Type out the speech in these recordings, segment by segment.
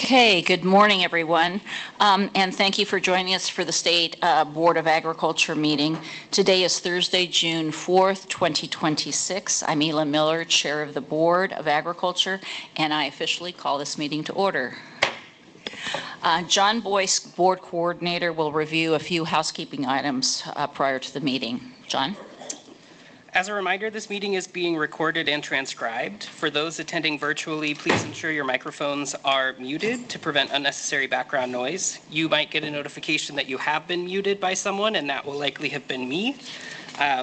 Okay, good morning, everyone, and thank you for joining us for the State Board of Agriculture meeting. Today is Thursday, June 4th, 2026. I'm Elin Miller, Chair of the Board of Agriculture, and I officially call this meeting to order. John Boyce, Board Coordinator, will review a few housekeeping items prior to the meeting. John? As a reminder, this meeting is being recorded and transcribed. For those attending virtually, please ensure your microphones are muted to prevent unnecessary background noise. You might get a notification that you have been muted by someone, and that will likely have been me.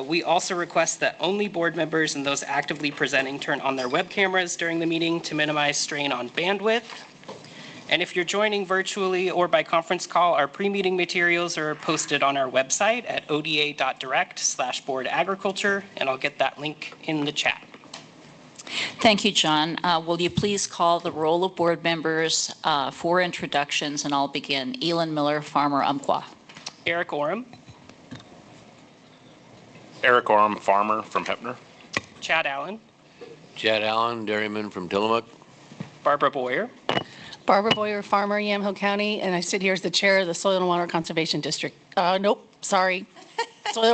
We also request that only board members and those actively presenting turn on their web cameras during the meeting to minimize strain on bandwidth. And if you're joining virtually or by conference call, our pre-meeting materials are posted on our website at oda.direct/boardagriculture, and I'll get that link in the chat. Thank you, John. Will you please call the roll of board members for introductions, and I'll begin. Elin Miller, Farmer, Umpqua. Eric Orem. Eric Orem, Farmer from Heppner. Chad Allen. Chad Allen, dairyman from Tillamook. Barbara Boyer. Barbara Boyer, Farmer, Yamhill County, and I sit here as the chair of the Soil and Water Conservation District. Soil and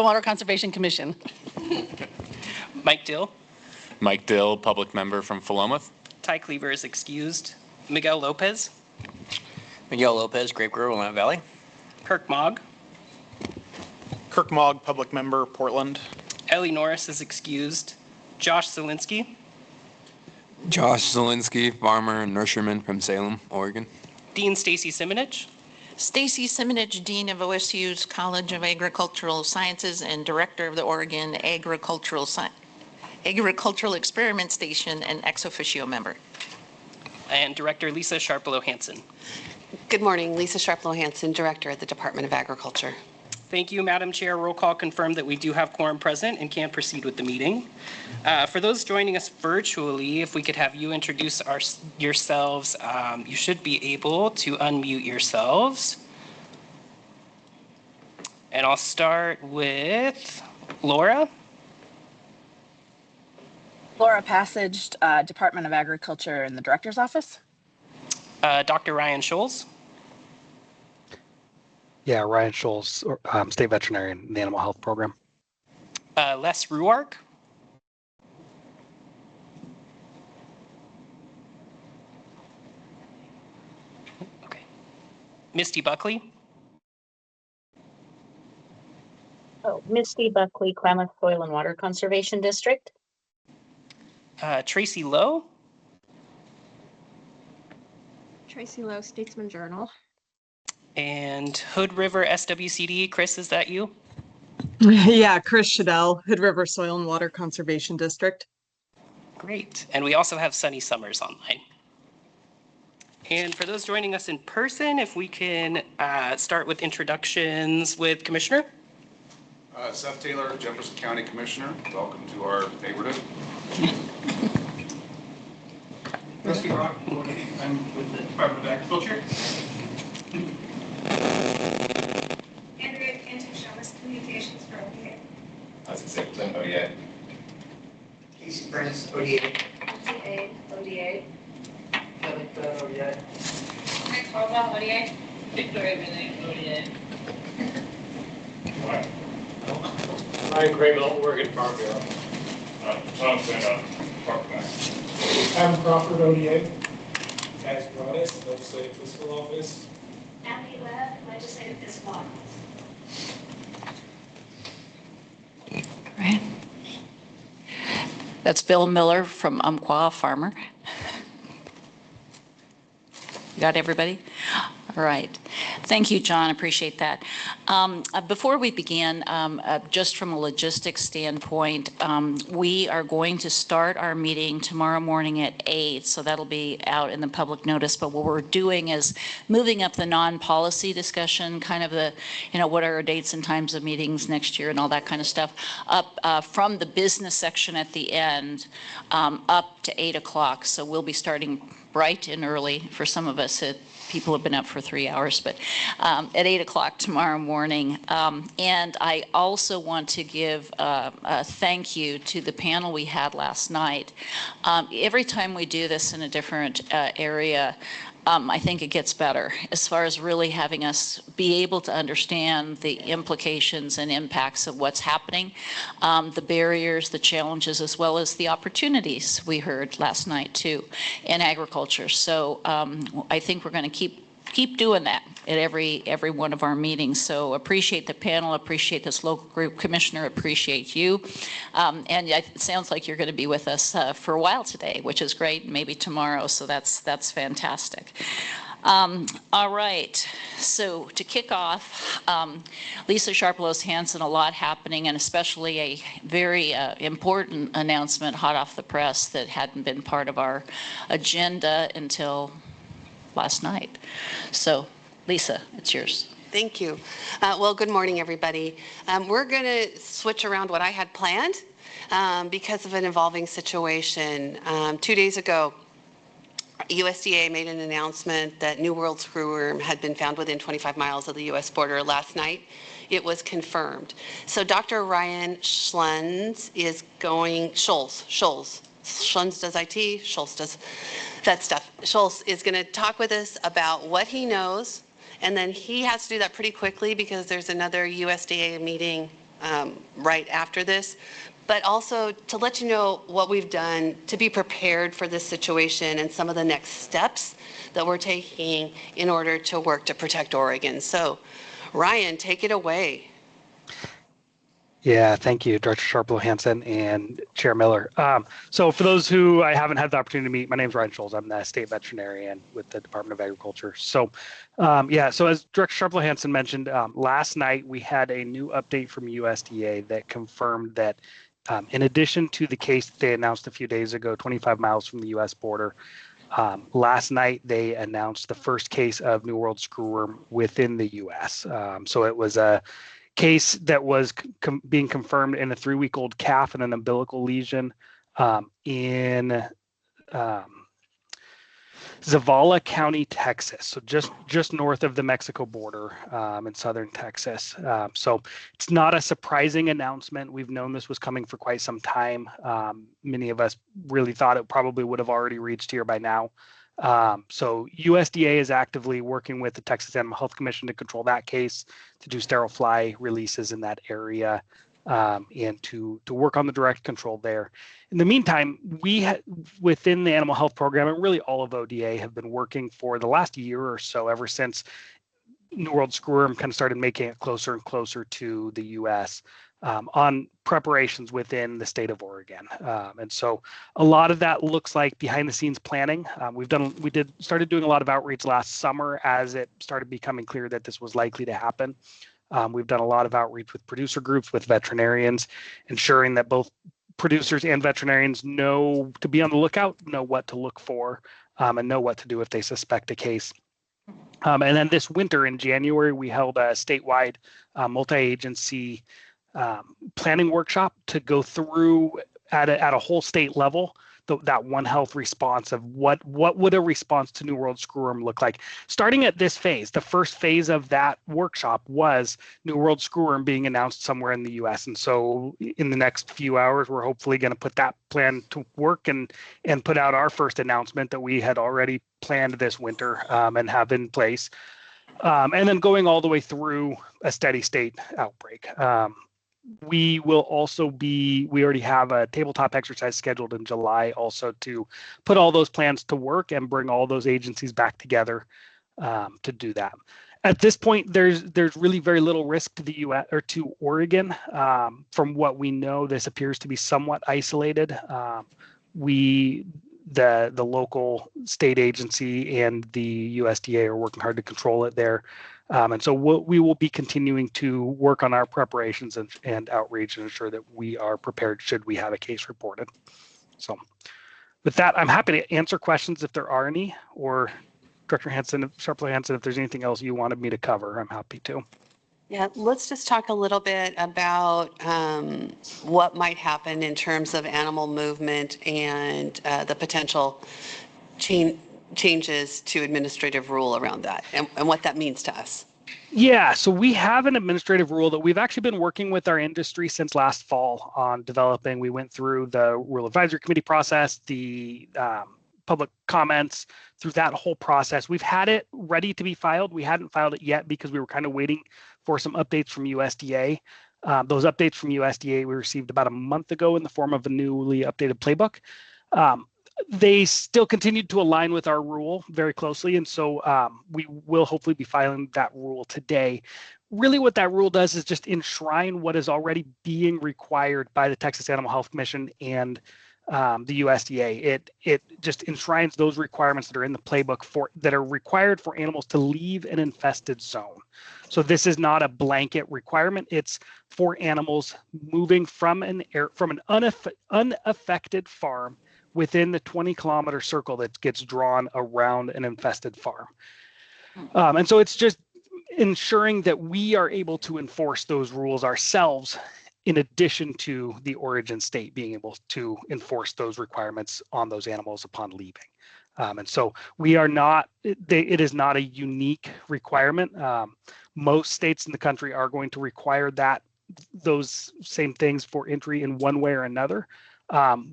Water Conservation Commission. Mike Dill. Mike Dill, public member from Philomath. Ty Cleaver is excused. Miguel Lopez. Miguel Lopez, grape grower, Willamette Valley. Kirk Mogg. Kirk Mogg, public member, Portland. Ellie Norris is excused. Josh Zielinski. Josh Zielinski, farmer and nurseryman from Salem, Oregon. Dean Stacy Simonich. Stacy Simonich, Dean of OSU's College of Agricultural Sciences and Director of the Oregon Agricultural Experiment Station and ex officio member. And Director Lisa Sharplow Hansen. Good morning, Lisa Sharplow Hansen, Director at the Department of Agriculture. Thank you, Madam Chair. Roll call confirmed that we do have quorum present and can proceed with the meeting. For those joining us virtually, if we could have you introduce yourselves, you should be able to unmute yourselves. And I'll start with Laura. Laura Passage, Department of Agriculture in the Director's Office. Dr. Ryan Scholes. Yeah, Ryan Scholes, state veterinarian in the animal health program. Les Ruark. Okay. Misty Buckley. Misty Buckley, Klamath Soil and Water Conservation District. Tracy Lowe. Tracy Lowe, Statesman Journal. And Hood River SWCD. Chris, is that you? Yeah, Chris Shadell, Hood River Soil and Water Conservation District. Great. And we also have Sunny Summers online. And for those joining us in person, if we can start with introductions with Commissioner. Seth Taylor, Jefferson County Commissioner. Welcome to our neighborhood. Rusty Rock, I'm with the Department of Agriculture. Andrea Cantu, Shamus Communications for ODA. That's the same thing, ODA. Casey Burns, ODA. ODA. Kevin Dunn, ODA. Mike Harbaugh, ODA. Victoria Bennett, ODA. Ryan Graybill, Oregon Farm Bureau. Tom Sena, Park Mac. Adam Crawford, ODA. Cash Broadus, Legislative Fiscal Office. Abby Webb, Legislative Fiscal Office. Right. That's Bill Miller from Umpqua, Farmer. You got everybody? All right. Thank you, John. Appreciate that. Before we begin, just from a logistics standpoint, we are going to start our meeting tomorrow morning at 8, so that'll be out in the public notice. But what we're doing is moving up the non-policy discussion, kind of the, what are our dates and times of meetings next year and all that kind of stuff, up from the business section at the end up to 8 o'clock. So we'll be starting bright and early for some of us. People have been up for 3 hours, but at 8 o'clock tomorrow morning. And I also want to give a thank you to the panel we had last night. Every time we do this in a different area, I think it gets better as far as really having us be able to understand the implications and impacts of what's happening, the barriers, the challenges, as well as the opportunities we heard last night too in agriculture. So I think we're going to keep doing that at every one of our meetings. So appreciate the panel, appreciate this local group commissioner, appreciate you. And it sounds like you're going to be with us for a while today, which is great, maybe tomorrow. So that's fantastic. All right, so to kick off, Lisa Sharpless Hansen, a lot happening, and especially a very important announcement hot off the press that hadn't been part of our agenda until last night. So Lisa, it's yours. Thank you. Well, good morning, everybody. We're going to switch around what I had planned because of an evolving situation. 2 days ago, USDA made an announcement that New World screwworm had been found within 25 miles of the U.S. border last night. It was confirmed. So Dr. Ryan Schlunz is going, Scholz does IT, Scholz does that stuff. Scholz is going to talk with us about what he knows, and then he has to do that pretty quickly because there's another USDA meeting right after this. But also to let you know what we've done to be prepared for this situation and some of the next steps that we're taking in order to work to protect Oregon. So Ryan, take it away. Yeah, thank you, Director Sharpless Hansen and Chair Miller. So for those who I haven't had the opportunity to meet, my name is Ryan Scholz. I'm the state veterinarian with the Department of Agriculture. So so as Director Sharpless Hansen mentioned, last night we had a new update from USDA that confirmed that in addition to the case that they announced a few days ago, 25 miles from the U.S. border, last night they announced the first case of New World screwworm within the U.S. So it was a case that was being confirmed in a 3-week-old calf and an umbilical lesion in Zavala County, Texas. So just north of the Mexico border in southern Texas. So it's not a surprising announcement. We've known this was coming for quite some time. Many of us really thought it probably would have already reached here by now. So USDA is actively working with the Texas Animal Health Commission to control that case, to do sterile fly releases in that area, and to work on the direct control there. In the meantime, we within the animal health program, and really all of ODA, have been working for the last year or so, ever since New World screwworm kind of started making it closer and closer to the U.S. On preparations within the state of Oregon. And so a lot of that looks like behind the scenes planning. We started doing a lot of outreach last summer as it started becoming clear that this was likely to happen. We've done a lot of outreach with producer groups, with veterinarians, ensuring that both producers and veterinarians know to be on the lookout, know what to look for, and know what to do if they suspect a case. And then this winter in January, we held a statewide multi-agency planning workshop to go through at a whole state level that One Health response of what would a response to New World screwworm look like. Starting at this phase, the first phase of that workshop was New World screwworm being announced somewhere in the U.S. And so in the next few hours, we're hopefully going to put that plan to work and put out our first announcement that we had already planned this winter and have in place. And then going all the way through a steady state outbreak. We will also we already have a tabletop exercise scheduled in July also to put all those plans to work and bring all those agencies back together to do that. At this point, there's really very little risk to the U.S. or to Oregon. From what we know, this appears to be somewhat isolated. The local state agency and the USDA are working hard to control it there. And so we will be continuing to work on our preparations and outreach and ensure that we are prepared should we have a case reported. So with that, I'm happy to answer questions if there are any, or Director Sharpless Hansen, if there's anything else you wanted me to cover, I'm happy to. Yeah, let's just talk a little bit about what might happen in terms of animal movement and the potential changes to administrative rule around that and what that means to us. Yeah, so we have an administrative rule that we've actually been working with our industry since last fall on developing. We went through the Rule Advisory Committee process, the public comments, through that whole process. We've had it ready to be filed. We hadn't filed it yet because we were kind of waiting for some updates from USDA. Those updates from USDA we received about a month ago in the form of a newly updated playbook. They still continued to align with our rule very closely, and so we will hopefully be filing that rule today. Really what that rule does is just enshrine what is already being required by the Texas Animal Health Commission and the USDA. It just enshrines those requirements that are in the playbook that are required for animals to leave an infested zone. So this is not a blanket requirement. It's for animals moving from an unaffected farm within the 20-kilometer circle that gets drawn around an infested farm. And so it's just ensuring that we are able to enforce those rules ourselves, in addition to the origin state being able to enforce those requirements on those animals upon leaving. And so we are not, it is not a unique requirement. Most states in the country are going to require those same things for entry in one way or another.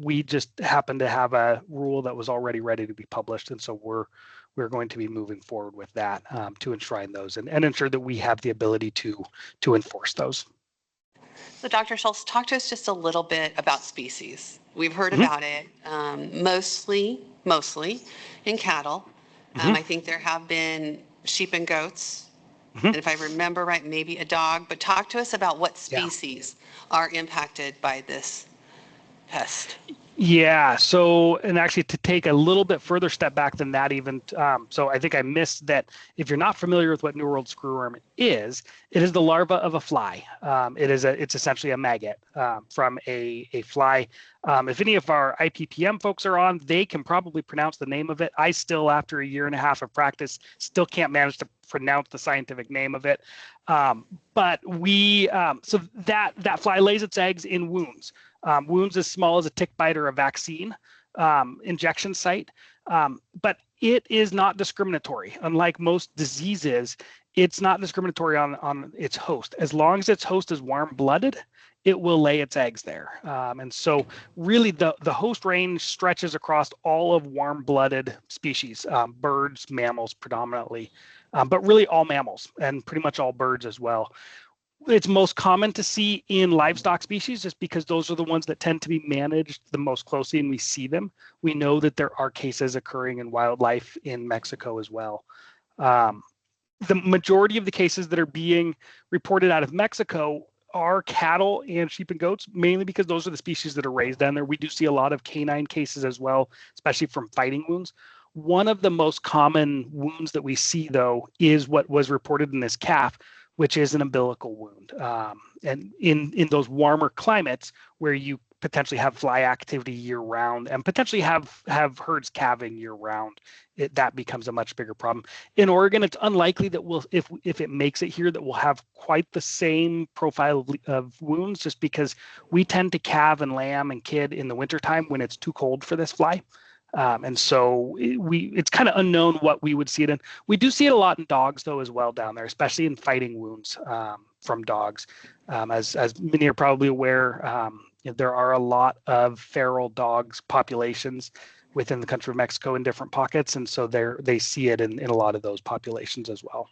We just happen to have a rule that was already ready to be published. And so we're going to be moving forward with that to enshrine those and ensure that we have the ability to enforce those. So Dr. Schultz, talk to us just a little bit about species. We've heard about it mostly in cattle. I think there have been sheep and goats, and if I remember right, maybe a dog. But talk to us about what species are impacted by this pest. Yeah, so, and actually to take a little bit further step back than that even, so I think I missed that if you're not familiar with what New World screwworm is, it is the larva of a fly. It's essentially a maggot from a fly. If any of our IPPM folks are on, they can probably pronounce the name of it. I still, after a year and a half of practice, still can't manage to pronounce the scientific name of it. But so that fly lays its eggs in wounds. Wounds as small as a tick bite or a vaccine injection site. But it is not discriminatory. Unlike most diseases, it's not discriminatory on its host. As long as its host is warm-blooded, it will lay its eggs there. And so really the host range stretches across all of warm-blooded species, birds, mammals predominantly, but really all mammals and pretty much all birds as well. It's most common to see in livestock species just because those are the ones that tend to be managed the most closely and we see them. We know that there are cases occurring in wildlife in Mexico as well. The majority of the cases that are being reported out of Mexico are cattle and sheep and goats, mainly because those are the species that are raised down there. We do see a lot of canine cases as well, especially from fighting wounds. One of the most common wounds that we see, though, is what was reported in this calf, which is an umbilical wound. And in those warmer climates where you potentially have fly activity year round and potentially have herds calving year round, that becomes a much bigger problem. In Oregon, it's unlikely that if it makes it here, that we'll have quite the same profile of wounds, just because we tend to calve and lamb and kid in the wintertime when it's too cold for this fly. And so it's kind of unknown what we would see it in. We do see it a lot in dogs, though, as well down there, especially in fighting wounds from dogs. As many are probably aware, there are a lot of feral dogs populations within the country of Mexico in different pockets. And so they see it in a lot of those populations as well.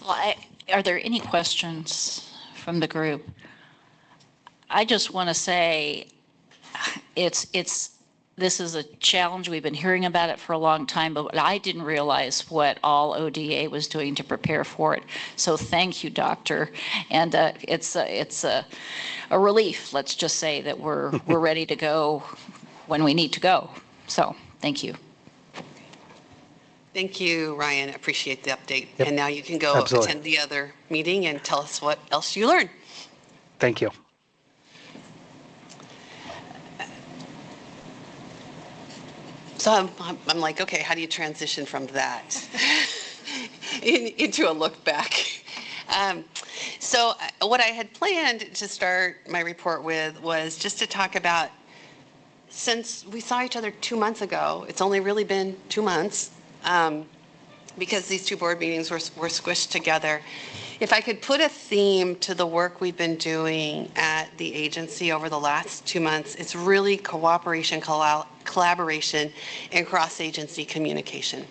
Well, are there any questions from the group? I just want to say, this is a challenge. We've been hearing about it for a long time, but I didn't realize what all ODA was doing to prepare for it. So thank you, Doctor. And it's a relief, let's just say, that we're ready to go when we need to go. So thank you. Thank you, Ryan. I appreciate the update. Yep. And now you can go attend the other meeting and tell us what else you learned. Thank you. So I'm like, okay, how do you transition from that into a look back? So what I had planned to start my report with was just to talk about, since we saw each other 2 months ago, it's only really been 2 months, because these two board meetings were squished together. If I could put a theme to the work we've been doing at the agency over the last 2 months, it's really cooperation, collaboration, and cross-agency communication.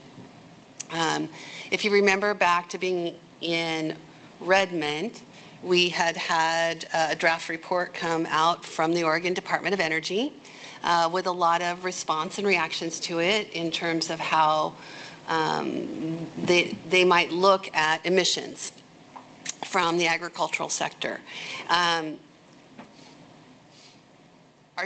If you remember back to being in Redmond, we had a draft report come out from the Oregon Department of Energy with a lot of response and reactions to it in terms of how they might look at emissions from the agricultural sector. Our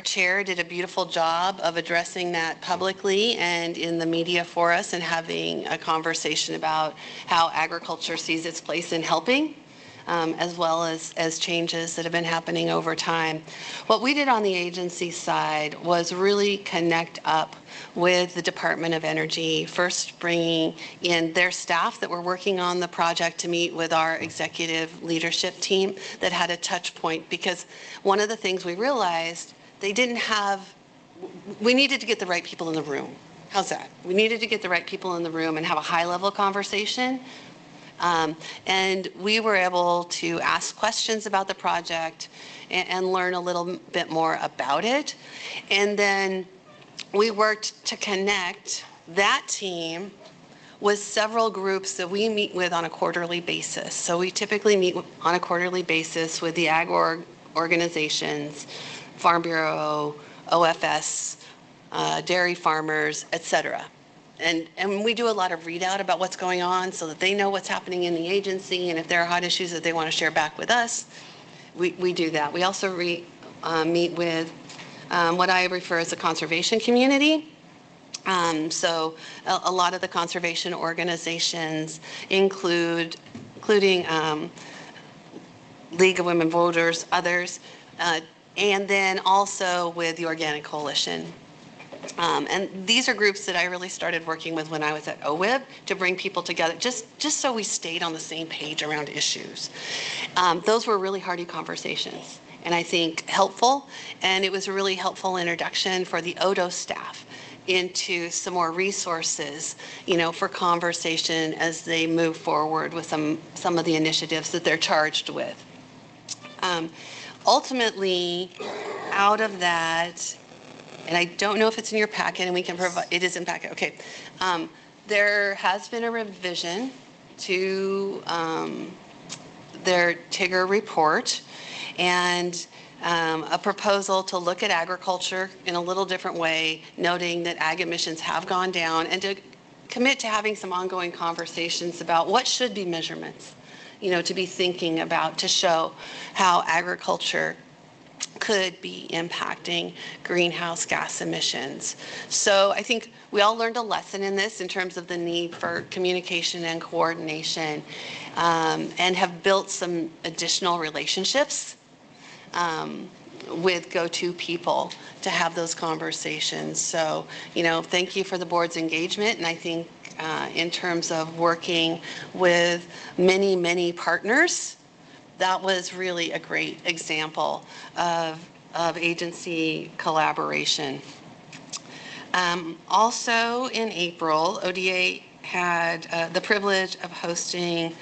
chair did a beautiful job of addressing that publicly and in the media for us and having a conversation about how agriculture sees its place in helping, as well as changes that have been happening over time. What we did on the agency side was really connect up with the Department of Energy, first bringing in their staff that were working on the project to meet with our executive leadership team that had a touch point, because one of the things we realized, we needed to get the right people in the room. How's that? We needed to get the right people in the room and have a high-level conversation. And we were able to ask questions about the project and learn a little bit more about it. And then we worked to connect that team with several groups that we meet with on a quarterly basis. So we typically meet on a quarterly basis with the ag organizations, Farm Bureau, OFS, dairy farmers, et cetera. And we do a lot of readout about what's going on so that they know what's happening in the agency, and if there are hot issues that they want to share back with us, we do that. We also meet with what I refer as the conservation community. So a lot of the conservation organizations including League of Women Voters, others, and then also with the Organic Coalition. And these are groups that I really started working with when I was at OWIB to bring people together, just so we stayed on the same page around issues. Those were really hearty conversations, and I think helpful, and it was a really helpful introduction for the ODO staff into some more resources, for conversation as they move forward with some of the initiatives that they're charged with. Ultimately, out of that, and I don't know if it's in your packet, and we can provide, it is in packet, okay. There has been a revision to their TIGR report, and a proposal to look at agriculture in a little different way, noting that ag emissions have gone down, and to commit to having some ongoing conversations about what should be measurements, to be thinking about, to show how agriculture could be impacting greenhouse gas emissions. So I think we all learned a lesson in this in terms of the need for communication and coordination, and have built some additional relationships with go-to people to have those conversations. So, thank you for the board's engagement, and I think in terms of working with many, many partners, that was really a great example of agency collaboration. Also in April, ODA had the privilege of hosting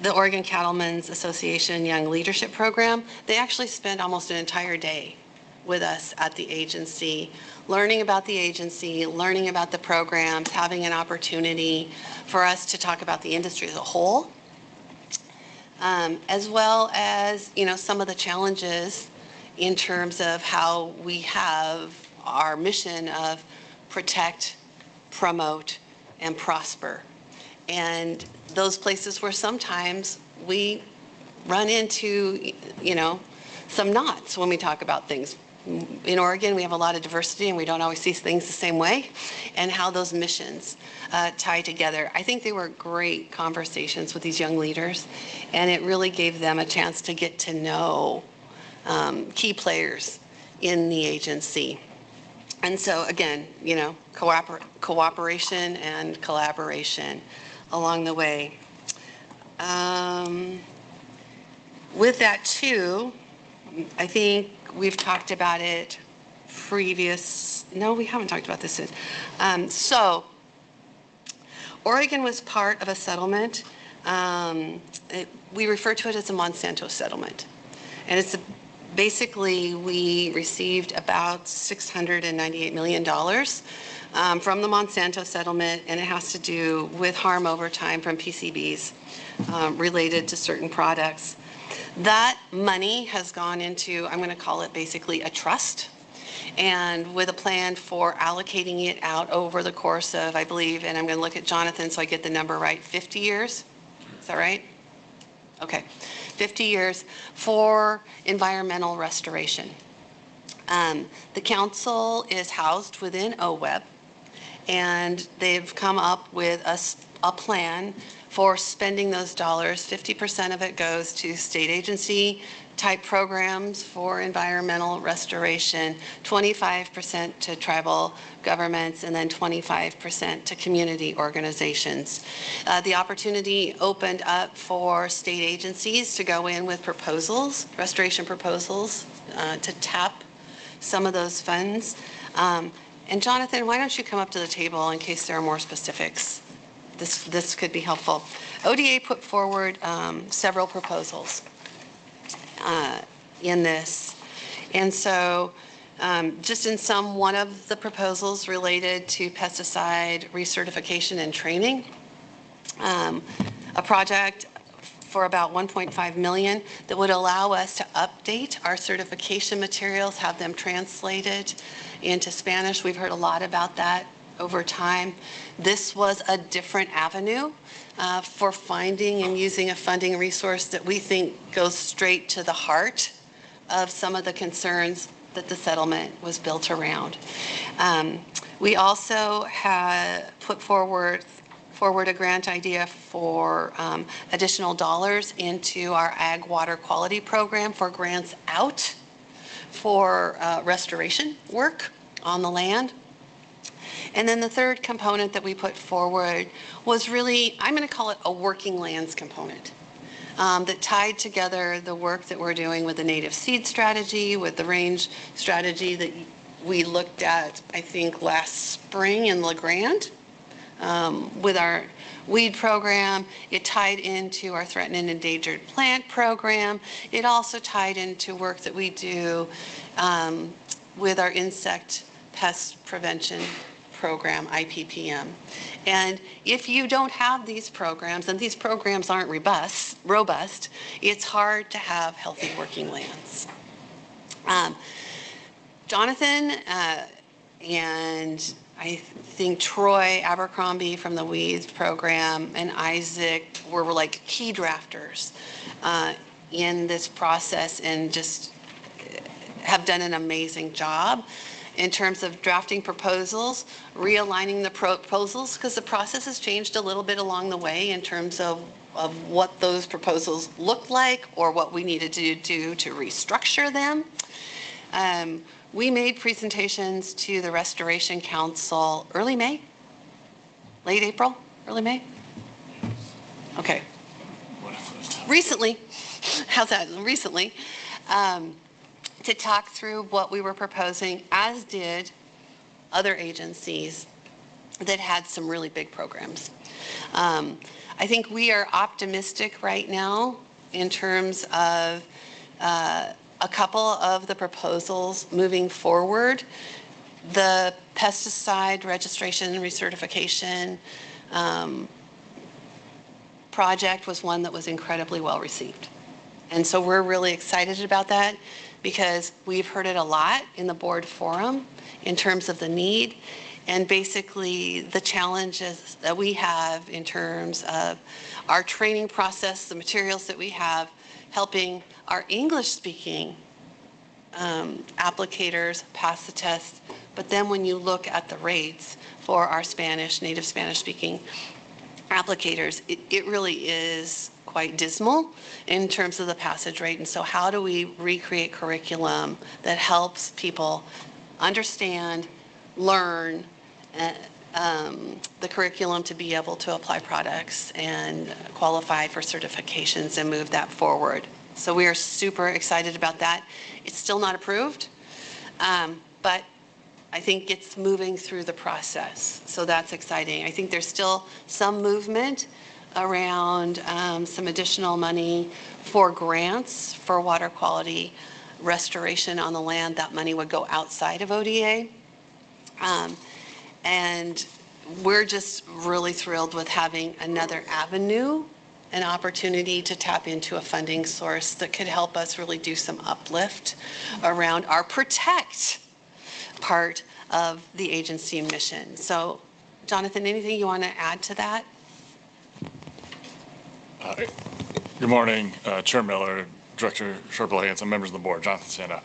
the Oregon Cattlemen's Association Young Leadership Program. They actually spent almost an entire day with us at the agency, learning about the agency, learning about the programs, having an opportunity for us to talk about the industry as a whole, as well as, some of the challenges in terms of how we have our mission of protect, promote, and prosper. And those places where sometimes we run into, some knots when we talk about things. In Oregon, we have a lot of diversity, and we don't always see things the same way, and how those missions tie together. I think they were great conversations with these young leaders, and it really gave them a chance to get to know key players in the agency. And so again, cooperation and collaboration along the way. With that too, I think we've talked about it no, we haven't talked about this. So Oregon was part of a settlement We refer to it as a Monsanto settlement. And it's basically, we received about $698 million from the Monsanto settlement, and it has to do with harm over time from PCBs related to certain products. That money has gone into, I'm going to call it basically a trust, and with a plan for allocating it out over the course of, I believe, and I'm going to look at Jonathan so I get the number right, 50 years? Is that right? Okay, 50 years for environmental restoration. The council is housed within OWEB, and they've come up with a plan for spending those dollars. 50% of it goes to state agency type programs for environmental restoration, 25% to tribal governments, and then 25% to community organizations. The opportunity opened up for state agencies to go in with proposals, restoration proposals, to tap some of those funds. And Jonathan, why don't you come up to the table in case there are more specifics? This could be helpful. ODA put forward several proposals in this. And so just in sum, one of the proposals related to pesticide recertification and training, a project for about 1.5 million that would allow us to update our certification materials, have them translated into Spanish. We've heard a lot about that over time. This was a different avenue for finding and using a funding resource that we think goes straight to the heart of some of the concerns that the settlement was built around. We also had put forward a grant idea for additional dollars into our Ag Water Quality Program for grants out for restoration work on the land. And then the third component that we put forward was really, I'm going to call it a working lands component that tied together the work that we're doing with the native seed strategy, with the range strategy that we looked at, I think, last spring in La Grande, with our weed program. It tied into our threatened and endangered plant program. It also tied into work that we do with our insect pest prevention program, IPPM. And if you don't have these programs, and these programs aren't robust, it's hard to have healthy working lands. Jonathan and I think Troy Abercrombie from the weeds program and Isaac were like key drafters in this process and just have done an amazing job in terms of drafting proposals, realigning the proposals, because the process has changed a little bit along the way in terms of what those proposals look like or what we needed to do to restructure them. We made presentations to the Restoration Council early May, late April, early May? Okay. Recently, how's that, recently, to talk through what we were proposing, as did other agencies that had some really big programs. I think we are optimistic right now in terms of a couple of the proposals moving forward. The pesticide registration and recertification project was one that was incredibly well received. And so we're really excited about that because we've heard it a lot in the board forum in terms of the need and basically the challenges that we have in terms of our training process, the materials that we have, helping our English-speaking applicators pass the test. But then when you look at the rates for our Spanish, native Spanish-speaking applicators, it really is quite dismal in terms of the passage rate. And so how do we recreate curriculum that helps people understand, learn the curriculum to be able to apply products and qualify for certifications and move that forward? So we are super excited about that. It's still not approved, but I think it's moving through the process. So that's exciting. I think there's still some movement around some additional money for grants for water quality restoration on the land. That money would go outside of ODA. And we're just really thrilled with having another avenue, an opportunity to tap into a funding source that could help us really do some uplift around our protect part of the agency mission. So, Jonathan, anything you want to add to that? Good morning, Chair Miller, Director Sharple Hanson, members of the board, Jonathan Santa.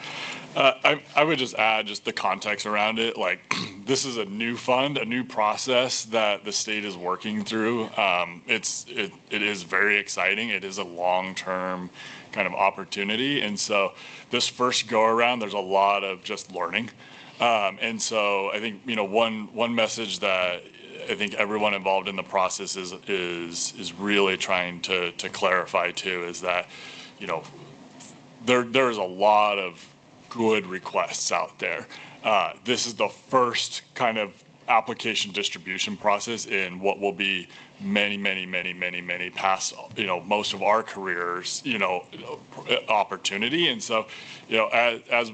I would just add just the context around it. Like, this is a new fund, a new process that the state is working through. It is very exciting. It is a long-term kind of opportunity. And so this first go around, there's a lot of just learning. And so I think, one message that I think everyone involved in the process is really trying to clarify too, is that, there is a lot of good requests out there. This is the first kind of application distribution process in what will be many past, most of our careers, opportunity. And so, as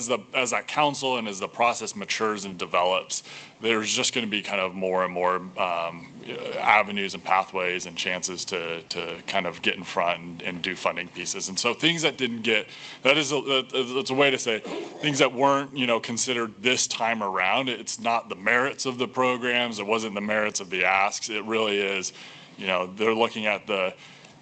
that council and as the process matures and develops, there's just going to be kind of more and more avenues and pathways and chances to kind of get in front and do funding pieces. And so things that didn't get, that's a way to say things that weren't, considered this time around. It's not the merits of the programs. It wasn't the merits of the asks. It really is, they're looking at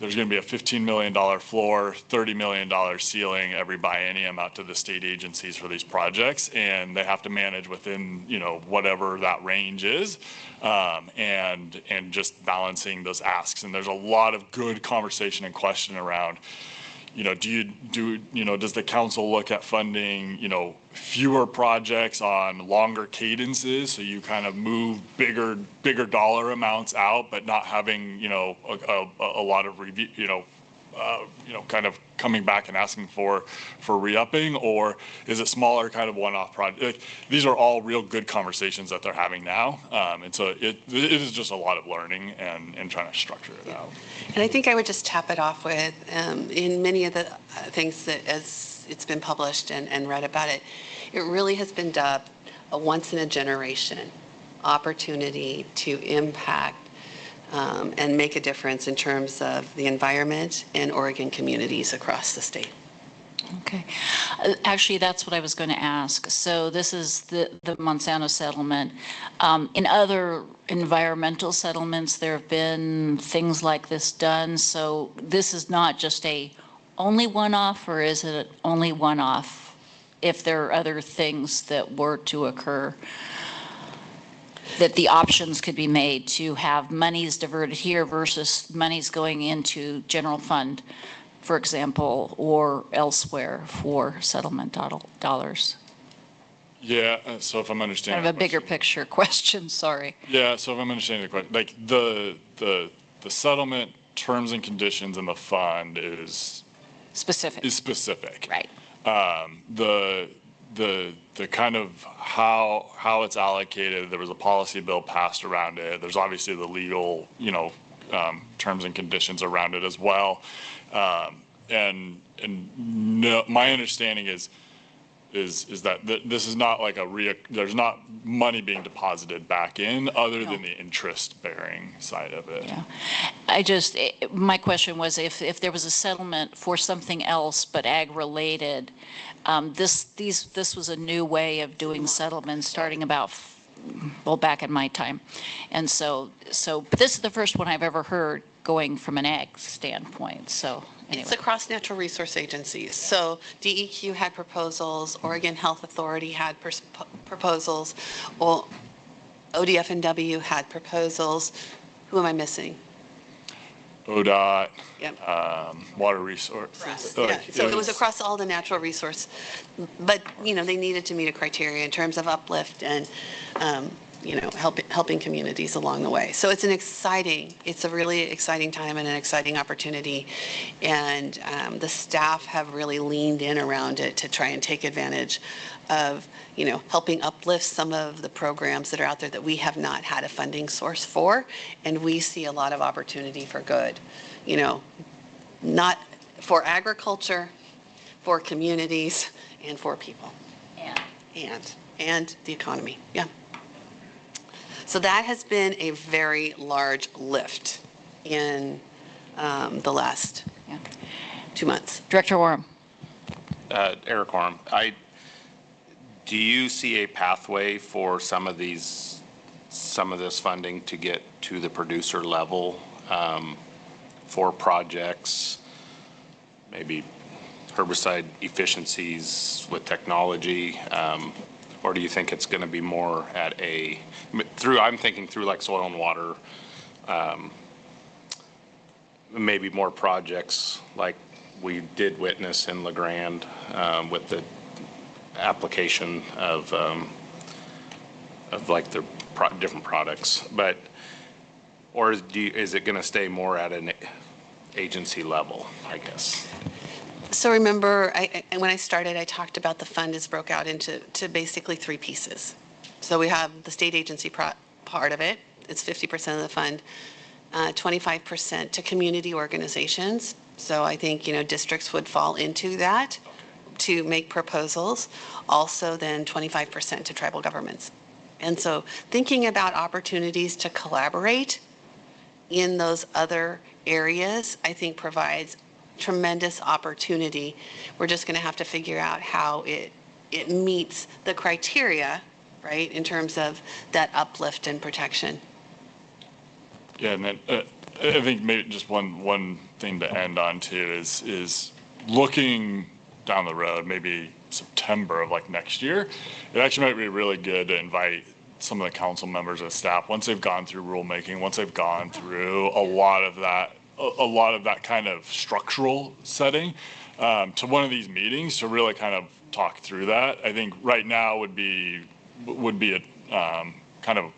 there's going to be a $15 million floor, $30 million ceiling every biennium out to the state agencies for these projects, and they have to manage within, whatever that range is, and just balancing those asks. And there's a lot of good conversation and question around, does the council look at funding, fewer projects on longer cadences, so you kind of move bigger dollar amounts out, but not having, a lot of review, kind of coming back and asking for re-upping, or is it smaller kind of one-off project? These are all real good conversations that they're having now, and so it is just a lot of learning and trying to structure it out. And I think I would just tap it off with, in many of the things that as it's been published and read about it, it really has been dubbed a once-in-a-generation opportunity to impact and make a difference in terms of the environment and Oregon communities across the state. Okay. Actually, that's what I was going to ask. So this is the Monsanto settlement. In other environmental settlements, there have been things like this done. So this is not just only one-off, or is it only one-off if there are other things that were to occur? That the options could be made to have monies diverted here versus monies going into general fund, for example, or elsewhere for settlement dollars. Yeah, so if I'm understanding. Kind of a bigger picture question, sorry. Yeah, so if I'm understanding the question, like the settlement terms and conditions in the fund is specific. Right. The kind of how it's allocated, there was a policy bill passed around it. There's obviously the legal, terms and conditions around it as well. And no, my understanding is that this is not like there's not money being deposited back in other than the interest bearing side of it. Yeah. My question was if there was a settlement for something else but ag related, this was a new way of doing settlements starting about, back in my time. And so, but this is the first one I've ever heard going from an ag standpoint. So anyway. It's across natural resource agencies. So DEQ had proposals, Oregon Health Authority had proposals, well, ODF&W had proposals. Who am I missing? ODOT, Yep. water resource. Yeah, so it was across all the natural resource, but they needed to meet a criteria in terms of uplift and helping communities along the way. So it's a really exciting time and an exciting opportunity. And the staff have really leaned in around it to try and take advantage of, helping uplift some of the programs that are out there that we have not had a funding source for. And we see a lot of opportunity for good, not for agriculture, for communities, and for people. And the economy. Yeah. So that has been a very large lift in the last 2 months. Director Orem. Eric Orem, do you see a pathway for some of this funding to get to the producer level for projects, maybe herbicide efficiencies with technology, or do you think it's going to be more at I'm thinking through like soil and water, maybe more projects like we did witness in La Grande with the application of like the different products, or is it going to stay more at an agency level, I guess? So remember, when I started, I talked about the fund is broke out into basically 3 pieces. So we have the state agency part of it. It's 50% of the fund, 25% to community organizations. So I think, districts would fall into that to make proposals. Also then 25% to tribal governments. And so thinking about opportunities to collaborate in those other areas, I think provides tremendous opportunity. We're just going to have to figure out how it meets the criteria, right, in terms of that uplift and protection. Yeah, and then I think maybe just one thing to end on too is looking down the road, maybe September of like next year, it actually might be really good to invite some of the council members and staff, once they've gone through rulemaking, once they've gone through a lot of that kind of structural setting, to one of these meetings to really kind of talk through that. I think right now would be a kind of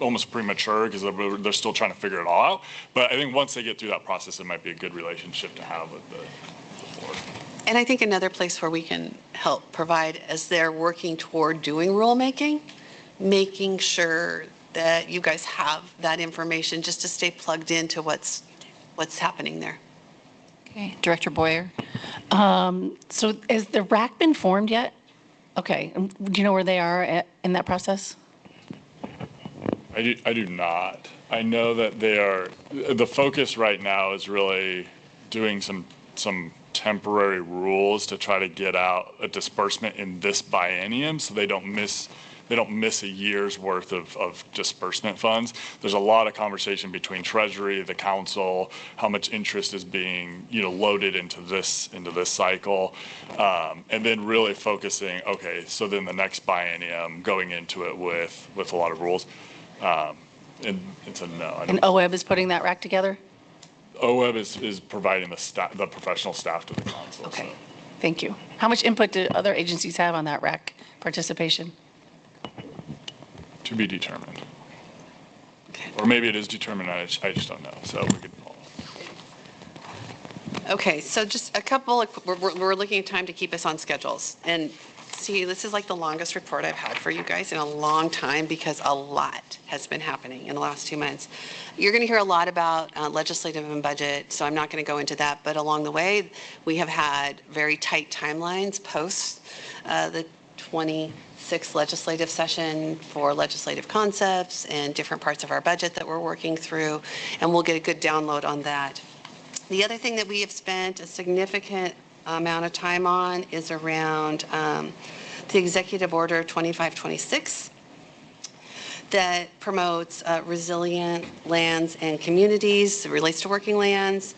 almost premature because they're still trying to figure it all out. But I think once they get through that process, it might be a good relationship to have with the board. And I think another place where we can help provide as they're working toward doing rulemaking, making sure that you guys have that information just to stay plugged into what's happening there. Okay, Director Boyer. So has the RAC been formed yet? Okay, do you know where they are in that process? I do not. I know that the focus right now is really doing some temporary rules to try to get out a disbursement in this biennium so they don't miss a year's worth of disbursement funds. There's a lot of conversation between Treasury, the council, how much interest is being loaded into this cycle, and then really focusing. Okay, so then the next biennium going into it with a lot of rules. And it's a no. And OWEB is putting that RAC together? OWEB is providing the professional staff to the council. Okay, so. Thank you. How much input do other agencies have on that RAC participation? To be determined. Or maybe it is determined, I just don't know, so we could follow. Okay, so just a couple, we're looking at time to keep us on schedules. And see, this is like the longest report I've had for you guys in a long time because a lot has been happening in the last 2 months. You're going to hear a lot about legislative and budget, so I'm not going to go into that. But along the way, we have had very tight timelines post the 26th legislative session for legislative concepts and different parts of our budget that we're working through, and we'll get a good download on that. The other thing that we have spent a significant amount of time on is around the Executive Order 2526 that promotes resilient lands and communities. It relates to working lands.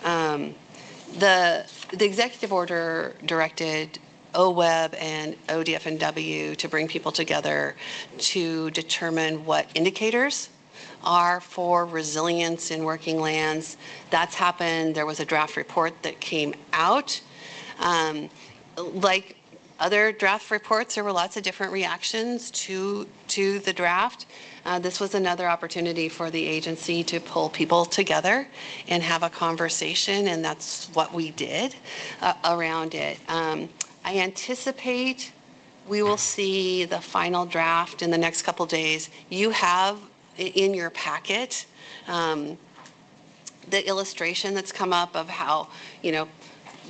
The Executive Order directed OWEB and ODF&W to bring people together to determine what indicators are for resilience in working lands. That's happened. There was a draft report that came out. Like other draft reports, there were lots of different reactions to the draft. This was another opportunity for the agency to pull people together and have a conversation, and that's what we did around it. I anticipate we will see the final draft in the next couple days. You have in your packet the illustration that's come up of how,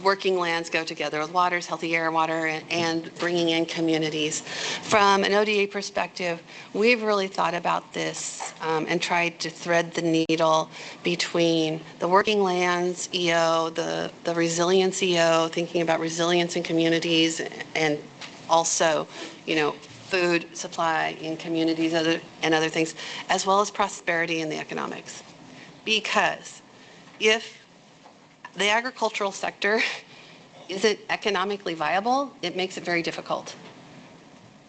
working lands go together with waters, healthy air, water, and bringing in communities. From an ODA perspective, we've really thought about this and tried to thread the needle between the working lands EO, the resilience EO, thinking about resilience in communities, and also, food supply in communities and other things, as well as prosperity in the economics. Because if the agricultural sector isn't economically viable, it makes it very difficult,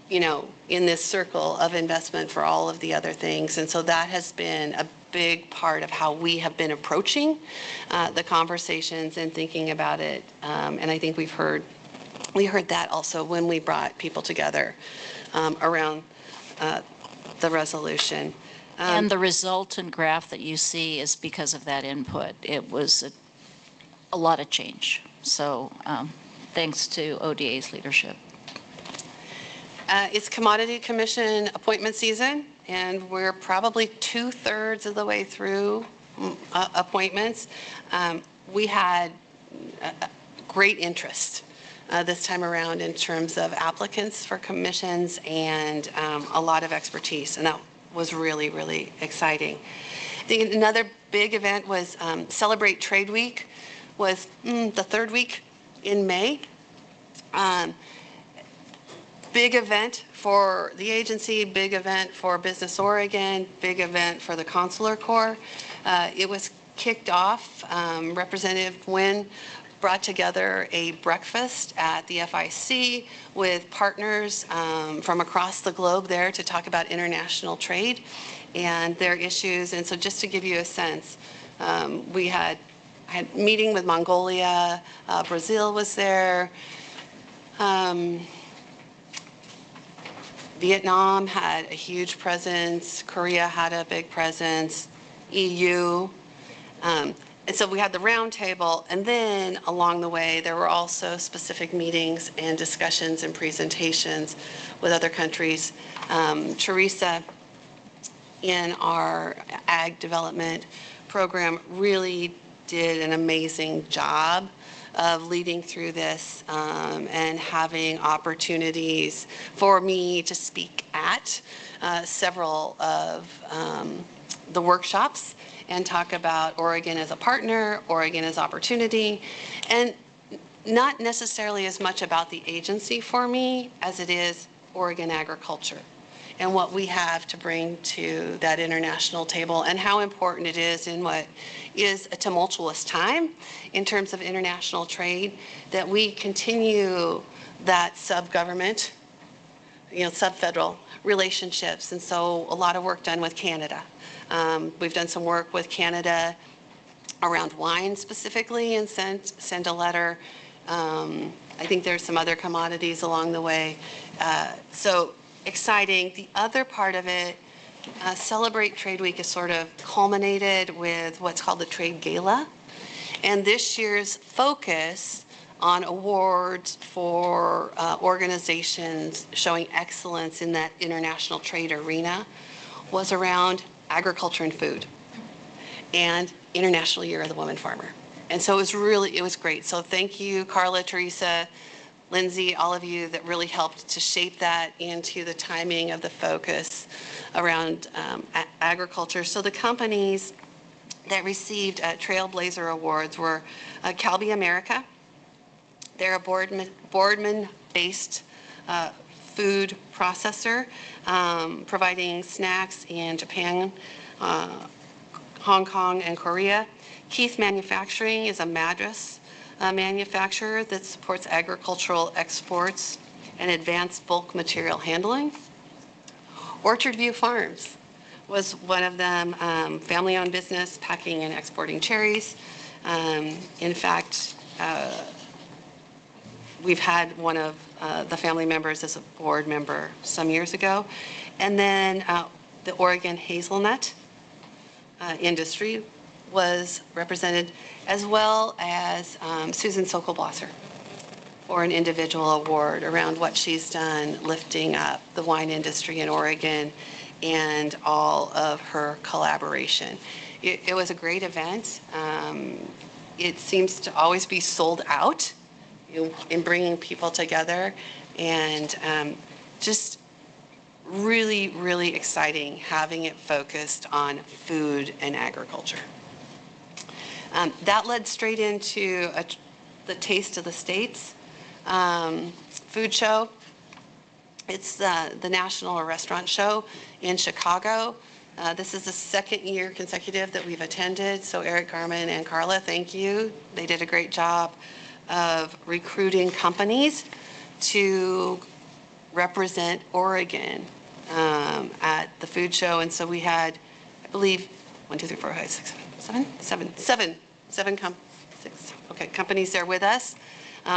in this circle of investment for all of the other things. And so that has been a big part of how we have been approaching the conversations and thinking about it. And I think we heard that also when we brought people together around the resolution. And the resultant graph that you see is because of that input. It was a lot of change. So thanks to ODA's leadership. It's Commodity Commission appointment season, and we're probably 2/3 of the way through appointments. We had great interest this time around in terms of applicants for commissions and a lot of expertise, and that was really, really exciting. I think another big event was Celebrate Trade Week was the third week in May. Big event for the agency, big event for Business Oregon, big event for the Consular Corps. It was kicked off, Representative Nguyen brought together a breakfast at the FIC with partners from across the globe there to talk about international trade and their issues. And so just to give you a sense, we had meeting with Mongolia, Brazil was there, Vietnam had a huge presence, Korea had a big presence, EU. And so we had the round table, and then along the way, there were also specific meetings and discussions and presentations with other countries. Teresa, in our ag development program, really did an amazing job of leading through this and having opportunities for me to speak at several of the workshops and talk about Oregon as a partner, Oregon as opportunity, and not necessarily as much about the agency for me as it is Oregon agriculture and what we have to bring to that international table and how important it is in what is a tumultuous time in terms of international trade, that we continue that sub-government, sub-federal relationships. And so a lot of work done with Canada. We've done some work with Canada around wine specifically and send a letter. I think there's some other commodities along the way. So exciting. The other part of it, Celebrate Trade Week is sort of culminated with what's called the Trade Gala. And this year's focus on awards for organizations showing excellence in that international trade arena was around agriculture and food and International Year of the Woman Farmer. And so it was great. So thank you, Carla, Teresa, Lindsay, all of you that really helped to shape that into the timing of the focus around agriculture. So the companies that received Trailblazer Awards were Calbee America. They're a Boardman-based food processor, providing snacks in Japan, Hong Kong, and Korea. Keith Manufacturing is a Madras manufacturer that supports agricultural exports and advanced bulk material handling. Orchard View Farms was one of them, family-owned business, packing and exporting cherries. In fact, we've had one of the family members as a board member some years ago. And then the Oregon hazelnut industry was represented, as well as Susan Sokolblasser for an individual award around what she's done lifting up the wine industry in Oregon and all of her collaboration. It was a great event. It seems to always be sold out in bringing people together, and just really, really exciting having it focused on food and agriculture. That led straight into the Taste of the States food show. It's the National Restaurant Show in Chicago. This is the second year consecutive that we've attended. So Eric Garman and Carla, thank you. They did a great job of recruiting companies to represent Oregon at the food show. And so we had, I believe, 1, 2, 3, 4, 5, 6, 7 companies there with us.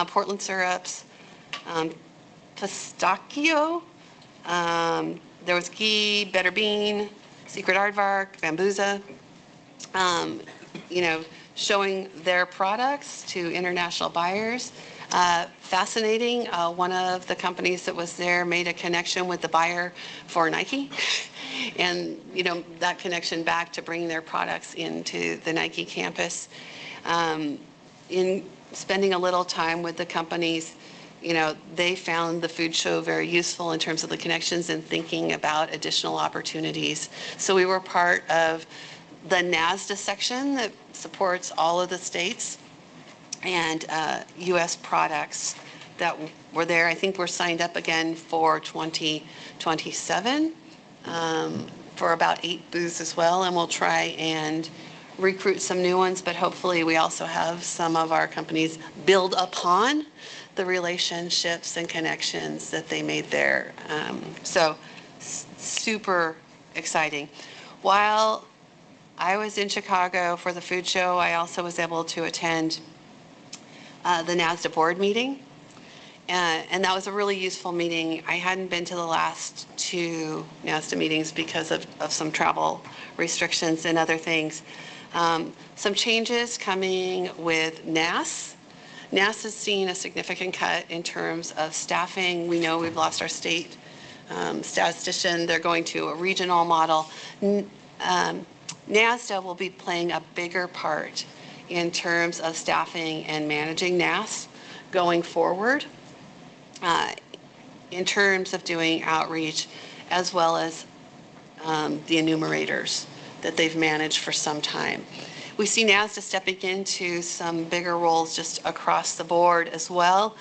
Portland Syrups, Pistachio, there was Ghee, Better Bean, Secret Aardvark, Bambuza, showing their products to international buyers. Fascinating, one of the companies that was there made a connection with the buyer for Nike. And, that connection back to bringing their products into the Nike campus. In spending a little time with the companies, they found the food show very useful in terms of the connections and thinking about additional opportunities. So we were part of the NASDA section that supports all of the states, and U.S. products that were there. I think we're signed up again for 2027 for about 8 booths as well, and we'll try and recruit some new ones, but hopefully we also have some of our companies build upon the relationships and connections that they made there. So super exciting. While I was in Chicago for the food show, I also was able to attend the NASDA board meeting. And that was a really useful meeting. I hadn't been to the last 2 NASDA meetings because of some travel restrictions and other things. Some changes coming with NAS. NAS has seen a significant cut in terms of staffing. We know we've lost our state statistician. They're going to a regional model. NASDA will be playing a bigger part in terms of staffing and managing NAS going forward, in terms of doing outreach, as well as the enumerators that they've managed for some time. We see NASDA stepping into some bigger roles just across the board as well,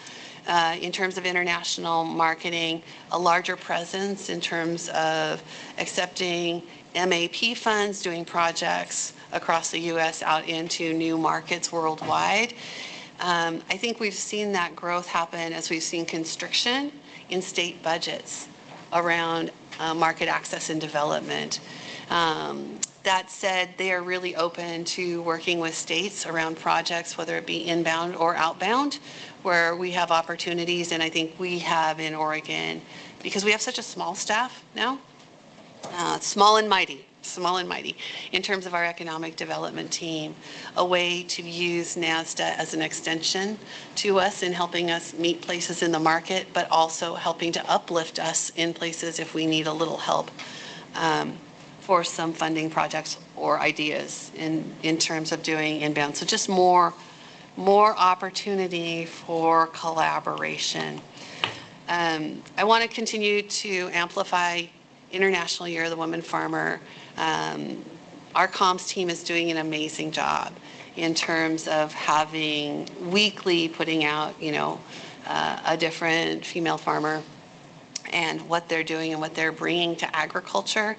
in terms of international marketing, a larger presence in terms of accepting MAP funds, doing projects across the U.S. out into new markets worldwide. I think we've seen that growth happen as we've seen constriction in state budgets around market access and development. That said, they are really open to working with states around projects, whether it be inbound or outbound, where we have opportunities, and I think we have in Oregon, because we have such a small staff now, small and mighty, in terms of our economic development team, a way to use NASDA as an extension to us in helping us meet places in the market, but also helping to uplift us in places if we need a little help for some funding projects or ideas in terms of doing inbound. So just more opportunity for collaboration. I want to continue to amplify International Year of the Woman Farmer. Our comms team is doing an amazing job in terms of having weekly putting out, a different female farmer and what they're doing and what they're bringing to agriculture.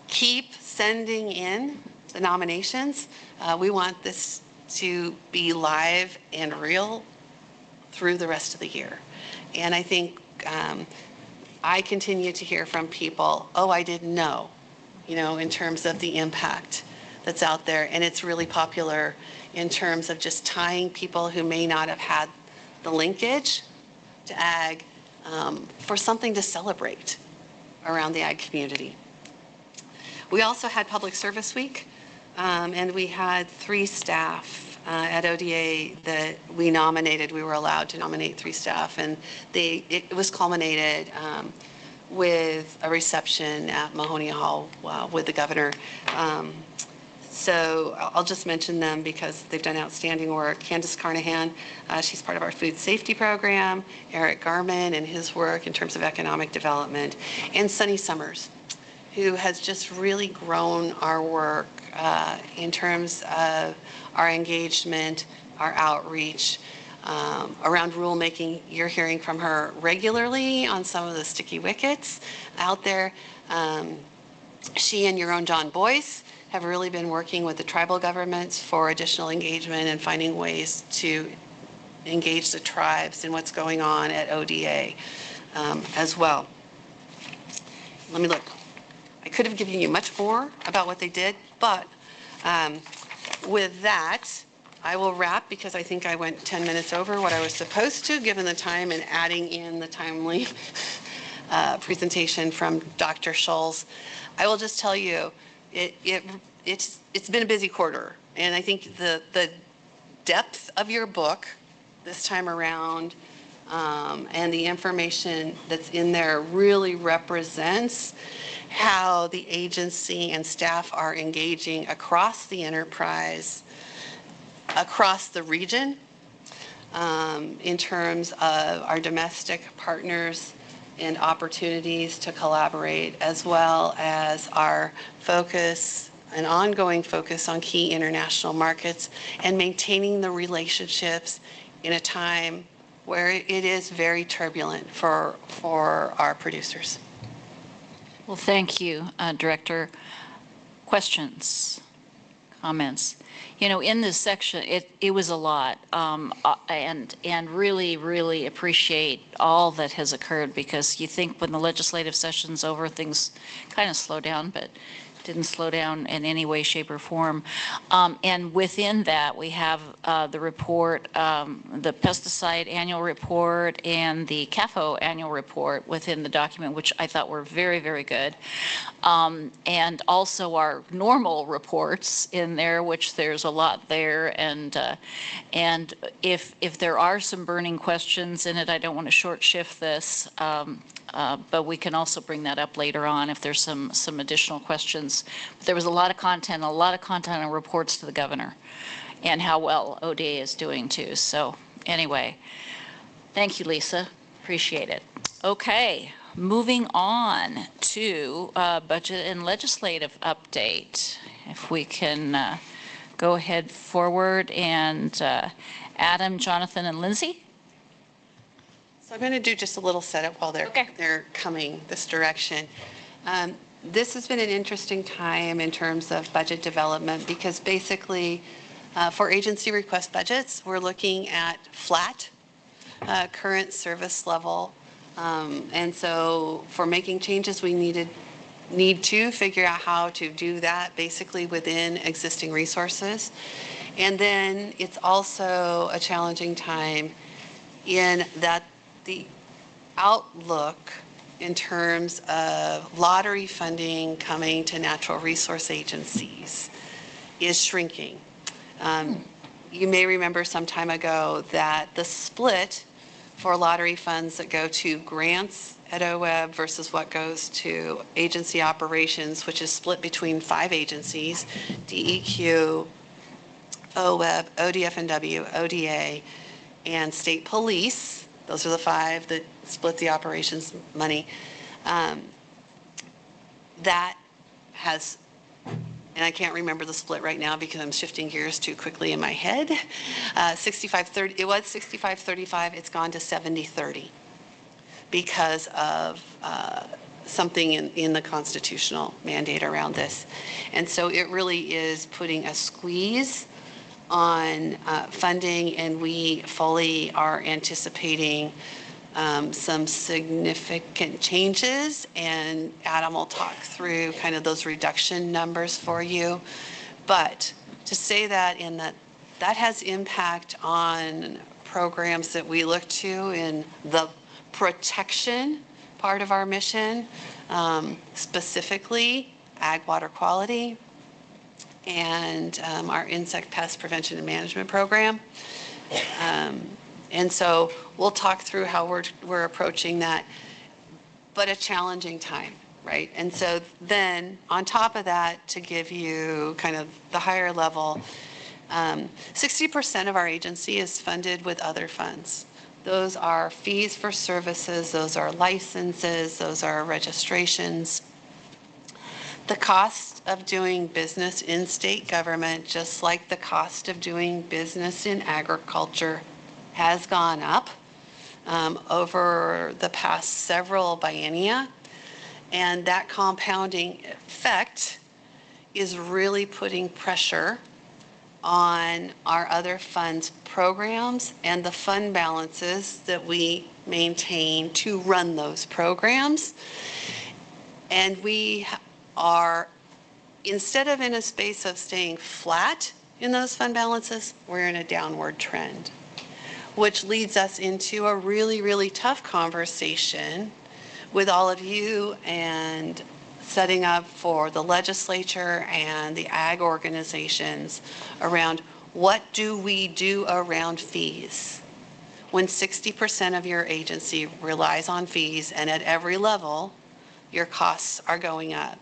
Keep sending in the nominations. We want this to be live and real through the rest of the year. And I think I continue to hear from people, oh, I didn't know, in terms of the impact that's out there. And it's really popular in terms of just tying people who may not have had the linkage Ag for something to celebrate around the ag community. We also had Public Service Week, and we had 3 staff at ODA that we nominated. We were allowed to nominate 3 staff, and it was culminated with a reception at Mahonia Hall with the governor. So I'll just mention them because they've done outstanding work. Candace Carnahan, she's part of our food safety program. Eric Garman and his work in terms of economic development. And Sunny Summers, who has just really grown our work in terms of our engagement, our outreach, around rulemaking. You're hearing from her regularly on some of the sticky wickets out there. She and your own John Boyce have really been working with the tribal governments for additional engagement and finding ways to engage the tribes in what's going on at ODA as well. Let me look. I could have given you much more about what they did, but with that, I will wrap because I think I went 10 minutes over what I was supposed to, given the time and adding in the timely presentation from Dr. Schulz. I will just tell you, it's been a busy quarter, and I think the depth of your book this time around and the information that's in there really represents how the agency and staff are engaging across the enterprise, across the region, in terms of our domestic partners and opportunities to collaborate, as well as our focus, an ongoing focus on key international markets and maintaining the relationships in a time where it is very turbulent for our producers. Well, thank you, Director. Questions, comments? You know, in this section, it was a lot, and really appreciate all that has occurred, because you think when the legislative session's over, things kind of slow down, but didn't slow down in any way, shape, or form. And within that, we have the report, the pesticide annual report and the CAFO annual report within the document, which I thought were very good. And also our normal reports in there, which there's a lot there. And if there are some burning questions in it, I don't want to short shift this, but we can also bring that up later on if there's some additional questions. But there was a lot of content on reports to the governor and how well ODA is doing too. So anyway, thank you, Lisa. Appreciate it. Okay, moving on to budget and legislative update. If we can go ahead forward, and Adam, Jonathan, and Lindsay. So I'm going to do just a little setup while they're coming this direction. This has been an interesting time in terms of budget development, because basically for agency request budgets, we're looking at flat current service level. And so for making changes, we need to figure out how to do that basically within existing resources. And then it's also a challenging time in that the outlook in terms of lottery funding coming to natural resource agencies is shrinking. You may remember some time ago that the split for lottery funds that go to grants at OWEB versus what goes to agency operations, which is split between 5 agencies, DEQ, OWEB, ODF&W, ODA, and state police. Those are the 5 that split the operations money. That has, and I can't remember the split right now because I'm shifting gears too quickly in my head. 65-30, it was 65-35, it's gone to 70-30 because of something in the constitutional mandate around this. And so it really is putting a squeeze on funding, and we fully are anticipating some significant changes, and Adam will talk through kind of those reduction numbers for you. But to say that that has impact on programs that we look to in the protection part of our mission, specifically ag water quality and our insect pest prevention and management program. And so we'll talk through how we're approaching that, but a challenging time, right? And so then on top of that, to give you kind of the higher level, 60% of our agency is funded with other funds. Those are fees for services, those are licenses, those are registrations. The cost of doing business in state government, just like the cost of doing business in agriculture, has gone up over the past several biennia. And that compounding effect is really putting pressure on our other funds programs and the fund balances that we maintain to run those programs. And we are, instead of in a space of staying flat in those fund balances, we're in a downward trend, which leads us into a really, really tough conversation with all of you and setting up for the legislature and the ag organizations around what do we do around fees when 60% of your agency relies on fees and at every level your costs are going up.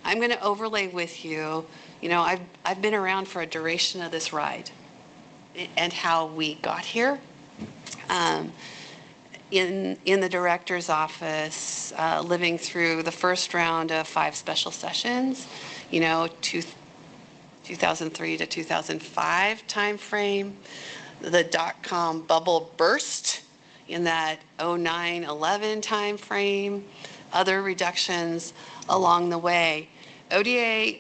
I'm going to overlay with you, I've been around for a duration of this ride and how we got here. In the director's office, living through the first round of 5 special sessions, 2003 to 2005 timeframe, the dot-com bubble burst in that 09-11 timeframe, other reductions along the way. ODA,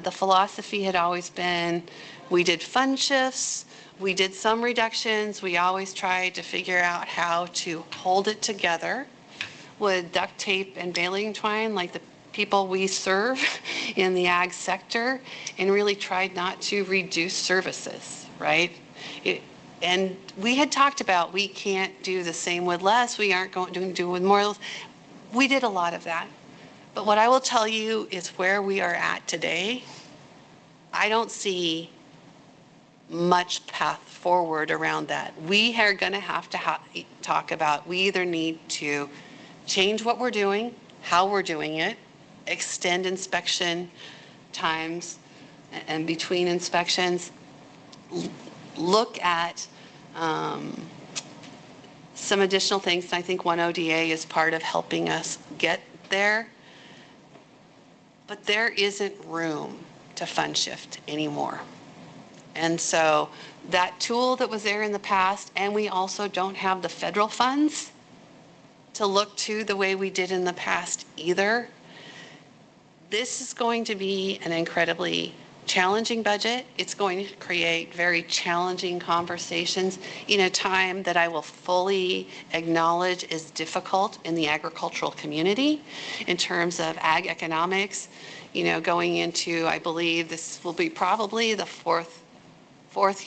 the philosophy had always been, we did fund shifts, we did some reductions. We always tried to figure out how to hold it together with duct tape and baling twine like the people we serve in the ag sector, and really tried not to reduce services, right? And we had talked about we can't do the same with less. We aren't going to do with more. We did a lot of that. But what I will tell you is where we are at today, I don't see much path forward around that. We are going to have to talk about, we either need to change what we're doing, how we're doing it, extend inspection times and between inspections, look at some additional things. I think One ODA is part of helping us get there, but there isn't room to fund shift anymore. And so that tool that was there in the past, and we also don't have the federal funds to look to the way we did in the past either. This is going to be an incredibly challenging budget. It's going to create very challenging conversations in a time that I will fully acknowledge is difficult in the agricultural community in terms of ag economics. Going into, I believe this will be probably the fourth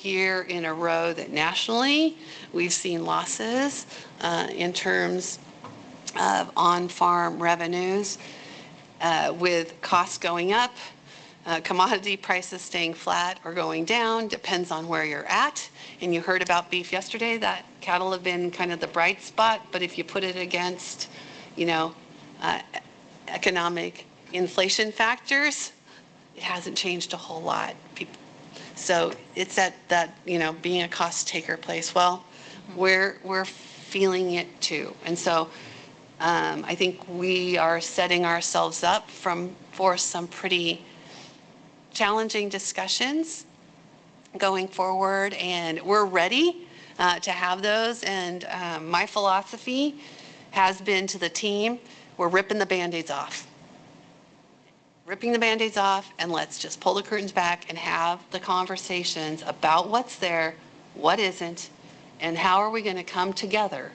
year in a row that nationally we've seen losses in terms of on-farm revenues with costs going up, commodity prices staying flat or going down, depends on where you're at. And you heard about beef yesterday, that cattle have been kind of the bright spot, but if you put it against, economic inflation factors, it hasn't changed a whole lot. So it's at that, being a cost taker place. Well, we're feeling it too. And so I think we are setting ourselves up for some pretty challenging discussions going forward, and we're ready to have those. And my philosophy has been to the team, we're ripping the Band-Aids off. Ripping the Band-Aids off, and let's just pull the curtains back and have the conversations about what's there, what isn't, and how are we going to come together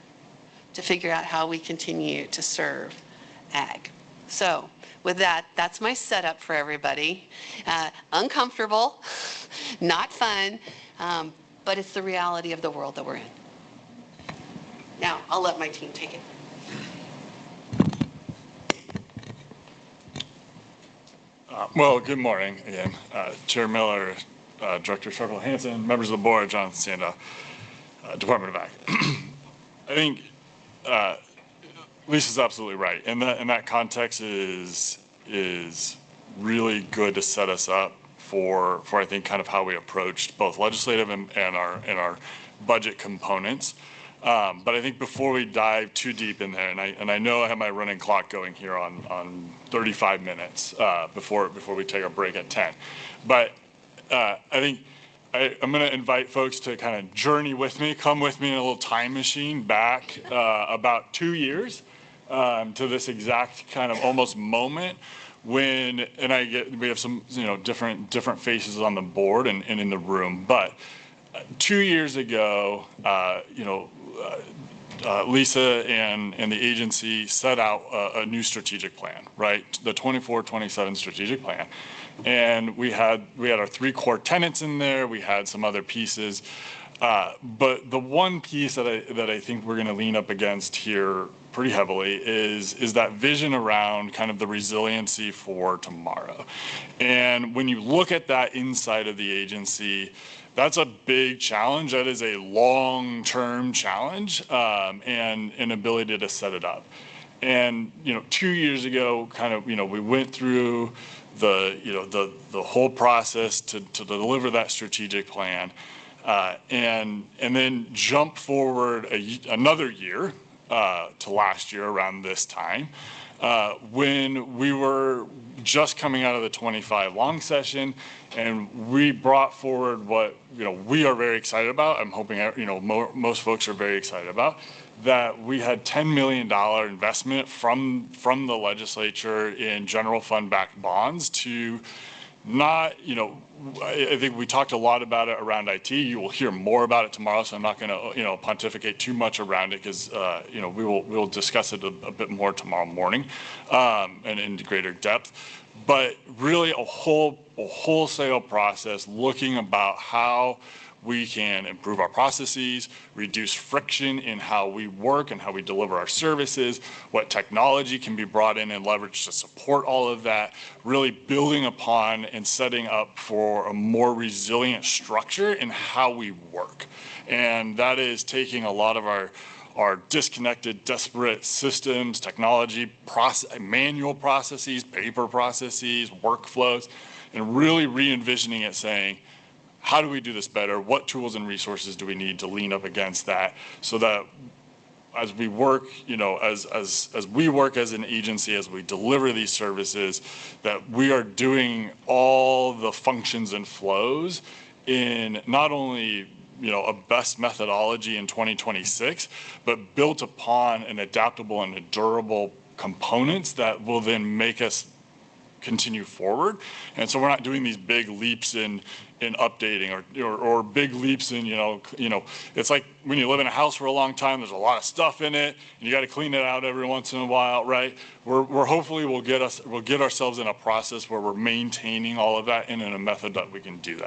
to figure out how we continue to serve ag. So with that, that's my setup for everybody. Uncomfortable, not fun, but it's the reality of the world that we're in. Now, I'll let my team take it. Well, good morning again. Chair Miller, Director Sharkle Hansen, members of the board, Jonathan Sandow, Department of Ag. I think Lisa's absolutely right. And that context is really good to set us up for I think kind of how we approached both legislative and our budget components. But I think before we dive too deep in there, and I know I have my running clock going here on 35 minutes before we take our break at 10. But I think I'm going to invite folks to kind of journey with me, come with me in a little time machine back about 2 years to this exact kind of almost moment when, and we have some different faces on the board and in the room, but 2 years ago, Lisa and the agency set out a new strategic plan, right? The 24-27 strategic plan. And we had our 3 core tenets in there. We had some other pieces. But the one piece that I think we're going to lean up against here pretty heavily is that vision around kind of the resiliency for tomorrow. And when you look at that inside of the agency, that's a big challenge. That is a long-term challenge and an ability to set it up. And 2 years ago, kind of we went through the whole process to deliver that strategic plan, and then jump forward another year to last year around this time, when we were just coming out of the 25 long session, and we brought forward what we are very excited about. I'm hoping most folks are very excited about that. We had $10 million investment from the legislature in general fund backed bonds to not, I think we talked a lot about it around IT. You will hear more about it tomorrow, so I'm not going to, pontificate too much around it because, we will discuss it a bit more tomorrow morning, and in greater depth. But really a wholesale process looking about how we can improve our processes, reduce friction in how we work and how we deliver our services, what technology can be brought in and leveraged to support all of that, really building upon and setting up for a more resilient structure in how we work. And that is taking a lot of our disconnected, disparate systems, technology, manual processes, paper processes, workflows, and really re-envisioning it, saying, how do we do this better? What tools and resources do we need to lean up against that so that as we work, as we work as an agency, as we deliver these services, that we are doing all the functions and flows in not only a best methodology in 2026, but built upon an adaptable and a durable components that will then make us continue forward. And so we're not doing these big leaps in updating or big leaps in, it's like when you live in a house for a long time, there's a lot of stuff in it and you got to clean it out every once in a while, right? We're hopefully we'll get ourselves in a process where we're maintaining all of that and in a method that we can do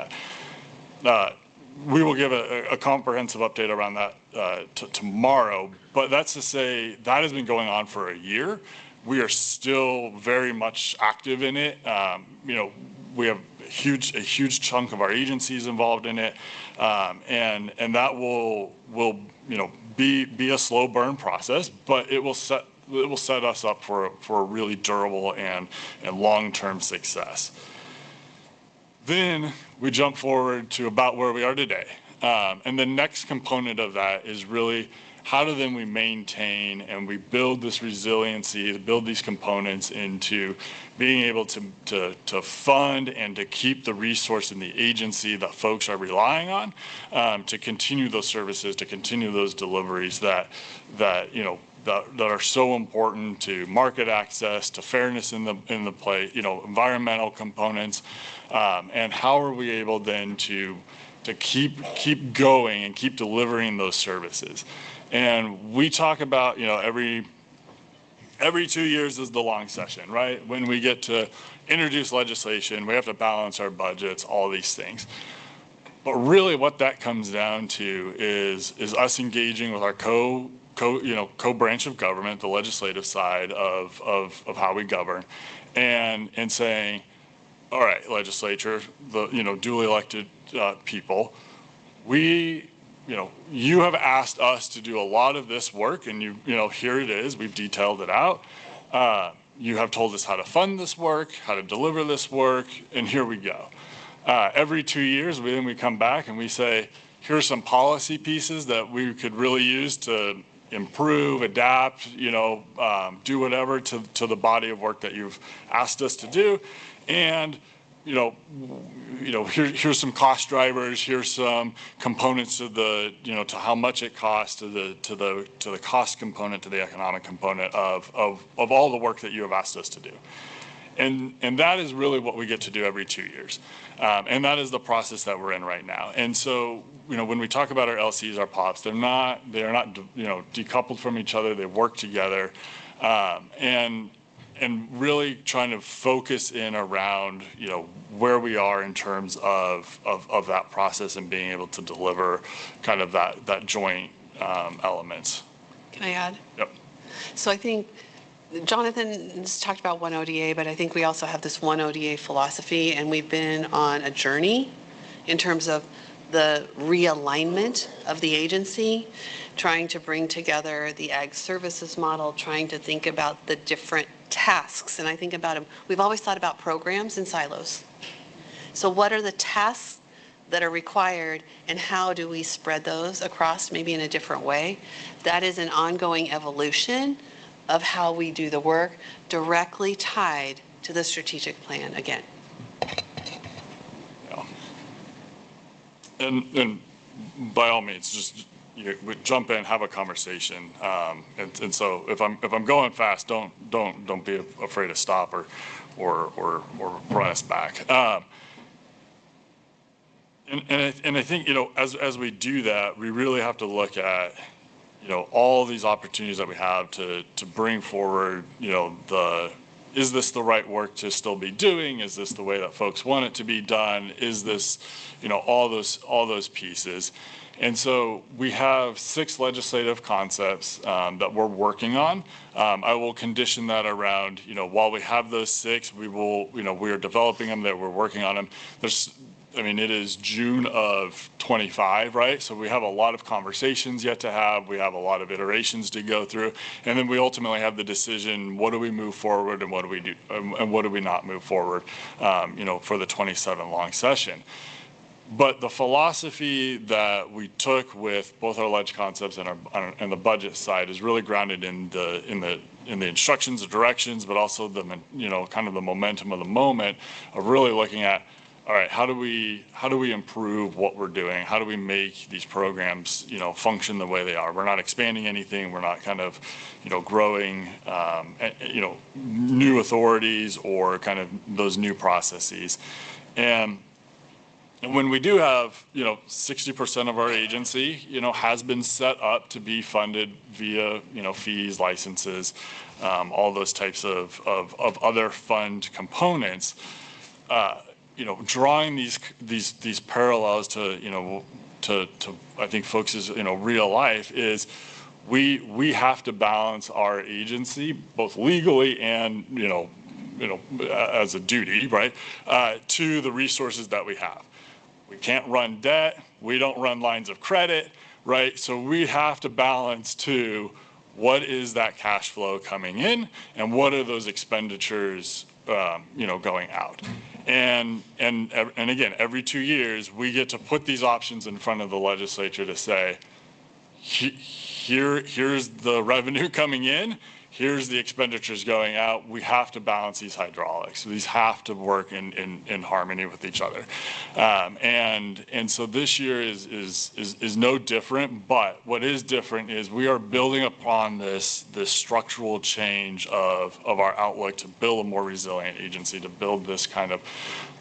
that. We will give a comprehensive update around that tomorrow, but that's to say that has been going on for a year. We are still very much active in it. We have a huge chunk of our agencies involved in it, and that will be a slow burn process, but it will set us up for a really durable and long-term success. Then we jump forward to about where we are today, and the next component of that is really how do then we maintain and we build this resiliency, to build these components into being able to fund and to keep the resource in the agency that folks are relying on, to continue those services, to continue those deliveries that are so important to market access, to fairness in the play, environmental components, and how are we able then to keep going and keep delivering those services. And we talk about, every 2 years is the long session, right? When we get to introduce legislation, we have to balance our budgets, all these things. But really what that comes down to is us engaging with our co-branch of government, the legislative side of how we govern, and saying, all right, legislature, the, duly elected people, we, you have asked us to do a lot of this work, and here it is, we've detailed it out. You have told us how to fund this work, how to deliver this work, and here we go. Every 2 years, we come back and we say, here's some policy pieces that we could really use to improve, adapt, do whatever to the body of work that you've asked us to do. And here's some cost drivers, here's some components to the, to how much it costs, to the cost component, to the economic component of all the work that you have asked us to do. And that is really what we get to do every 2 years. And that is the process that we're in right now. And so, when we talk about our LCs, our POPs, they are not, decoupled from each other. They work together. And really trying to focus in around, where we are in terms of that process and being able to deliver kind of that joint elements. Can I add? Yep. So I think Jonathan's talked about one ODA, but I think we also have this one ODA philosophy, and we've been on a journey in terms of the realignment of the agency, trying to bring together the ag services model, trying to think about the different tasks. And I think about them, we've always thought about programs in silos. So what are the tasks that are required, and how do we spread those across maybe in a different way? That is an ongoing evolution of how we do the work, directly tied to the strategic plan again. Yeah. And by all means, just jump in, have a conversation. And so if I'm going fast, don't be afraid to stop or run us back. And I think, as we do that, we really have to look at, all these opportunities that we have to bring forward, is this the right work to still be doing? Is this the way that folks want it to be done? Is this, all those pieces. And so we have 6 legislative concepts that we're working on. I will condition that around, while we have those 6, we are developing them, that we're working on them. It is June of 25, right? So we have a lot of conversations yet to have. We have a lot of iterations to go through. And then we ultimately have the decision, what do we move forward and what do we do, and what do we not move forward, for the 27 long session. But the philosophy that we took with both our ledge concepts and the budget side is really grounded in the instructions, the directions, but also the, kind of the momentum of the moment of really looking at, all right, how do we improve what we're doing? How do we make these programs, function the way they are? We're not expanding anything. We're not kind of, growing, new authorities or kind of those new processes. And when we do have, 60% of our agency, has been set up to be funded via, fees, licenses, all those types of other fund components. Drawing these parallels to I think folks' real life is we have to balance our agency both legally and as a duty, right, to the resources that we have. We can't run debt. We don't run lines of credit, right? So we have to balance to what is that cash flow coming in and what are those expenditures going out. And again, every 2 years, we get to put these options in front of the legislature to say, here's the revenue coming in, here's the expenditures going out. We have to balance these hydraulics. These have to work in harmony with each other. And so this year is no different, but what is different is we are building upon this structural change of our outlook to build a more resilient agency, to build this kind of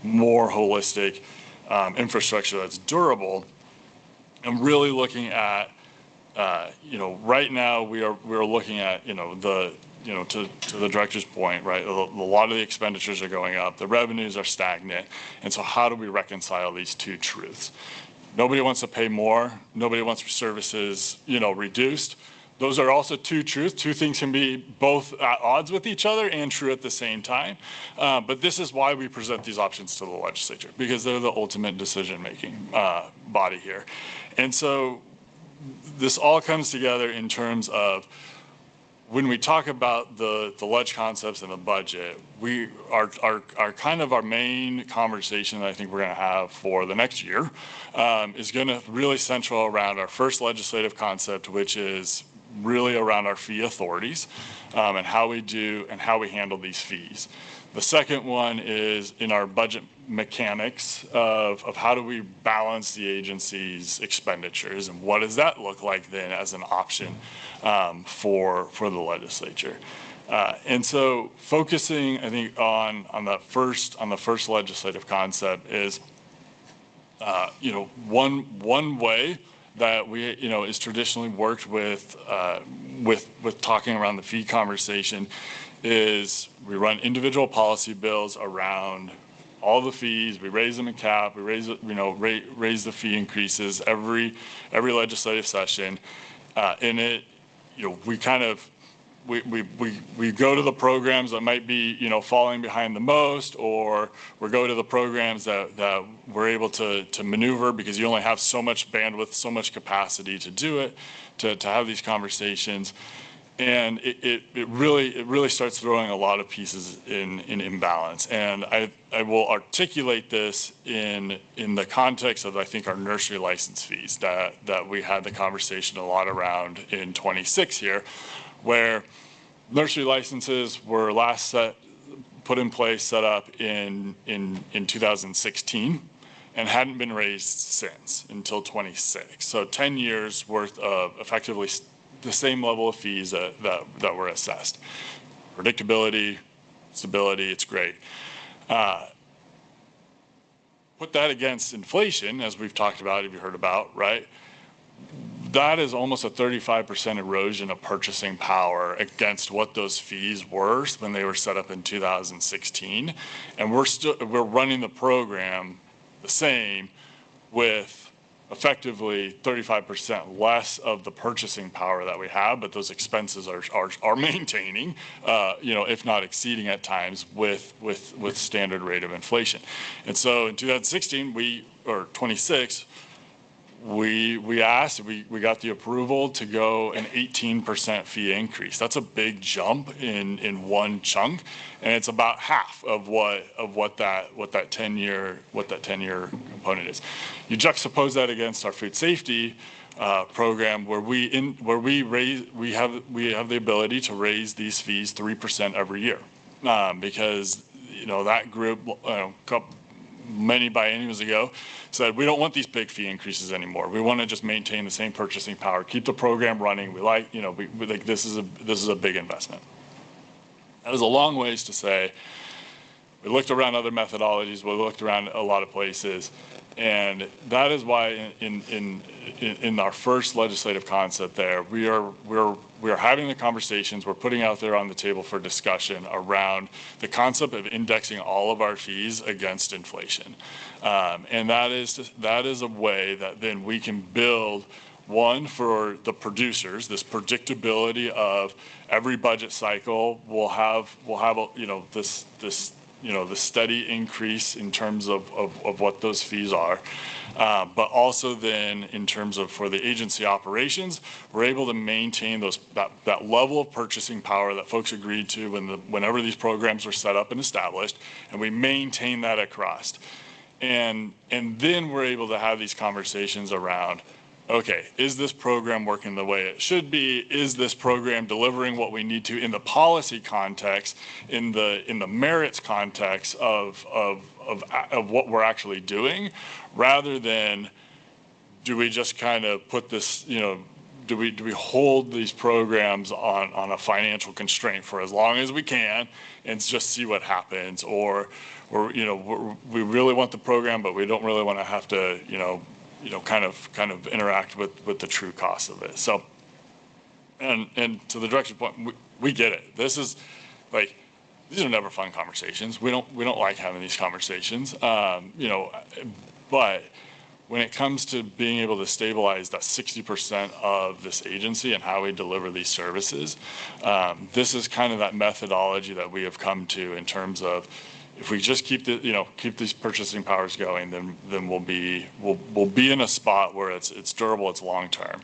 more holistic infrastructure that's durable, and really looking at right now we're looking at, to the director's point, right? A lot of the expenditures are going up, the revenues are stagnant. And so how do we reconcile these two truths? Nobody wants to pay more. Nobody wants services, reduced. those are also two truths. Two things can be both at odds with each other and true at the same time. But this is why we present these options to the legislature, because they're the ultimate decision-making body here. And so this all comes together in terms of when we talk about the ledge concepts and the budget, we are kind of our main conversation that I think we're going to have for the next year is going to really central around our first legislative concept, which is really around our fee authorities and how we handle these fees. The second one is in our budget mechanics of how do we balance the agency's expenditures, and what does that look like then as an option for the legislature. And so focusing, I think, on the first legislative concept is, one way that we, is traditionally worked with talking around the fee conversation is we run individual policy bills around all the fees. We raise them in cap. We raise the fee increases every legislative session, and it, we kind of we go to the programs that might be falling behind the most, or we go to the programs that we're able to maneuver because you only have so much bandwidth, so much capacity to do it, to have these conversations. And it really starts throwing a lot of pieces in imbalance. And I will articulate this in the context of, I think, our nursery license fees that we had the conversation a lot around in 26 here, where nursery licenses were last put in place, set up in 2016, and hadn't been raised since until 26. So 10 years worth of effectively the same level of fees that were assessed. Predictability, stability, it's great. Put that against inflation, as we've talked about, if you heard about, right? That is almost a 35% erosion of purchasing power against what those fees were when they were set up in 2016. And we're running the program the same with effectively 35% less of the purchasing power that we have, but those expenses are maintaining, if not exceeding at times with standard rate of inflation. And so in 2016, or 26, we got the approval to go an 18% fee increase. That's a big jump in one chunk, and it's about half of what that 10-year component is. You juxtapose that against our food safety program, where we have the ability to raise these fees 3% every year, because that group many bienniums ago said we don't want these big fee increases anymore. We want to just maintain the same purchasing power, keep the program running. We think this is a big investment. That is a long ways to say we looked around other methodologies, we looked around a lot of places, and that is why in our first legislative concept there, we are having the conversations, we're putting out there on the table for discussion around the concept of indexing all of our fees against inflation. And that is a way that then we can build, one, for the producers, this predictability of every budget cycle will have the steady increase in terms of what those fees are. But also then in terms of for the agency operations, we're able to maintain that level of purchasing power that folks agreed to whenever these programs were set up and established, and we maintain that across. And then we're able to have these conversations around, okay, is this program working the way it should be? Is this program delivering what we need to in the policy context, in the merits context of what we're actually doing, rather than do we just kind of put this, do we hold these programs on a financial constraint for as long as we can and just see what happens, or we really want the program, but we don't really want to have to, kind of interact with the true cost of it. So, and to the director's point, we get it. This is like, these are never fun conversations. We don't like having these conversations, but when it comes to being able to stabilize that 60% of this agency and how we deliver these services, this is kind of that methodology that we have come to in terms of, if we just keep these purchasing powers going, then we'll be in a spot where it's durable, it's long term,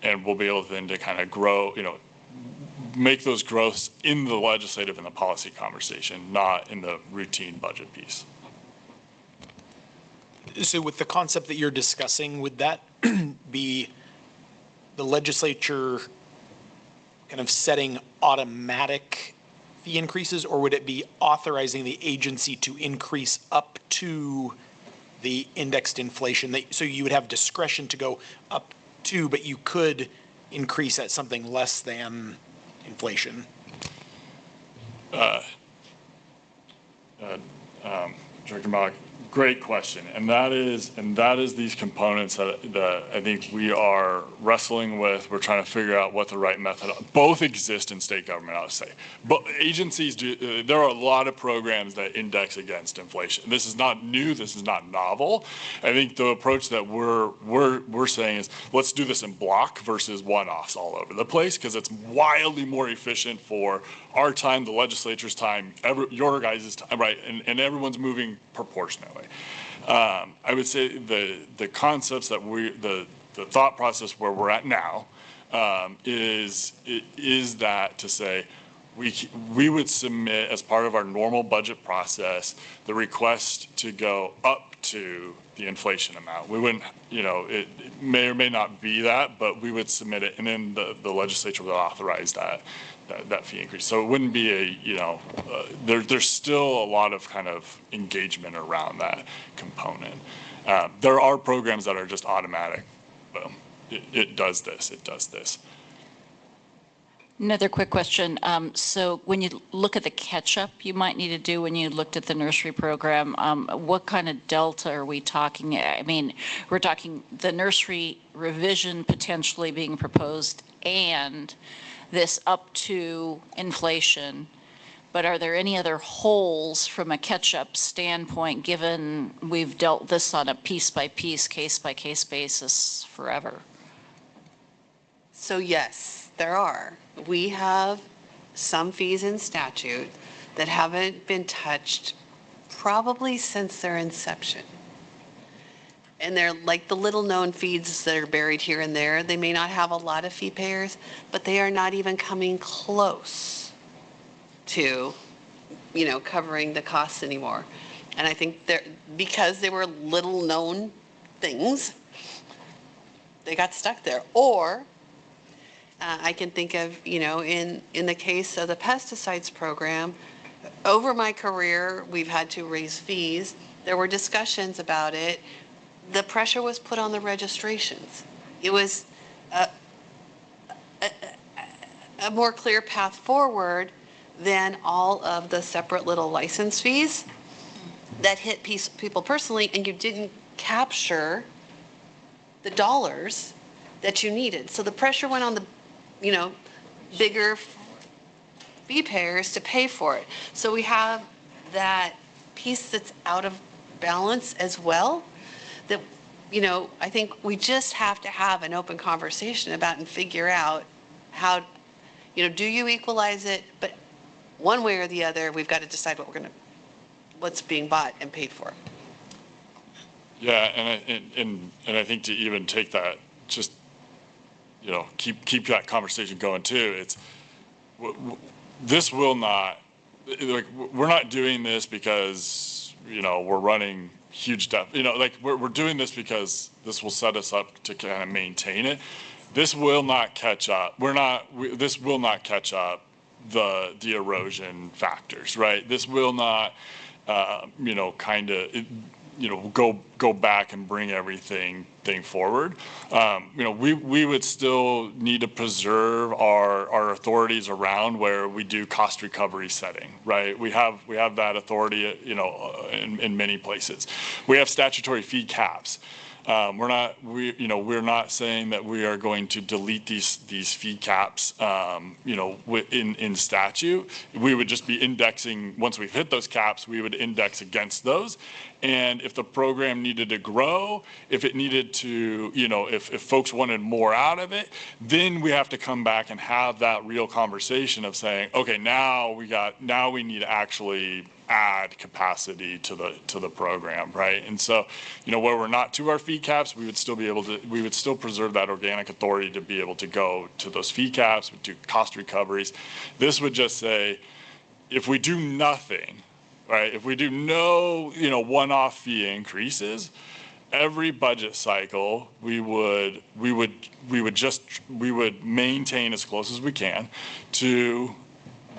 and we'll be able then to kind of grow, make those growths in the legislative and the policy conversation, not in the routine budget piece. So with the concept that you're discussing, would that be the legislature kind of setting automatic fee increases, or would it be authorizing the agency to increase up to the indexed inflation? So you would have discretion to go up to, but you could increase at something less than inflation? Director Malik, great question, and that is these components that I think we are wrestling with. We're trying to figure out what the right method. Both exist in state government, I would say, but agencies do. There are a lot of programs that index against inflation. This is not new. This is not novel. I think the approach that we're saying is, let's do this in block versus one-offs all over the place, because it's wildly more efficient for our time, the legislature's time, your guys' time, right? And everyone's moving proportionately. I would say the concepts that the thought process where we're at now is that to say we would submit as part of our normal budget process the request to go up to the inflation amount. We wouldn't, it may or may not be that, but we would submit it, and then the legislature would authorize that fee increase. So it wouldn't be there's still a lot of kind of engagement around that component. There are programs that are just automatic. Boom, it does this, it does this. Another quick question. So when you look at the catch-up you might need to do when you looked at the nursery program, what kind of delta are we talking? I mean, we're talking the nursery revision potentially being proposed and this up to inflation, but are there any other holes from a catch-up standpoint, given we've dealt this on a piece-by-piece, case-by-case basis forever? So yes, there are. We have some fees in statute that haven't been touched probably since their inception. And they're like the little known fees that are buried here and there. They may not have a lot of fee payers, but they are not even coming close to, covering the costs anymore. And I think because they were little known things, they got stuck there. Or I can think of, in the case of the pesticides program, over my career, we've had to raise fees. There were discussions about it. The pressure was put on the registrations. It was a more clear path forward than all of the separate little license fees that hit people personally, and you didn't capture the dollars that you needed. So the pressure went on the bigger fee payers to pay for it. So we have that piece that's out of balance as well, that, I think we just have to have an open conversation about and figure out how, do you equalize it? But one way or the other, we've got to decide what's being bought and paid for. Yeah, and I think to even take that, just keep that conversation going too. It's this will not, we're not doing this because we're running huge debt. We're doing this because this will set us up to kind of maintain it. This will not catch up. This will not catch up the erosion factors, right? This will not go back and bring everything forward. We would still need to preserve our authorities around where we do cost recovery setting, right? We have that authority, in many places. We have statutory fee caps. We're not saying that we are going to delete these fee caps, in statute. We would just be indexing, once we've hit those caps, we would index against those. And if the program needed to grow, if it needed to, if folks wanted more out of it, then we have to come back and have that real conversation of saying, okay, now we need to actually add capacity to the program, right? And so, where we're not to our fee caps, we would still preserve that organic authority to be able to go to those fee caps, do cost recoveries. This would just say, if we do nothing, right? If we do no, one-off fee increases, every budget cycle, we would maintain as close as we can to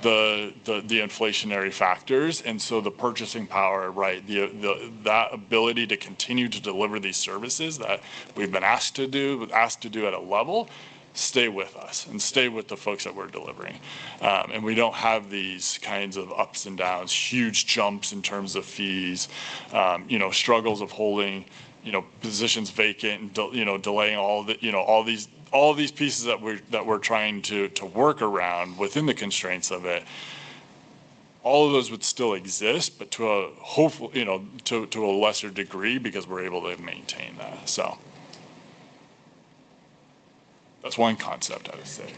the inflationary factors. And so the purchasing power, right, that ability to continue to deliver these services that we've been asked to do at a level, stay with us and stay with the folks that we're delivering. And we don't have these kinds of ups and downs, huge jumps in terms of fees, struggles of holding, positions vacant, and, delaying all these pieces that we're trying to work around within the constraints of it. All of those would still exist, but to a hopefully, to a lesser degree, because we're able to maintain that. So that's one concept I would say.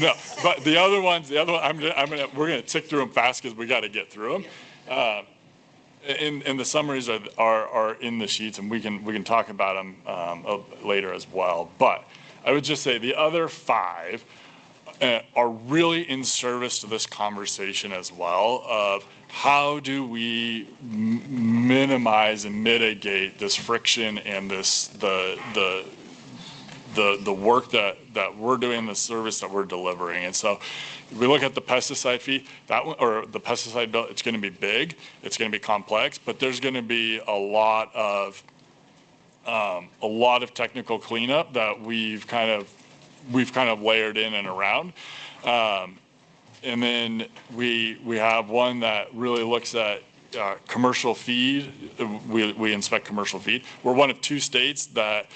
No, but the other one, we're gonna tick through them fast because we got to get through them. And the summaries are in the sheets, and we can talk about them later as well. But I would just say the other 5 are really in service to this conversation as well of how do we minimize and mitigate this friction and the work that we're doing, the service that we're delivering. And so if we look at the pesticide fee, that one, or the pesticide bill, it's going to be big, it's going to be complex, but there's going to be a lot of technical cleanup that we've kind of layered in and around. And then we have one that really looks at commercial feed. We inspect commercial feed. We're one of 2 states that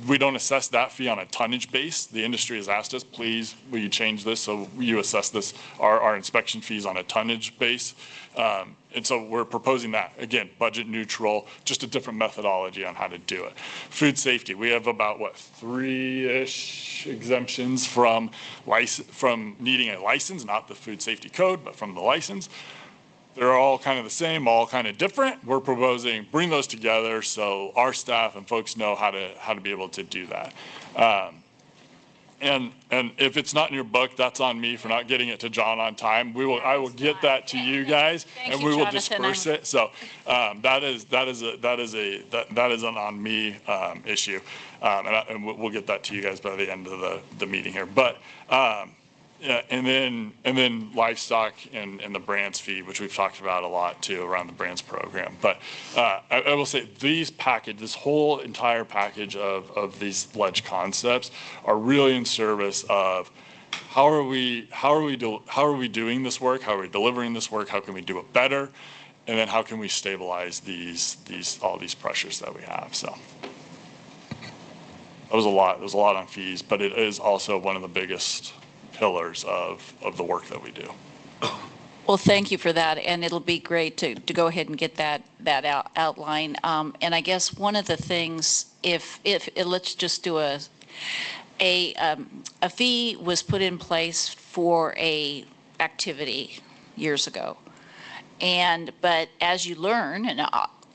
we don't assess that fee on a tonnage base. The industry has asked us, please, will you change this so you assess this, our inspection fees on a tonnage base. And so we're proposing that. Again, budget neutral, just a different methodology on how to do it. Food safety, we have about, 3-ish exemptions from needing a license, not the food safety code, but from the license. They're all kind of the same, all kind of different. We're proposing bring those together so our staff and folks know how to be able to do that. And if it's not in your book, that's on me for not getting it to John on time. I will get that to you guys, and we will disperse it. So that is an on me issue, and we'll get that to you guys by the end of the meeting here. But yeah, and then livestock and the brands fee, which we've talked about a lot too around the brands program. But I will say this whole entire package of these ledge concepts are really in service of how are we doing this work? How are we delivering this work? How can we do it better? And then how can we stabilize all these pressures that we have? So that was a lot. There's a lot on fees, but it is also one of the biggest pillars of the work that we do. Well, thank you for that, and it'll be great to go ahead and get that outline. And I guess one of the things, if let's just do a fee was put in place for a activity years ago, but as you learn and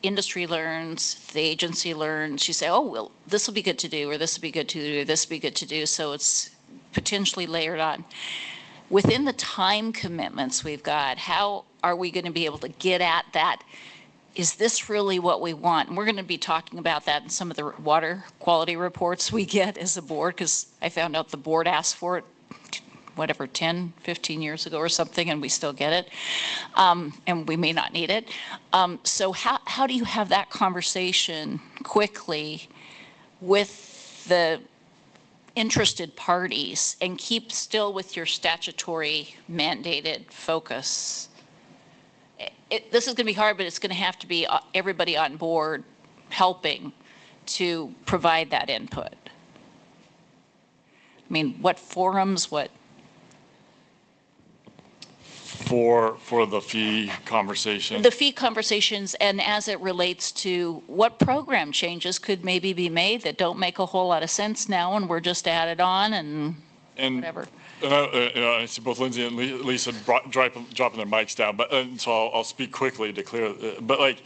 industry learns, the agency learns, you say, oh well, this will be good to do, or this will be good to do, this will be good to do. So it's potentially layered on. Within the time commitments we've got, how are we going to be able to get at that? Is this really what we want? And we're going to be talking about that in some of the water quality reports we get as a board, because I found out the board asked for it, 10, 15 years ago or something, and we still get it. And we may not need it. So how do you have that conversation quickly with the interested parties and keep still with your statutory mandated focus? This is going to be hard, but it's going to have to be everybody on board helping to provide that input? I mean, what forums, what? For the fee conversation. The fee conversations, and as it relates to what program changes could maybe be made that don't make a whole lot of sense now, and we're just added on and whatever. And I see both Lindsay and Lisa dropping their mics down, but so I'll speak quickly to clear. But like,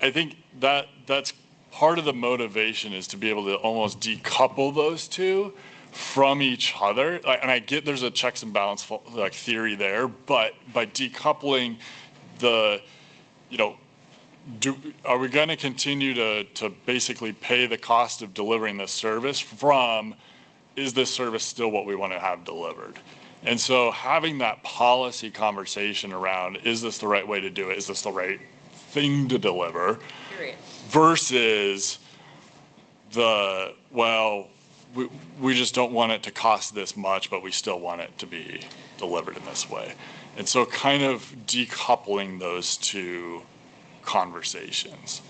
I think that's part of the motivation is to be able to almost decouple those two from each other. And I get there's a checks and balance like theory there, but by decoupling the, are we going to continue to basically pay the cost of delivering this service from, is this service still what we want to have delivered? And so having that policy conversation around, is this the right way to do it? Is this the right thing to deliver? Period. Versus we just don't want it to cost this much, but we still want it to be delivered in this way. And so kind of decoupling those two conversations.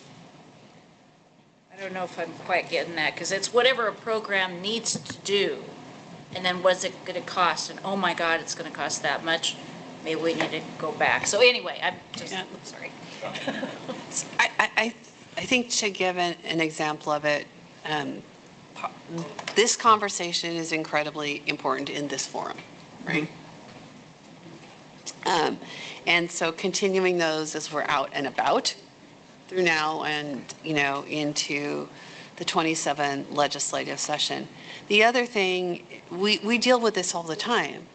I don't know if I'm quite getting that, because it's whatever a program needs to do, and then what's it going to cost? And oh my God, it's going to cost that much. Maybe we need to go back. So anyway, I'm just, sorry. I think to give an example of it, this conversation is incredibly important in this forum, right? And so continuing those as we're out and about through now and, into the 27 legislative session. The other thing, we deal with this all the time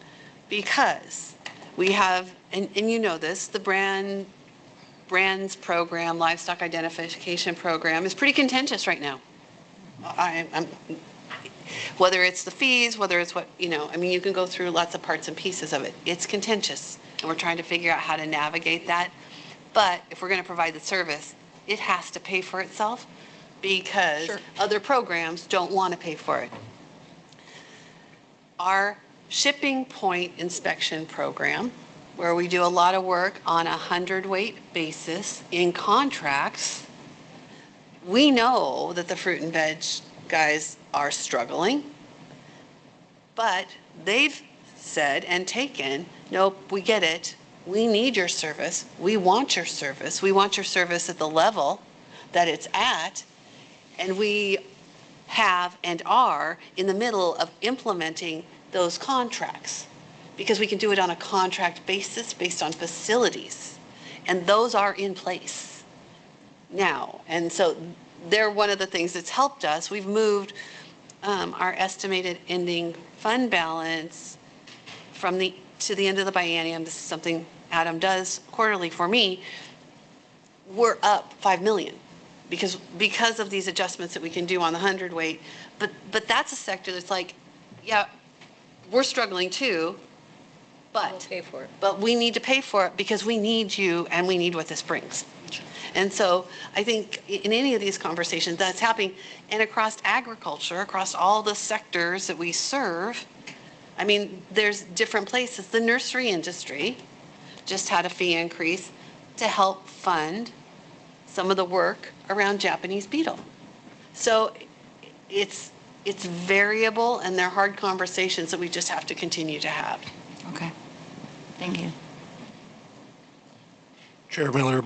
because we have, and you know this, the brands program, livestock identification program is pretty contentious right now. Whether it's the fees, whether it's what, you can go through lots of parts and pieces of it. It's contentious, and we're trying to figure out how to navigate that. But if we're going to provide the service, it has to pay for itself because other programs don't want to pay for it. Our shipping point inspection program, where we do a lot of work on a 100-weight basis in contracts, we know that the fruit and veg guys are struggling, but they've said and taken, nope, we get it. We need your service. We want your service. We want your service at the level that it's at. And we have and are in the middle of implementing those contracts because we can do it on a contract basis based on facilities. And those are in place now. And so they're one of the things that's helped us. We've moved our estimated ending fund balance to the end of the biennium. This is something Adam does quarterly for me. We're up $5 million because of these adjustments that we can do on the 100-weight. But that's a sector that's like, yeah, we're struggling too, but we'll pay for it. But we need to pay for it because we need you and we need what this brings. And so I think in any of these conversations that's happening, and across agriculture, across all the sectors that we serve, there's different places. The nursery industry just had a fee increase to help fund some of the work around Japanese beetle. So it's variable, and they're hard conversations that we just have to continue to have. Okay. Thank you. Chair Miller,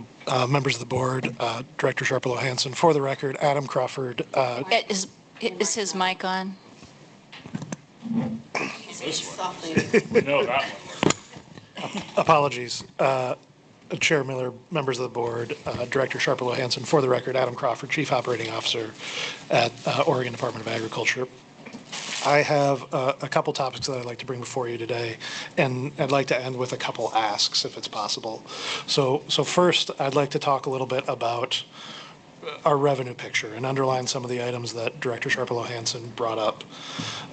members of the board, Director Sharpelo Hansen. For the record, Adam Crawford. Is his mic on? No, that one. Apologies. Chair Miller, members of the board, Director Sharpelo Hansen. For the record, Adam Crawford, Chief Operating Officer at Oregon Department of Agriculture. I have a couple topics that I'd like to bring before you today, and I'd like to end with a couple asks, if it's possible. So first, I'd like to talk a little bit about our revenue picture and underline some of the items that Director Sharpelo Hansen brought up.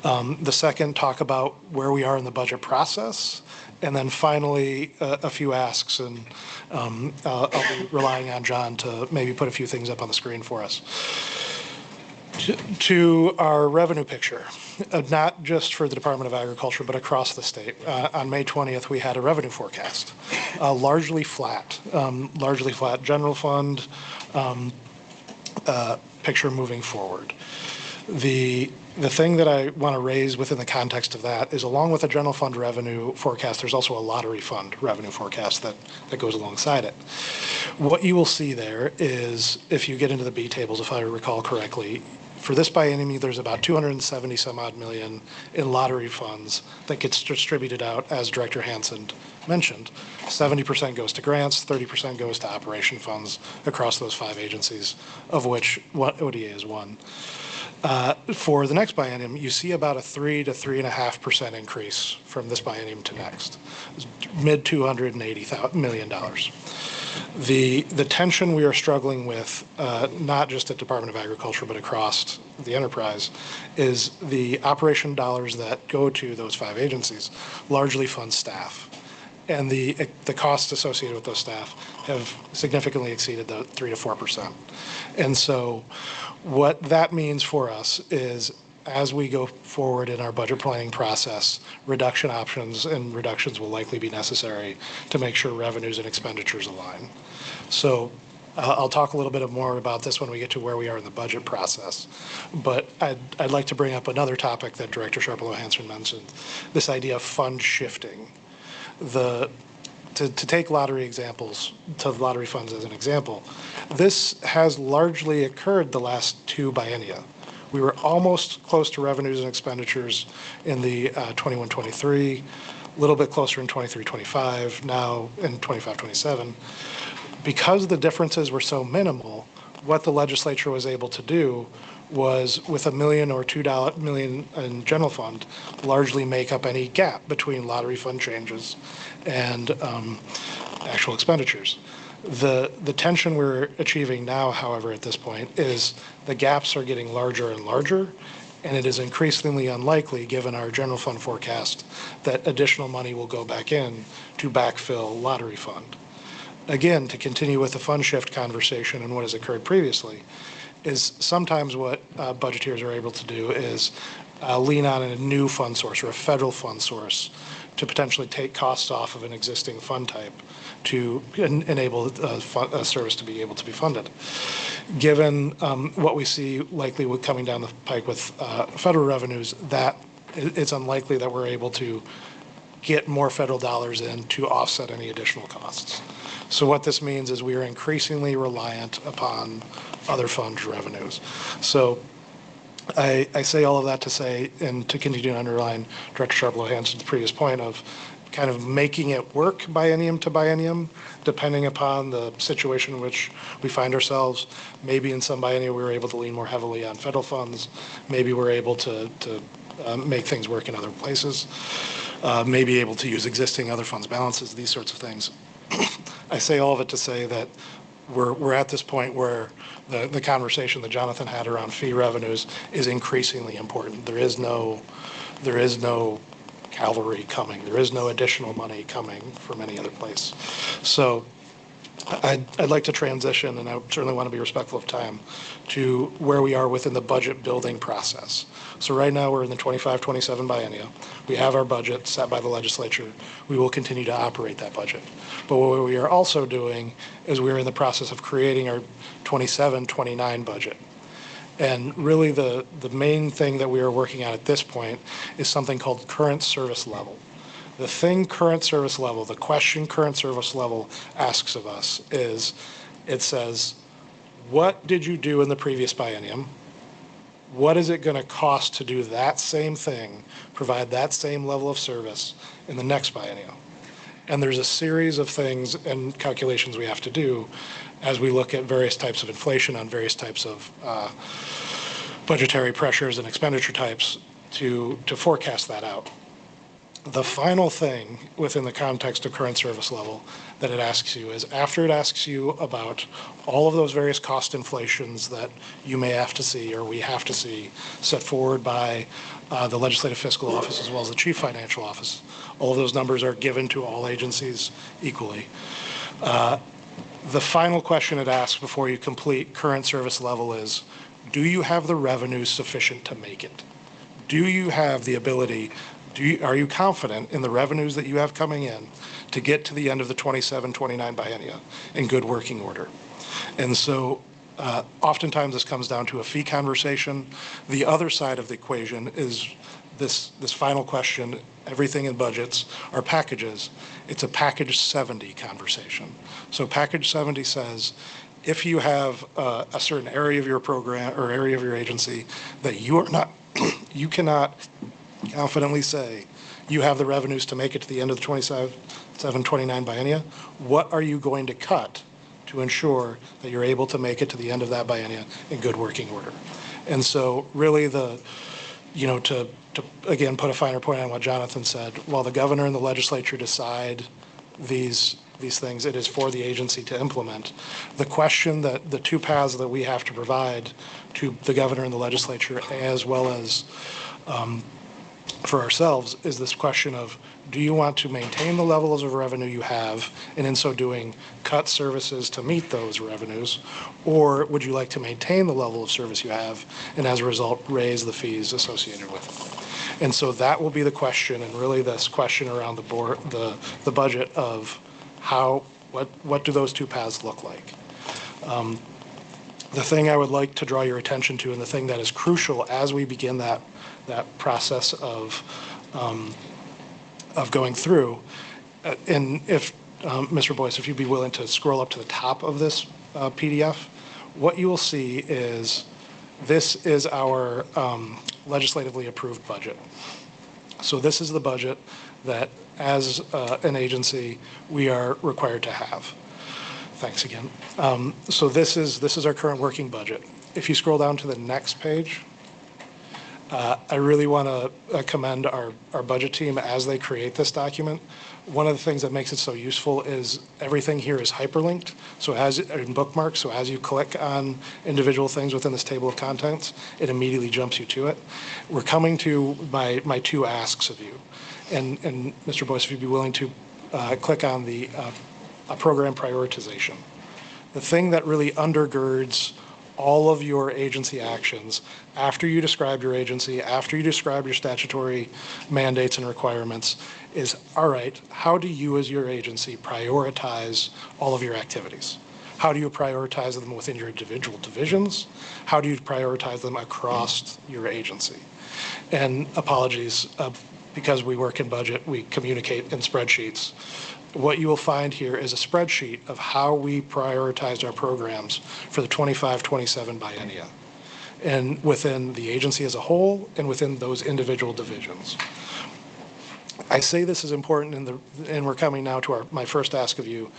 The second, talk about where we are in the budget process. And then finally, a few asks, and I'll be relying on John to maybe put a few things up on the screen for us. To our revenue picture, not just for the Department of Agriculture, but across the state. On May 20th, we had a revenue forecast, largely flat. General fund, picture moving forward. The thing that I want to raise within the context of that is, along with a general fund revenue forecast, there's also a lottery fund revenue forecast that goes alongside it. What you will see there is, if you get into the B tables, if I recall correctly, for this biennium, there's about 270 some odd million in lottery funds that gets distributed out, as Director Hansen mentioned. 70% goes to grants, 30% goes to operation funds across those 5 agencies, of which ODA is one. For the next biennium, you see about a 3 to 3.5% increase from this biennium to next, mid $280 million. The tension we are struggling with, not just at Department of Agriculture, but across the enterprise, is the operation dollars that go to those 5 agencies largely fund staff. And the costs associated with those staff have significantly exceeded the 3 to 4%. And so what that means for us is, as we go forward in our budget planning process, reduction options and reductions will likely be necessary to make sure revenues and expenditures align. So I'll talk a little bit more about this when we get to where we are in the budget process. But I'd like to bring up another topic that Director Sharpelow-Hansen mentioned, this idea of fund shifting. To take lottery examples, to lottery funds as an example, this has largely occurred the last 2 biennia. We were almost close to revenues and expenditures in the 21-23, a little bit closer in 23-25, now in 25-27. Because the differences were so minimal, what the legislature was able to do was, with $1 million or $2 million in general fund, largely make up any gap between lottery fund changes and actual expenditures. The tension we're achieving now, however, at this point, is the gaps are getting larger and larger, and it is increasingly unlikely, given our general fund forecast, that additional money will go back in to backfill lottery fund. Again, to continue with the fund shift conversation and what has occurred previously, is sometimes what budgeteers are able to do is lean on a new fund source or a federal fund source to potentially take costs off of an existing fund type to enable a service to be able to be funded. Given what we see likely coming down the pike with federal revenues, that it's unlikely that we're able to get more federal dollars in to offset any additional costs. So what this means is we are increasingly reliant upon other fund revenues. So I say all of that to say, and to continue to underline Director Sharpelow-Hansen's previous point of kind of making it work biennium to biennium, depending upon the situation in which we find ourselves. Maybe in some biennia we were able to lean more heavily on federal funds. Maybe we're able to make things work in other places. Maybe able to use existing other funds balances, these sorts of things. I say all of it to say that we're at this point where the conversation that Jonathan had around fee revenues is increasingly important. There is no cavalry coming. There is no additional money coming from any other place. So I'd like to transition, and I certainly want to be respectful of time, to where we are within the budget building process. So right now we're in the 25-27 biennia. We have our budget set by the legislature. We will continue to operate that budget. But what we are also doing is we're in the process of creating our 27-29 budget. And really the main thing that we are working on at this point is something called current service level. The thing current service level, the question current service level asks of us is, it says, what did you do in the previous biennium? What is it going to cost to do that same thing, provide that same level of service in the next biennium? And there's a series of things and calculations we have to do as we look at various types of inflation on various types of budgetary pressures and expenditure types to forecast that out. The final thing within the context of current service level that it asks you is, after it asks you about all of those various cost inflations that you may have to see or we have to see set forward by the Legislative Fiscal Office as well as the Chief Financial Office, all of those numbers are given to all agencies equally. The final question it asks before you complete current service level is, do you have the revenues sufficient to make it? Do you have the ability, are you confident in the revenues that you have coming in to get to the end of the 27-29 biennia in good working order? And so Oftentimes, this comes down to a fee conversation. The other side of the equation is this final question. Everything in budgets are packages. It's a package 70 conversation. So package 70 says, if you have a certain area of your program or area of your agency that you are not, you cannot confidently say you have the revenues to make it to the end of the 27-29 biennia, what are you going to cut to ensure that you're able to make it to the end of that biennia in good working order? And so really to again put a finer point on what Jonathan said, while the governor and the legislature decide these things, it is for the agency to implement. The question that the two paths that we have to provide to the governor and the legislature, as well as for ourselves, is this question of, do you want to maintain the levels of revenue you have, and in so doing, cut services to meet those revenues, or would you like to maintain the level of service you have, and as a result, raise the fees associated with it? And so that will be the question, and really this question around the board, the budget of what do those two paths look like? The thing I would like to draw your attention to, and the thing that is crucial as we begin that process of going through, and if Mr. Boyce, if you'd be willing to scroll up to the top of this PDF, what you will see is this is our legislatively approved budget. So this is the budget that, as an agency, we are required to have. Thanks again. So this is our current working budget. If you scroll down to the next page, I really want to commend our budget team as they create this document. One of the things that makes it so useful is everything here is hyperlinked, so in bookmarks, so as you click on individual things within this table of contents, it immediately jumps you to it. We're coming to my two asks of you. And Mr. Boyce, if you'd be willing to click on the program prioritization. The thing that really undergirds all of your agency actions after you describe your agency, after you describe your statutory mandates and requirements is, all right, how do you as your agency prioritize all of your activities? How do you prioritize them within your individual divisions? How do you prioritize them across your agency? And apologies, because we work in budget, we communicate in spreadsheets. What you will find here is a spreadsheet of how we prioritized our programs for the 25-27 biennia, and within the agency as a whole and within those individual divisions. I say this is important, and we're coming now to my first ask of you.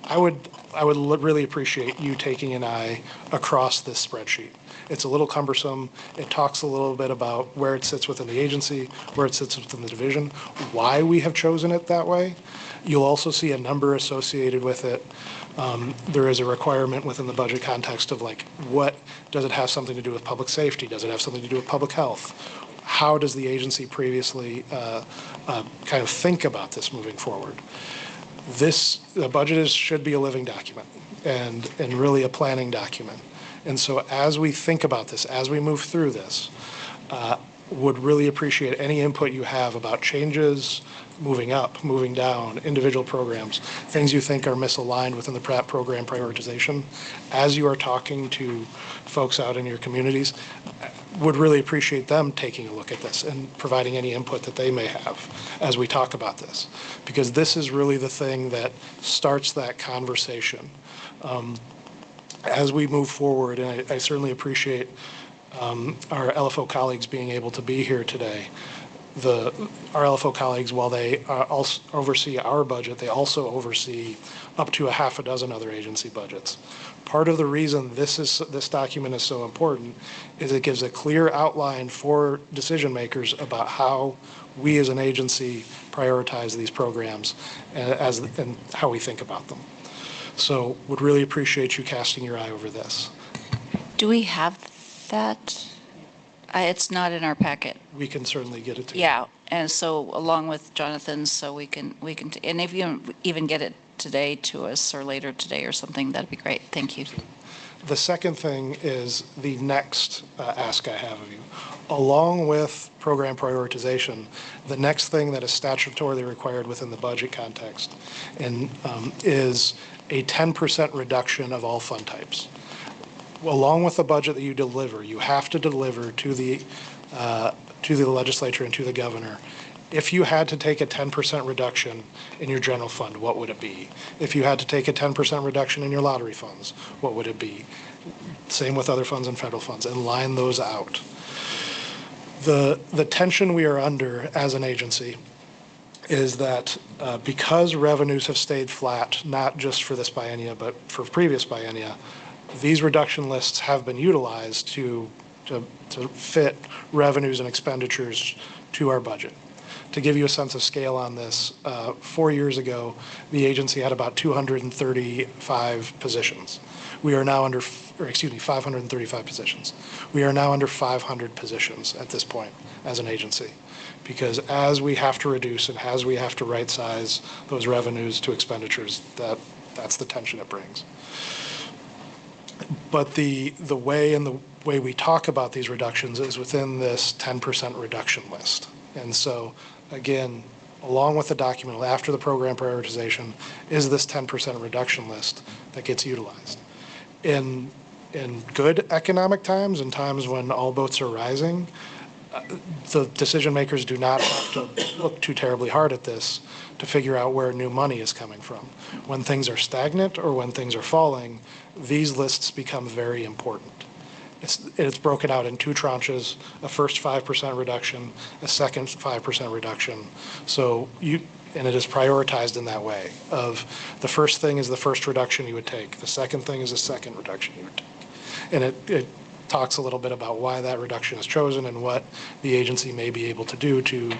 I would really appreciate you taking an eye across this spreadsheet. It's a little cumbersome. It talks a little bit about where it sits within the agency, where it sits within the division, why we have chosen it that way. You'll also see a number associated with it. There is a requirement within the budget context of like, what does it have something to do with public safety? Does it have something to do with public health? How does the agency previously kind of think about this moving forward? The budget should be a living document and really a planning document. And so as we think about this, as we move through this, would really appreciate any input you have about changes, moving up, moving down, individual programs, things you think are misaligned within the program prioritization. As you are talking to folks out in your communities, would really appreciate them taking a look at this and providing any input that they may have as we talk about this. Because this is really the thing that starts that conversation. As we move forward, and I certainly appreciate our LFO colleagues being able to be here today. Our LFO colleagues, while they also oversee our budget, they also oversee up to a half a dozen other agency budgets. Part of the reason this document is so important is it gives a clear outline for decision makers about how we as an agency prioritize these programs and how we think about them. So would really appreciate you casting your eye over this. Do we have that? It's not in our packet. We can certainly get it to you. Yeah, and so along with Jonathan's, so we can, and if you even get it today to us or later today or something, that'd be great. Thank you. The second thing is the next ask I have of you. Along with program prioritization, the next thing that is statutorily required within the budget context and is a 10% reduction of all fund types. along with the budget that you deliver, you have to deliver to the legislature and to the governor. If you had to take a 10% reduction in your general fund, what would it be? If you had to take a 10% reduction in your lottery funds, what would it be? Same with other funds and federal funds, and line those out. The tension we are under as an agency is that because revenues have stayed flat, not just for this biennia, but for previous biennia, these reduction lists have been utilized to fit revenues and expenditures to our budget. To give you a sense of scale on this, 4 years ago, the agency had about 235 positions. We are now under, 535 positions. We are now under 500 positions at this point as an agency, because as we have to reduce and as we have to right size those revenues to expenditures, that's the tension it brings. But the way we talk about these reductions is within this 10% reduction list. And so, again, along with the document after the program prioritization is this 10% reduction list that gets utilized. In good economic times, in times when all boats are rising, the decision makers do not have to look too terribly hard at this to figure out where new money is coming from. When things are stagnant or when things are falling, these lists become very important. It's broken out in two tranches, a first 5% reduction, a second 5% reduction. And it is prioritized in that way of the first thing is the first reduction you would take. The second thing is the second reduction you would take. And it talks a little bit about why that reduction is chosen and what the agency may be able to do to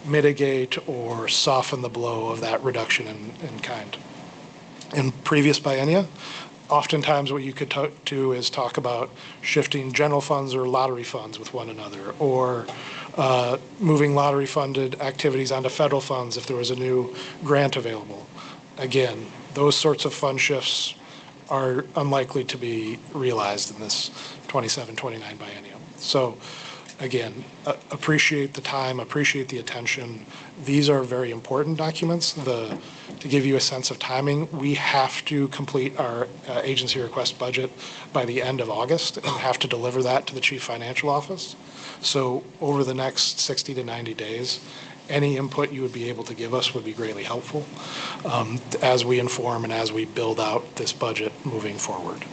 mitigate or soften the blow of that reduction in kind. In previous biennia, oftentimes what you could do is talk about shifting general funds or lottery funds with one another, or moving lottery funded activities onto federal funds if there was a new grant available. Again, those sorts of fund shifts are unlikely to be realized in this 27-29 biennium. So again, appreciate the time, appreciate the attention. These are very important documents. To give you a sense of timing, we have to complete our agency request budget by the end of August and have to deliver that to the Chief Financial Office. So over the next 60 to 90 days, any input you would be able to give us would be greatly helpful as we inform and as we build out this budget moving forward.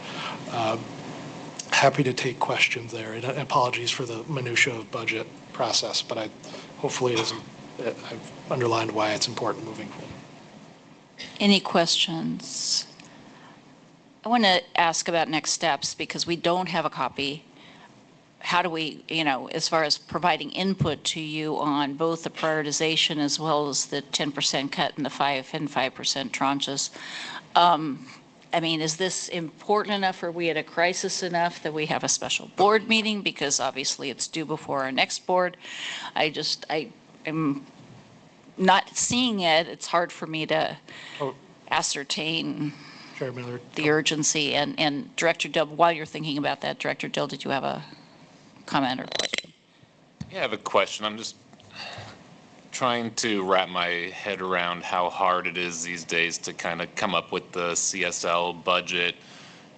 Happy to take questions there. And apologies for the minutia of budget process, but hopefully I've underlined why it's important moving forward. Any questions? I want to ask about next steps because we don't have a copy. How do we, as far as providing input to you on both the prioritization as well as the 10% cut in the 5% and 5% tranches? Is this important enough? Are we at a crisis enough that we have a special board meeting? Because obviously it's due before our next board. I'm not seeing it. It's hard for me to ascertain the urgency. And Director Dill, while you're thinking about that, Director Dill, did you have a comment or question? Yeah, I have a question. I'm just trying to wrap my head around how hard it is these days to kind of come up with the CSL budget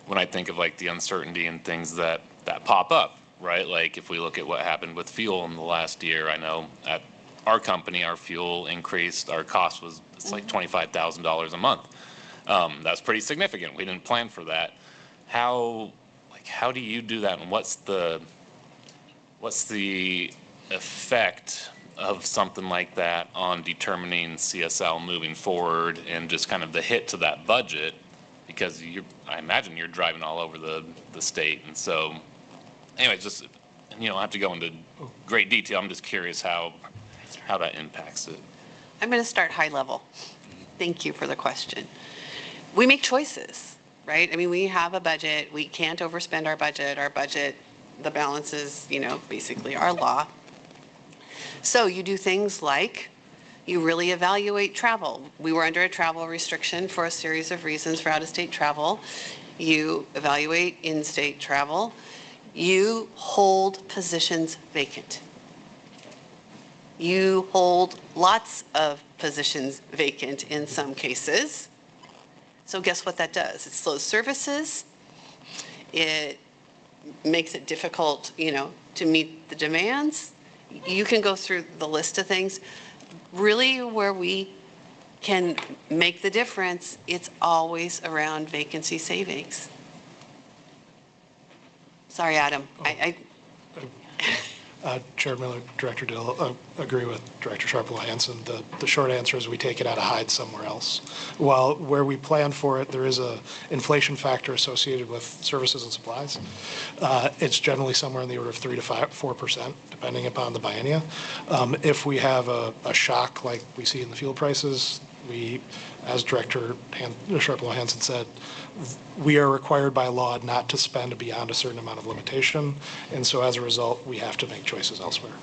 when I think of like the uncertainty and things that pop up, right? Like if we look at what happened with fuel in the last year, I know at our company, our fuel increased, our cost was like $25,000 a month. That's pretty significant. We didn't plan for that. How do you do that, and what's the effect of something like that on determining CSL moving forward and just kind of the hit to that budget? Because I imagine you're driving all over the state. And so anyway, just, you don't have to go into great detail. I'm just curious how that impacts it. I'm going to start high level. Thank you for the question. We make choices, right? We have a budget. We can't overspend our budget. Our budget, the balance is, basically our law. So you do things like you really evaluate travel. We were under a travel restriction for a series of reasons for out-of-state travel. You evaluate in-state travel. You hold positions vacant. You hold lots of positions vacant in some cases. So guess what that does? It slows services. it makes it difficult, to meet the demands. You can go through the list of things. Really, where we can make the difference, it's always around vacancy savings. Sorry, Adam. Chair Miller, Director Dill, agree with Director Sharples-Hanson. The short answer is we take it out of Hyde somewhere else. While where we plan for it, there is a inflation factor associated with services and supplies. It's generally somewhere in the order of 3 to 4%, depending upon the biennia. If we have a shock like we see in the fuel prices, we, as Director Sharples-Hanson said, we are required by law not to spend beyond a certain amount of limitation, and so as a result, we have to make choices elsewhere.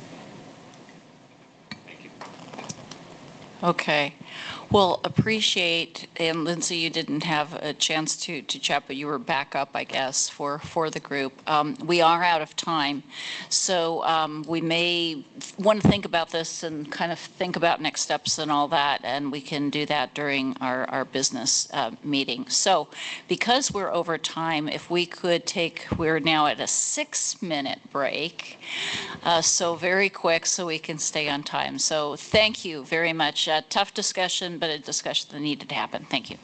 Okay. Well, appreciate, and Lindsay, you didn't have a chance to chat, but you were back up, I guess, for the group. We are out of time, so we may want to think about this and kind of think about next steps and all that, and we can do that during our business meeting. So because we're over time, if we could take, we're now at a 6-minute break, so very quick so we can stay on time. So thank you very much. Tough discussion, but a discussion that needed to happen. Thank you.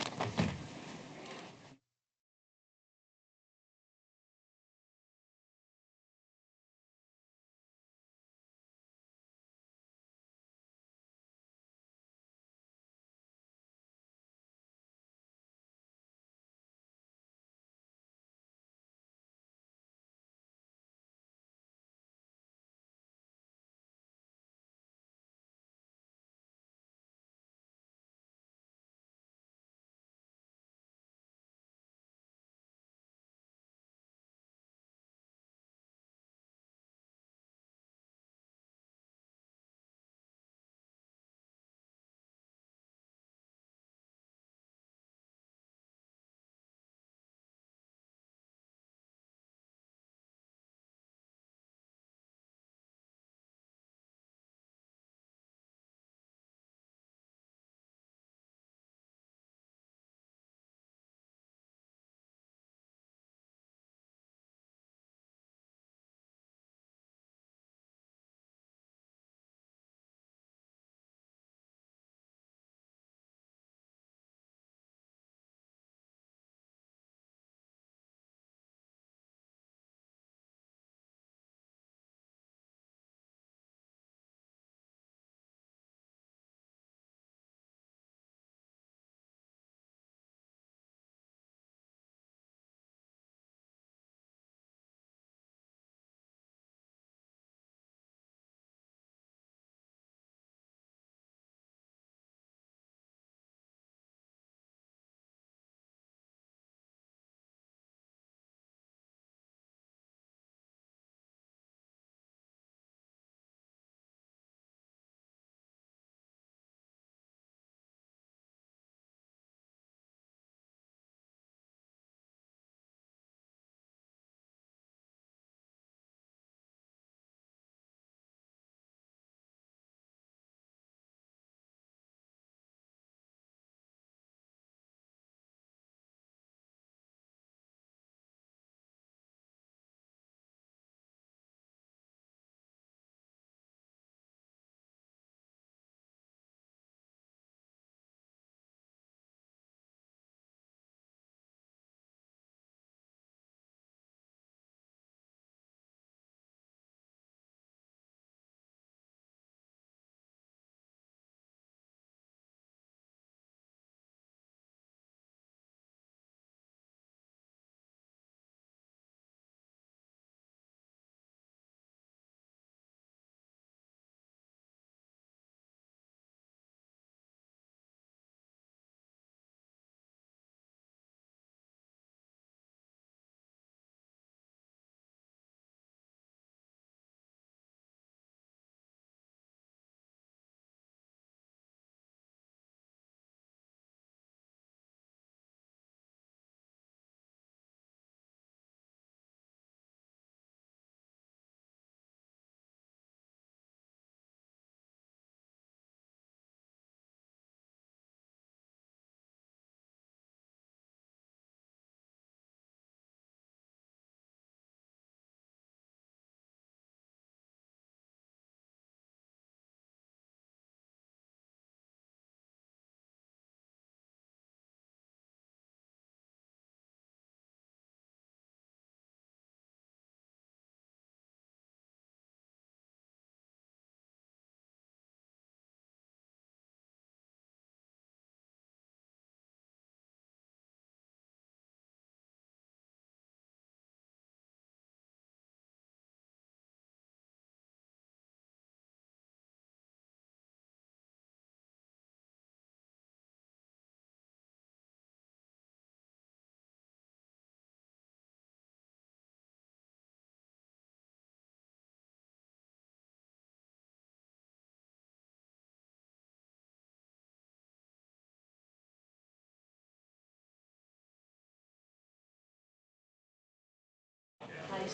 Because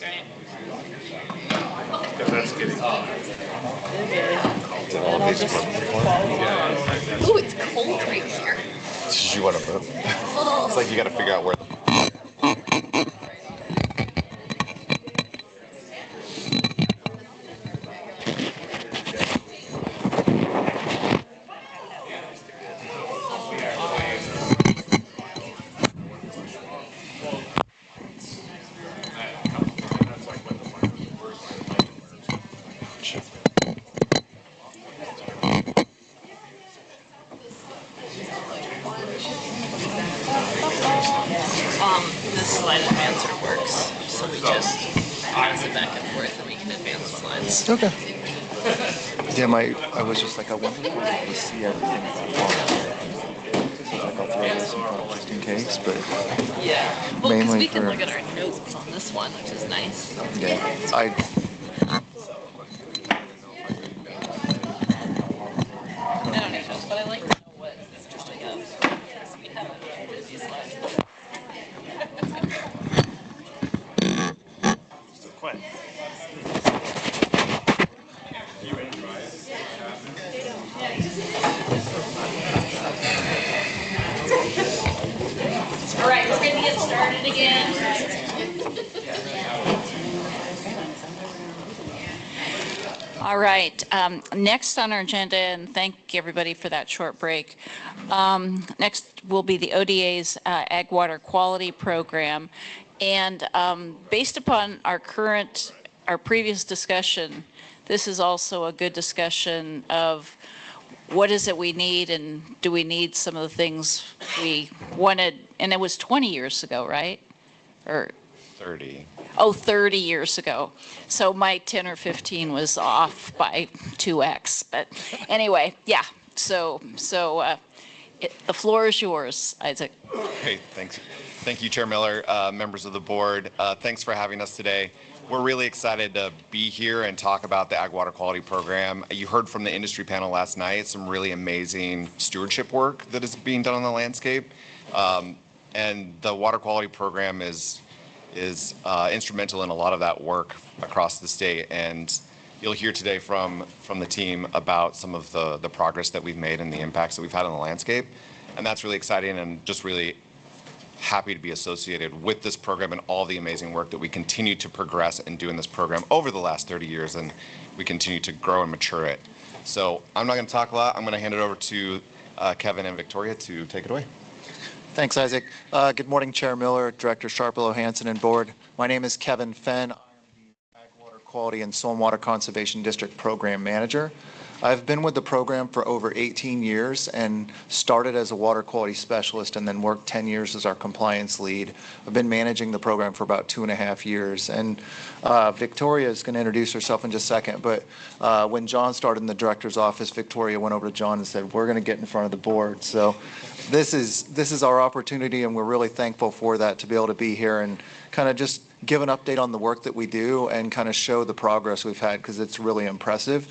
that's getting. Ooh, it's cold right here. You want to move? It's like you got to figure out where the. This slide advancer works, so we just pass it back and forth and we can advance slides. Okay. Yeah, I was just like, I wonder if we'll be able to see everything. So like, I'll throw this in front just in case, but. Yeah. Well, because mainly we can for- look at our notes on this one, which is nice. Yeah, I don't need those, but I like to know what just we have. So we have busy slides. Quinn. All right, we're going to get started again. All right, next on our agenda, and thank everybody for that short break. Next will be the ODA's Ag Water Quality Program. And based upon our previous discussion, this is also a good discussion of what is it we need, and do we need some of the things we wanted, and it was 20 years ago, right? Or 30. Oh, 30 years ago. So my 10 or 15 was off by 2x. But anyway, yeah. So the floor is yours, Isaac. Great, thanks. Thank you, Chair Miller, members of the board. Thanks for having us today. We're really excited to be here and talk about the Ag Water Quality Program. You heard from the industry panel last night some really amazing stewardship work that is being done on the landscape. And the Water Quality Program is instrumental in a lot of that work across the state. And you'll hear today from the team about some of the progress that we've made and the impacts that we've had on the landscape. And that's really exciting, and just really happy to be associated with this program and all the amazing work that we continue to progress and do in this program over the last 30 years, and we continue to grow and mature it. So I'm not going to talk a lot. I'm going to hand it over to Kevin and Victoria to take it away. Thanks, Isaac. Good morning, Chair Miller, Director Sharpelo Hansen, and Board. My name is Kevin Fenn. I am the Ag Water Quality and Soil and Water Conservation District Program Manager. I've been with the program for over 18 years and started as a water quality specialist and then worked 10 years as our compliance lead. I've been managing the program for about 2.5 years. And Victoria is going to introduce herself in just a second, but when John started in the director's office, Victoria went over to John and said, we're going to get in front of the board. So this is our opportunity, and we're really thankful for that, to be able to be here and kind of just give an update on the work that we do and kind of show the progress we've had, because it's really impressive.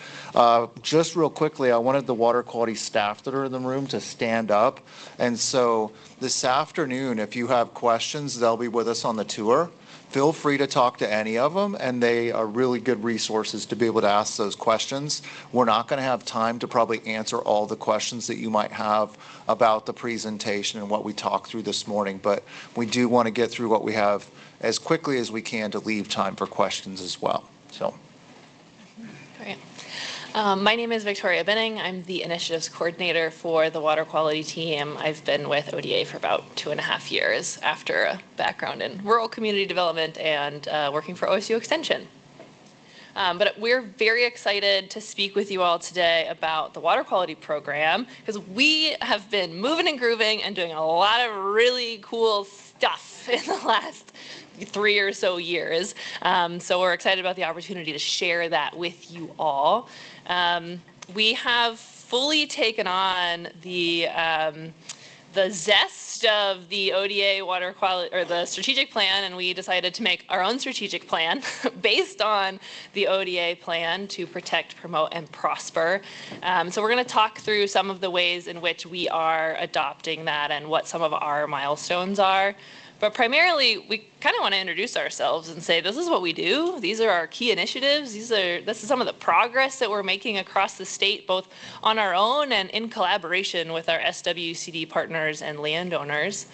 Just real quickly, I wanted the water quality staff that are in the room to stand up. And so this afternoon, if you have questions, they'll be with us on the tour. Feel free to talk to any of them, and they are really good resources to be able to ask those questions. We're not going to have time to probably answer all the questions that you might have about the presentation and what we talked through this morning, but we do want to get through what we have as quickly as we can to leave time for questions as well. So. Great. My name is Victoria Benning. I'm the initiatives coordinator for the water quality team. I've been with ODA for about 2.5 years after a background in rural community development and working for OSU Extension. But we're very excited to speak with you all today about the water quality program, because we have been moving and grooving and doing a lot of really cool stuff in the last 3 or so years. So we're excited about the opportunity to share that with you all. We have fully taken on the zest of the ODA water quality, or the strategic plan, and we decided to make our own strategic plan based on the ODA plan to protect, promote, and prosper. So we're going to talk through some of the ways in which we are adopting that and what some of our milestones are. But primarily, we kind of want to introduce ourselves and say, this is what we do. These are our key initiatives. This is some of the progress that we're making across the state, both on our own and in collaboration with our SWCD partners and landowners.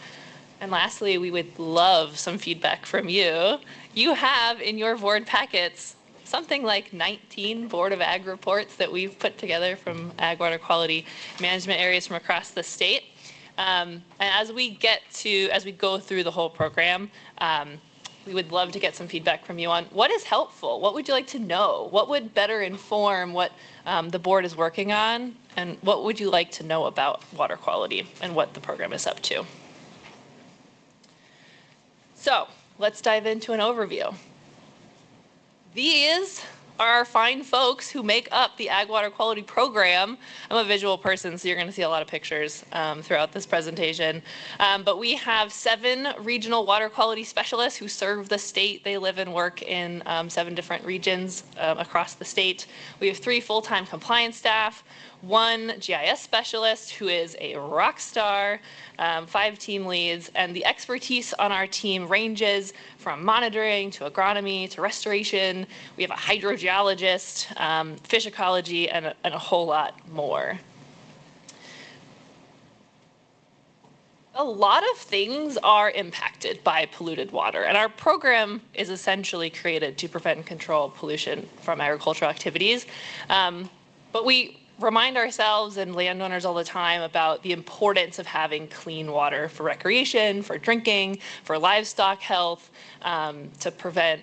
And lastly, we would love some feedback from you. You have in your board packets something like 19 Board of Ag reports that we've put together from ag water quality management areas from across the state. And as we go through the whole program, we would love to get some feedback from you on what is helpful, what would you like to know, what would better inform what the board is working on, and what would you like to know about water quality and what the program is up to. So let's dive into an overview. These are our fine folks who make up the Ag Water Quality Program. I'm a visual person, so you're going to see a lot of pictures throughout this presentation. But we have 7 regional water quality specialists who serve the state. They live and work in 7 different regions across the state. We have 3 full-time compliance staff, 1 GIS specialist who is a rock star, 5 team leads, and the expertise on our team ranges from monitoring to agronomy to restoration. We have a hydrogeologist, fish ecology, and a whole lot more. A lot of things are impacted by polluted water, and our program is essentially created to prevent and control pollution from agricultural activities. But we remind ourselves and landowners all the time about the importance of having clean water for recreation, for drinking, for livestock health, to prevent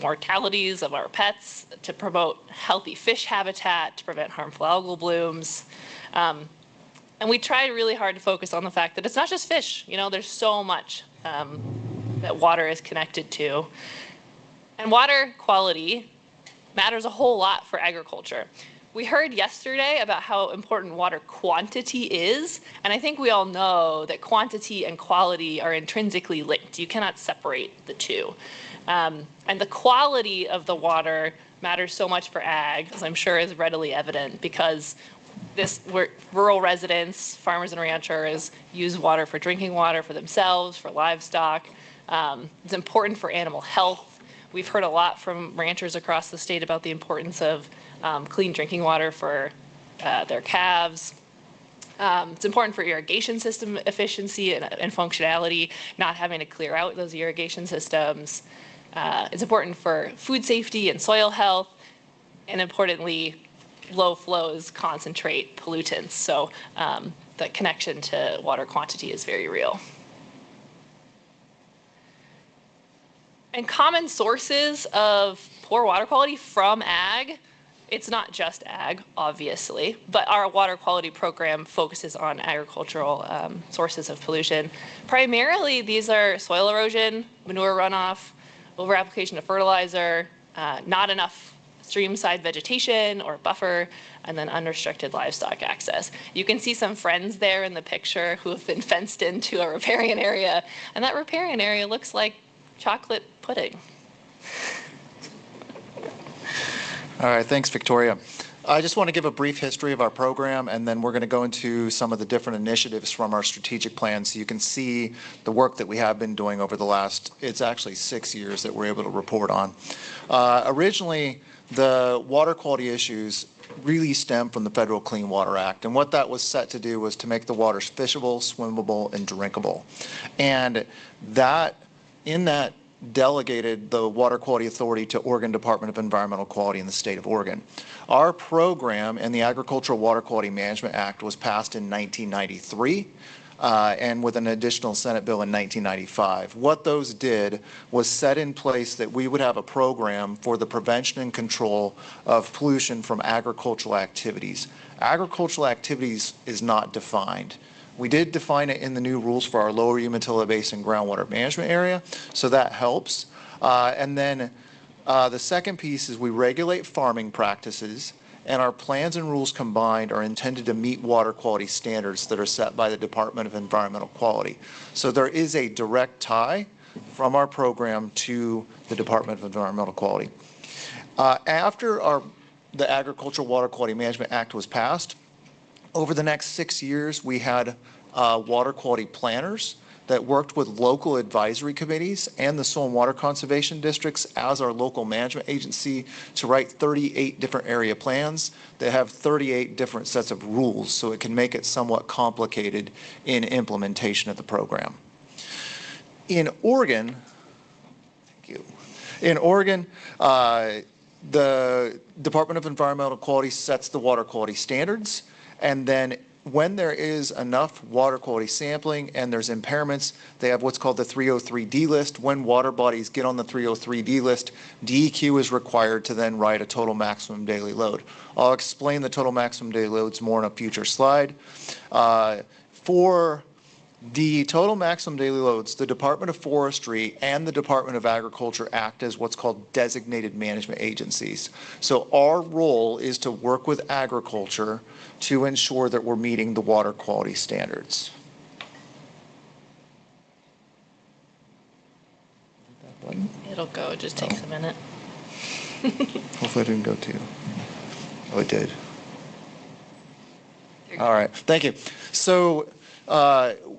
mortalities of our pets, to promote healthy fish habitat, to prevent harmful algal blooms. And we try really hard to focus on the fact that it's not just fish. You know, there's so much that water is connected to. And water quality matters a whole lot for agriculture. We heard yesterday about how important water quantity is, and I think we all know that quantity and quality are intrinsically linked. You cannot separate the two. And the quality of the water matters so much for ag, as I'm sure is readily evident, because rural residents, farmers and ranchers, use water for drinking water for themselves, for livestock. It's important for animal health. We've heard a lot from ranchers across the state about the importance of clean drinking water for their calves. It's important for irrigation system efficiency and functionality, not having to clear out those irrigation systems. It's important for food safety and soil health, and importantly, low flows concentrate pollutants. So the connection to water quantity is very real. And common sources of poor water quality from ag, it's not just ag, obviously, but our water quality program focuses on agricultural sources of pollution. Primarily, these are soil erosion, manure runoff, over application of fertilizer, not enough stream-side vegetation or buffer, and then unrestricted livestock access. You can see some friends there in the picture who have been fenced into a riparian area, and that riparian area looks like chocolate pudding. All right, thanks, Victoria. I just want to give a brief history of our program, and then we're going to go into some of the different initiatives from our strategic plan so you can see the work that we have been doing over the last, it's actually 6 years that we're able to report on. Originally, the water quality issues really stem from the Federal Clean Water Act, and what that was set to do was to make the waters fishable, swimmable, and drinkable. And in that delegated the Water Quality Authority to Oregon Department of Environmental Quality in the state of Oregon. Our program and the Agricultural Water Quality Management Act was passed in 1993 and with an additional Senate bill in 1995. What those did was set in place that we would have a program for the prevention and control of pollution from agricultural activities. Agricultural activities is not defined. We did define it in the new rules for our lower Umatilla Basin groundwater management area, so that helps. And then the second piece is we regulate farming practices, and our plans and rules combined are intended to meet water quality standards that are set by the Department of Environmental Quality. So there is a direct tie from our program to the Department of Environmental Quality. After the Agricultural Water Quality Management Act was passed, over the next 6 years, we had water quality planners that worked with local advisory committees and the soil and water conservation districts as our local management agency to write 38 different area plans that have 38 different sets of rules, so it can make it somewhat complicated in implementation of the program. In Oregon, the Department of Environmental Quality sets the water quality standards, and then when there is enough water quality sampling and there's impairments, they have what's called the 303D list. When water bodies get on the 303D list, DEQ is required to then write a total maximum daily load. I'll explain the total maximum daily loads more in a future slide. For the total maximum daily loads, the Department of Forestry and the Department of Agriculture act as what's called designated management agencies. So our role is to work with agriculture to ensure that we're meeting the water quality standards. It'll go, it just takes a minute. Hopefully it didn't go too. Oh, it did. All right, thank you. So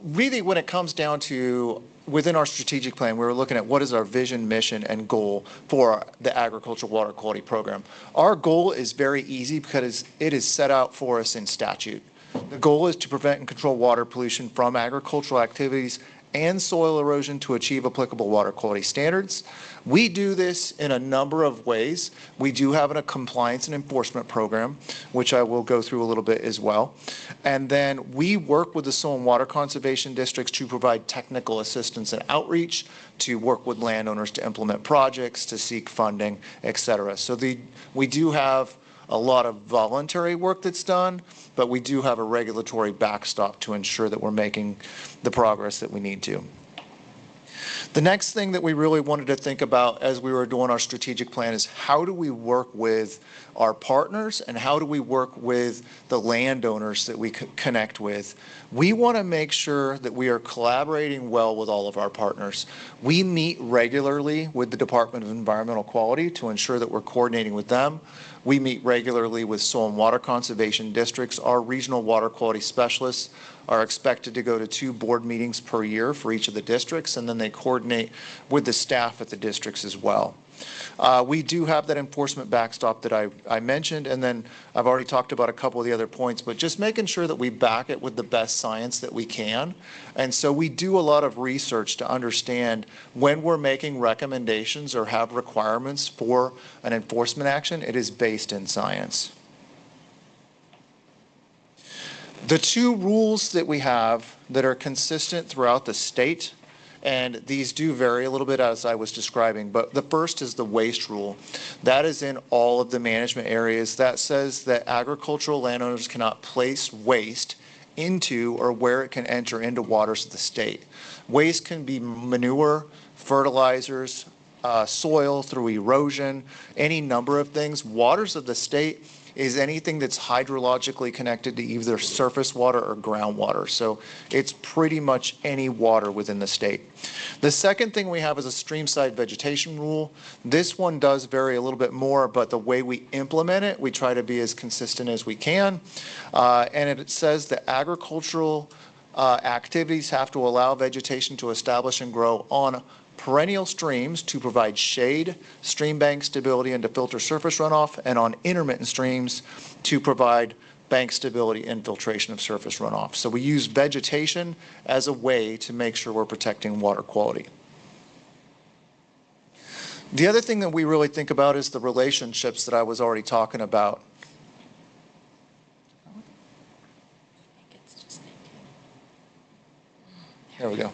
really when it comes down to within our strategic plan, we were looking at what is our vision, mission, and goal for the agricultural water quality program. Our goal is very easy because it is set out for us in statute. The goal is to prevent and control water pollution from agricultural activities and soil erosion to achieve applicable water quality standards. We do this in a number of ways. We do have a compliance and enforcement program, which I will go through a little bit as well. And then we work with the soil and water conservation districts to provide technical assistance and outreach, to work with landowners to implement projects, to seek funding, et cetera. So we do have a lot of voluntary work that's done, but we do have a regulatory backstop to ensure that we're making the progress that we need to. The next thing that we really wanted to think about as we were doing our strategic plan is how do we work with our partners and how do we work with the landowners that we connect with. We want to make sure that we are collaborating well with all of our partners. We meet regularly with the Department of Environmental Quality to ensure that we're coordinating with them. We meet regularly with soil and water conservation districts. Our regional water quality specialists are expected to go to 2 board meetings per year for each of the districts, and then they coordinate with the staff at the districts as well. We do have that enforcement backstop that I mentioned, and then I've already talked about a couple of the other points, but just making sure that we back it with the best science that we can. And so we do a lot of research to understand when we're making recommendations or have requirements for an enforcement action, it is based in science. The 2 rules that we have that are consistent throughout the state, and these do vary a little bit as I was describing, but the first is the waste rule. That is in all of the management areas. That says that agricultural landowners cannot place waste into or where it can enter into waters of the state. Waste can be manure, fertilizers, soil through erosion, any number of things. Waters of the state is anything that's hydrologically connected to either surface water or groundwater. So it's pretty much any water within the state. The second thing we have is a streamside vegetation rule. This one does vary a little bit more, but the way we implement it, we try to be as consistent as we can. And it says that agricultural activities have to allow vegetation to establish and grow on perennial streams to provide shade, stream bank stability, and to filter surface runoff, and on intermittent streams to provide bank stability and filtration of surface runoff. So we use vegetation as a way to make sure we're protecting water quality. The other thing that we really think about is the relationships that I was already talking about. There we go.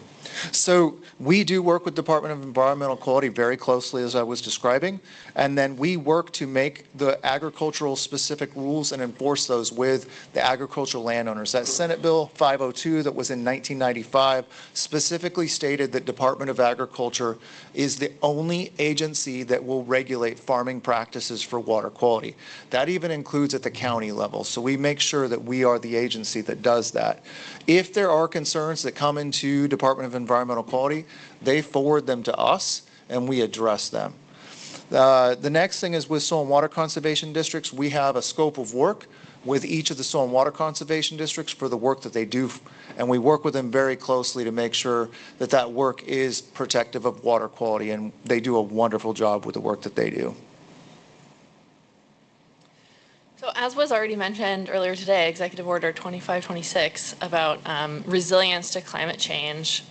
So we do work with Department of Environmental Quality very closely, as I was describing, and then we work to make the agricultural specific rules and enforce those with the agricultural landowners. That Senate Bill 502 that was in 1995 specifically stated that Department of Agriculture is the only agency that will regulate farming practices for water quality. That even includes at the county level. So we make sure that we are the agency that does that. If there are concerns that come into Department of Environmental Quality, they forward them to us and we address them. The next thing is with soil and water conservation districts, we have a scope of work with each of the soil and water conservation districts for the work that they do. And we work with them very closely to make sure that that work is protective of water quality, and they do a wonderful job with the work that they do. So as was already mentioned earlier today, Executive Order 2526 about resilience to climate change,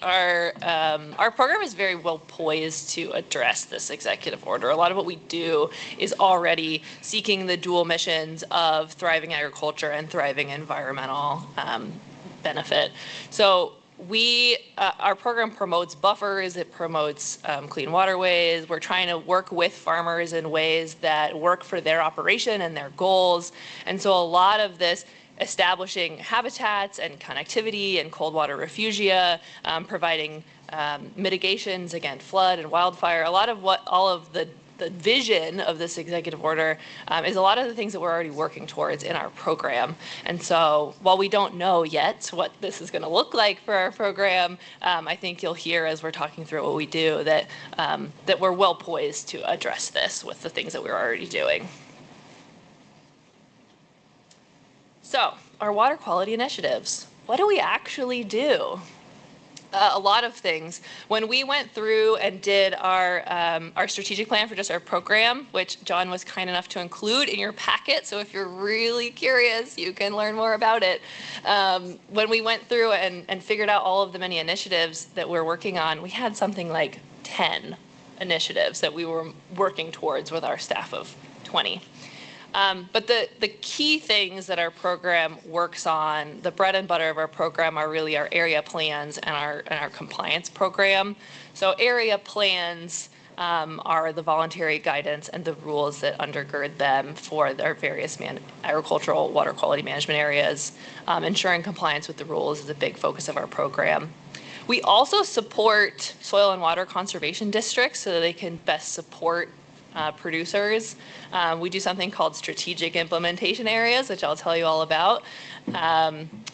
our program is very well poised to address this executive order. A lot of what we do is already seeking the dual missions of thriving agriculture and thriving environmental benefit. So our program promotes buffers, it promotes clean waterways. We're trying to work with farmers in ways that work for their operation and their goals. And so a lot of this establishing habitats and connectivity and cold water refugia, providing mitigations against flood and wildfire. A lot of what all of the vision of this executive order is a lot of the things that we're already working towards in our program. And so while we don't know yet what this is going to look like for our program, I think you'll hear as we're talking through what we do that we're well poised to address this with the things that we're already doing. So, our water quality initiatives. What do we actually do? A lot of things. When we went through and did our strategic plan for just our program, which John was kind enough to include in your packet, so if you're really curious, you can learn more about it. When we went through and figured out all of the many initiatives that we're working on, we had something like 10 initiatives that we were working towards with our staff of 20. But the key things that our program works on, the bread and butter of our program are really our area plans and our compliance program. So area plans are the voluntary guidance and the rules that undergird them for our various agricultural water quality management areas. Ensuring compliance with the rules is a big focus of our program. We also support soil and water conservation districts so that they can best support producers. We do something called strategic implementation areas, which I'll tell you all about.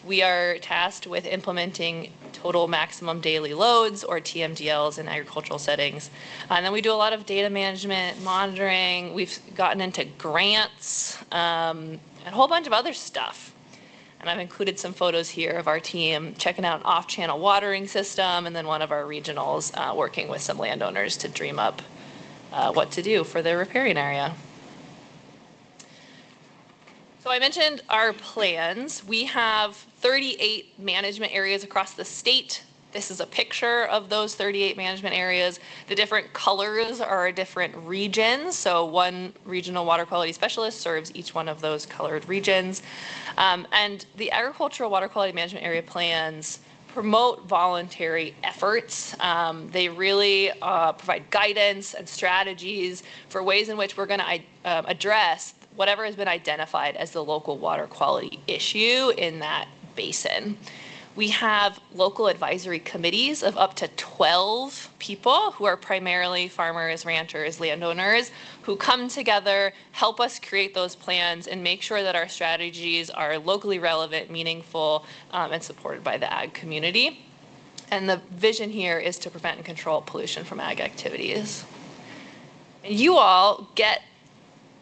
We are tasked with implementing total maximum daily loads, or TMDLs, in agricultural settings. And then we do a lot of data management, monitoring. We've gotten into grants, and a whole bunch of other stuff. And I've included some photos here of our team checking out an off-channel watering system, and then one of our regionals working with some landowners to dream up what to do for their riparian area. So I mentioned our plans. We have 38 management areas across the state. This is a picture of those 38 management areas. The different colors are different regions. So one regional water quality specialist serves each one of those colored regions. And the agricultural water quality management area plans promote voluntary efforts. They really provide guidance and strategies for ways in which we're going to address whatever has been identified as the local water quality issue in that basin. We have local advisory committees of up to 12 people who are primarily farmers, ranchers, landowners, who come together, help us create those plans, and make sure that our strategies are locally relevant, meaningful, and supported by the ag community. And the vision here is to prevent and control pollution from ag activities. And you all get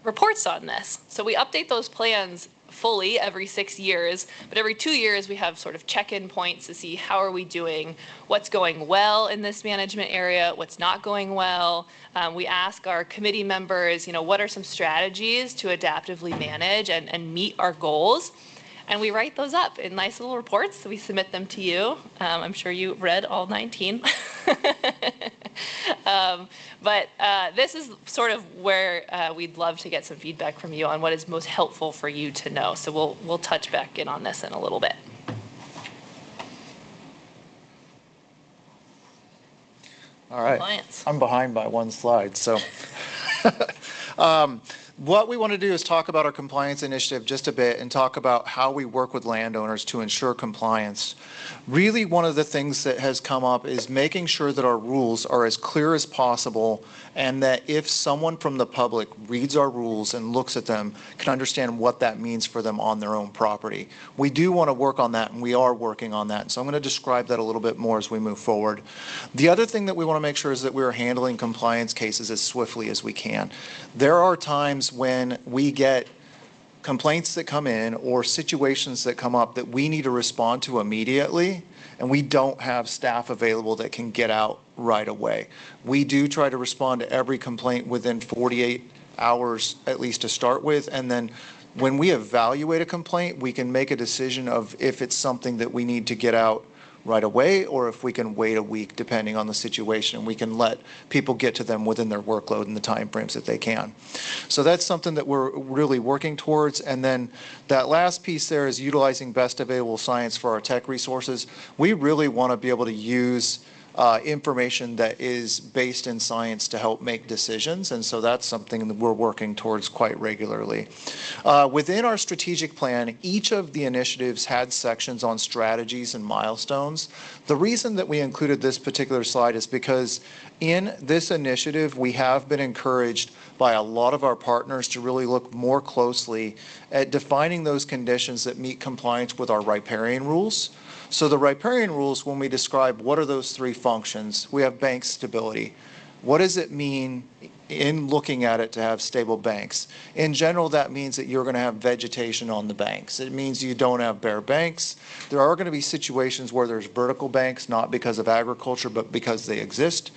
reports on this. So we update those plans fully every 6 years, but every 2 years we have sort of check-in points to see how are we doing, what's going well in this management area, what's not going well. We ask our committee members, what are some strategies to adaptively manage and meet our goals? And we write those up in nice little reports. We submit them to you. I'm sure you read all 19. But this is sort of where we'd love to get some feedback from you on what is most helpful for you to know. So we'll touch back in on this in a little bit. All right. Compliance. I'm behind by one slide, so. What we want to do is talk about our compliance initiative just a bit and talk about how we work with landowners to ensure compliance. Really, one of the things that has come up is making sure that our rules are as clear as possible, and that if someone from the public reads our rules and looks at them, can understand what that means for them on their own property. We do want to work on that, and we are working on that. So I'm going to describe that a little bit more as we move forward. The other thing that we want to make sure is that we're handling compliance cases as swiftly as we can. There are times when we get complaints that come in or situations that come up that we need to respond to immediately, and we don't have staff available that can get out right away. We do try to respond to every complaint within 48 hours at least to start with, and then when we evaluate a complaint, we can make a decision of if it's something that we need to get out right away or if we can wait a week depending on the situation. We can let people get to them within their workload and the timeframes that they can. So that's something that we're really working towards. And then that last piece there is utilizing best available science for our tech resources. We really want to be able to use information that is based in science to help make decisions, and so that's something that we're working towards quite regularly. Within our strategic plan, each of the initiatives had sections on strategies and milestones. The reason that we included this particular slide is because in this initiative, we have been encouraged by a lot of our partners to really look more closely at defining those conditions that meet compliance with our riparian rules. So the riparian rules, when we describe what are those three functions, we have bank stability. What does it mean in looking at it to have stable banks? In general, that means that you're going to have vegetation on the banks. It means you don't have bare banks. There are going to be situations where there's vertical banks, not because of agriculture, but because they exist.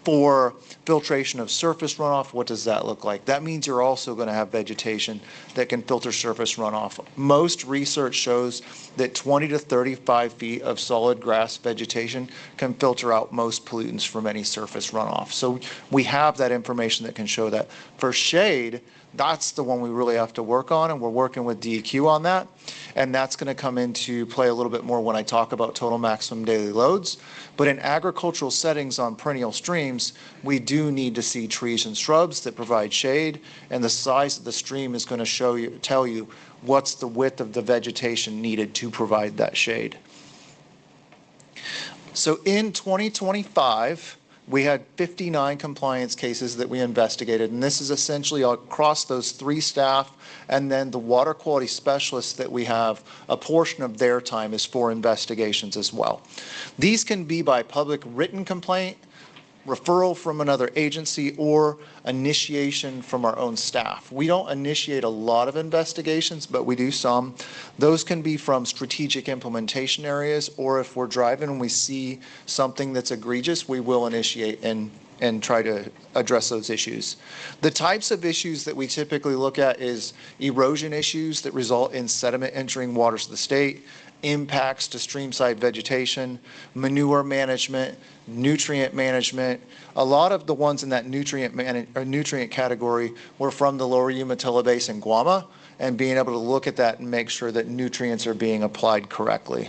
For filtration of surface runoff, what does that look like? That means you're also going to have vegetation that can filter surface runoff. Most research shows that 20 to 35 feet of solid grass vegetation can filter out most pollutants from any surface runoff. So we have that information that can show that. For shade, that's the one we really have to work on, and we're working with DEQ on that. And that's going to come into play a little bit more when I talk about total maximum daily loads. But in agricultural settings on perennial streams, we do need to see trees and shrubs that provide shade, and the size of the stream is going to tell you what's the width of the vegetation needed to provide that shade. So in 2025, we had 59 compliance cases that we investigated, and this is essentially across those three staff, and then the water quality specialists that we have, a portion of their time is for investigations as well. These can be by public written complaint, referral from another agency, or initiation from our own staff. We don't initiate a lot of investigations, but we do some. Those can be from strategic implementation areas, or if we're driving and we see something that's egregious, we will initiate and try to address those issues. The types of issues that we typically look at is erosion issues that result in sediment entering waters of the state, impacts to streamside vegetation, manure management, nutrient management. A lot of the ones in that nutrient category were from the lower Umatilla Basin, Guama, and being able to look at that and make sure that nutrients are being applied correctly.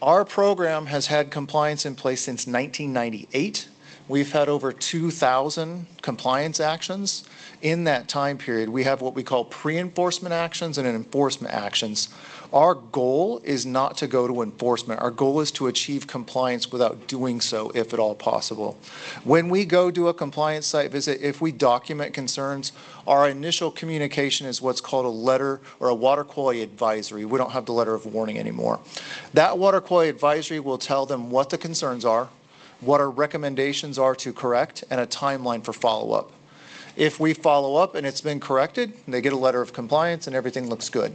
Our program has had compliance in place since 1998. We've had over 2,000 compliance actions. In that time period, we have what we call pre-enforcement actions and enforcement actions. Our goal is not to go to enforcement. Our goal is to achieve compliance without doing so, if at all possible. When we go do a compliance site visit, if we document concerns, our initial communication is what's called a letter or a water quality advisory. We don't have the letter of warning anymore. That water quality advisory will tell them what the concerns are, what our recommendations are to correct, and a timeline for follow-up. If we follow up and it's been corrected, they get a letter of compliance and everything looks good.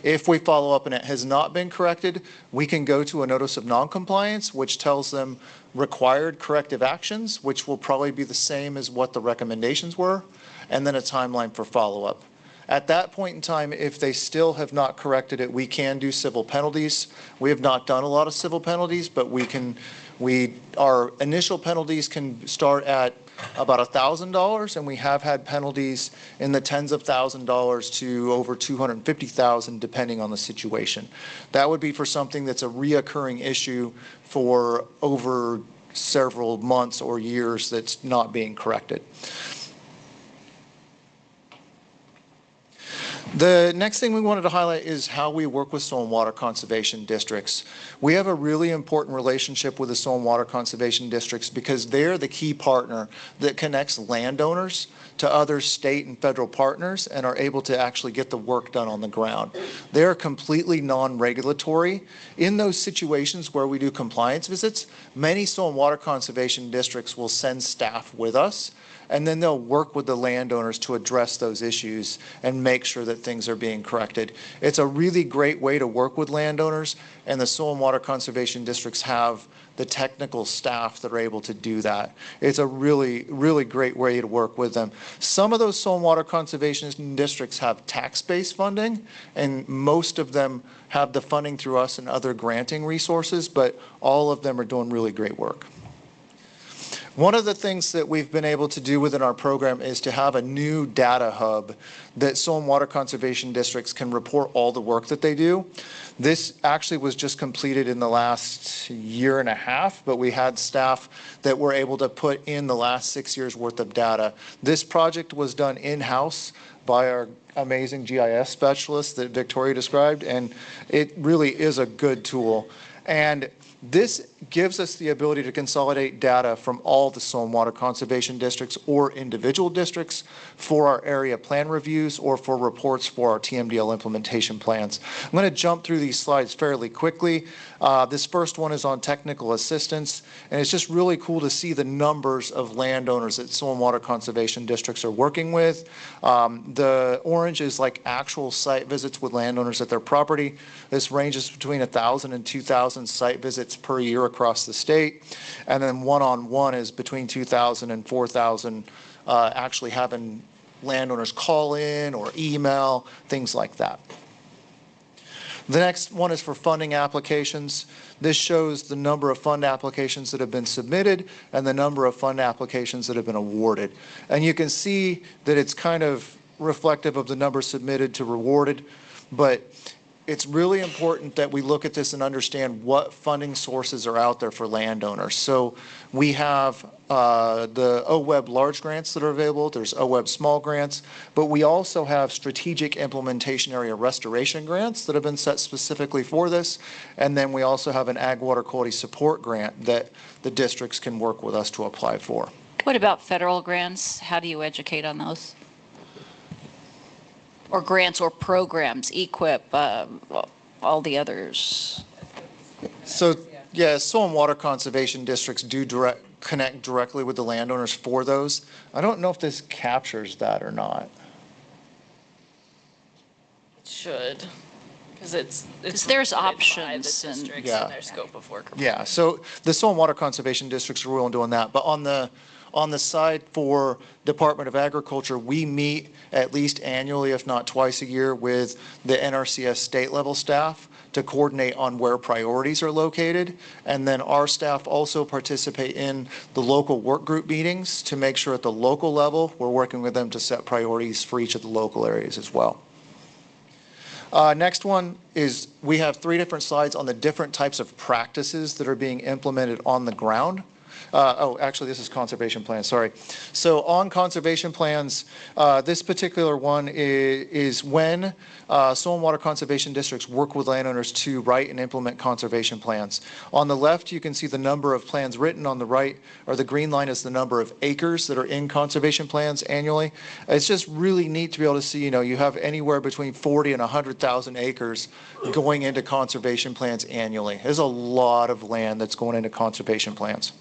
If we follow up and it has not been corrected, we can go to a notice of noncompliance, which tells them required corrective actions, which will probably be the same as what the recommendations were, and then a timeline for follow-up. At that point in time, if they still have not corrected it, we can do civil penalties. We have not done a lot of civil penalties, but our initial penalties can start at about $1,000, and we have had penalties in the tens of $1,000s to over $250,000 depending on the situation. That would be for something that's a reoccurring issue for over several months or years that's not being corrected. The next thing we wanted to highlight is how we work with soil and water conservation districts. We have a really important relationship with the soil and water conservation districts because they're the key partner that connects landowners to other state and federal partners and are able to actually get the work done on the ground. They're completely non-regulatory. In those situations where we do compliance visits, many soil and water conservation districts will send staff with us, and then they'll work with the landowners to address those issues and make sure that things are being corrected. It's a really great way to work with landowners, and the soil and water conservation districts have the technical staff that are able to do that. It's a really, really great way to work with them. Some of those soil and water conservation districts have tax-based funding, and most of them have the funding through us and other granting resources, but all of them are doing really great work. One of the things that we've been able to do within our program is to have a new data hub that soil and water conservation districts can report all the work that they do. This actually was just completed in the last year and a half, but we had staff that were able to put in the last 6 years worth of data. This project was done in-house by our amazing GIS specialist that Victoria described, and it really is a good tool. And this gives us the ability to consolidate data from all the soil and water conservation districts or individual districts for our area plan reviews or for reports for our TMDL implementation plans. I'm going to jump through these slides fairly quickly. This first one is on technical assistance, and it's just really cool to see the numbers of landowners that soil and water conservation districts are working with. The orange is like actual site visits with landowners at their property. This ranges between 1,000 and 2,000 site visits per year across the state, and then one-on-one is between 2,000 and 4,000, actually having landowners call in or email, things like that. The next one is for funding applications. This shows the number of fund applications that have been submitted and the number of fund applications that have been awarded. And you can see that it's kind of reflective of the number submitted to rewarded, but it's really important that we look at this and understand what funding sources are out there for landowners. So we have the OWEB large grants that are available. There's OWEB small grants, but we also have strategic implementation area restoration grants that have been set specifically for this. And then we also have an ag water quality support grant that the districts can work with us to apply for. What about federal grants? How do you educate on those? Or grants or programs, EQIP, all the others? So, yeah, soil and water conservation districts do connect directly with the landowners for those. I don't know if this captures that or not. It should, because it's there's by the options districts Yeah. and their scope of work. Yeah, so the soil and water conservation districts are really doing that. But on the side for Department of Agriculture, we meet at least annually, if not twice a year, with the NRCS state level staff to coordinate on where priorities are located. And then our staff also participate in the local work group meetings to make sure at the local level, we're working with them to set priorities for each of the local areas as well. Next one is we have 3 different slides on the different types of practices that are being implemented on the ground. Actually, this is conservation plans, sorry. So on conservation plans, this particular one is when soil and water conservation districts work with landowners to write and implement conservation plans. On the left, you can see the number of plans written. On the right, or the green line, is the number of acres that are in conservation plans annually. It's just really neat to be able to see, you have anywhere between 40 and 100,000 acres going into conservation plans annually. There's a lot of land that's going into conservation plans.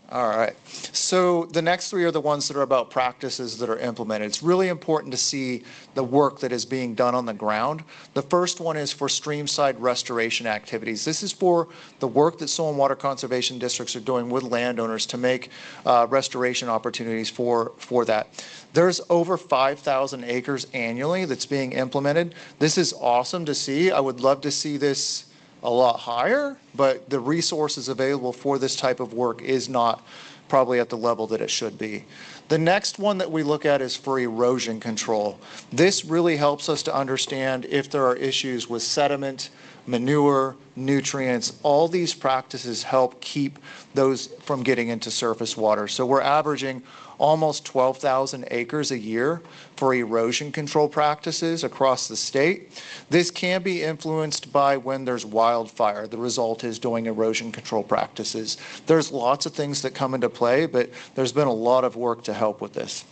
All right. So the next 3 are the ones that are about practices that are implemented. It's really important to see the work that is being done on the ground. The first one is for streamside restoration activities. This is for the work that soil and water conservation districts are doing with landowners to make restoration opportunities for that. There's over 5,000 acres annually that's being implemented. This is awesome to see. I would love to see this a lot higher, but the resources available for this type of work is not probably at the level that it should be. The next one that we look at is for erosion control. This really helps us to understand if there are issues with sediment manure, nutrients, all these practices help keep those from getting into surface water. So we're averaging almost 12,000 acres a year for erosion control practices across the state. This can be influenced by when there's wildfire. The result is doing erosion control practices. There's lots of things that come into play, but there's been a lot of work to help with this.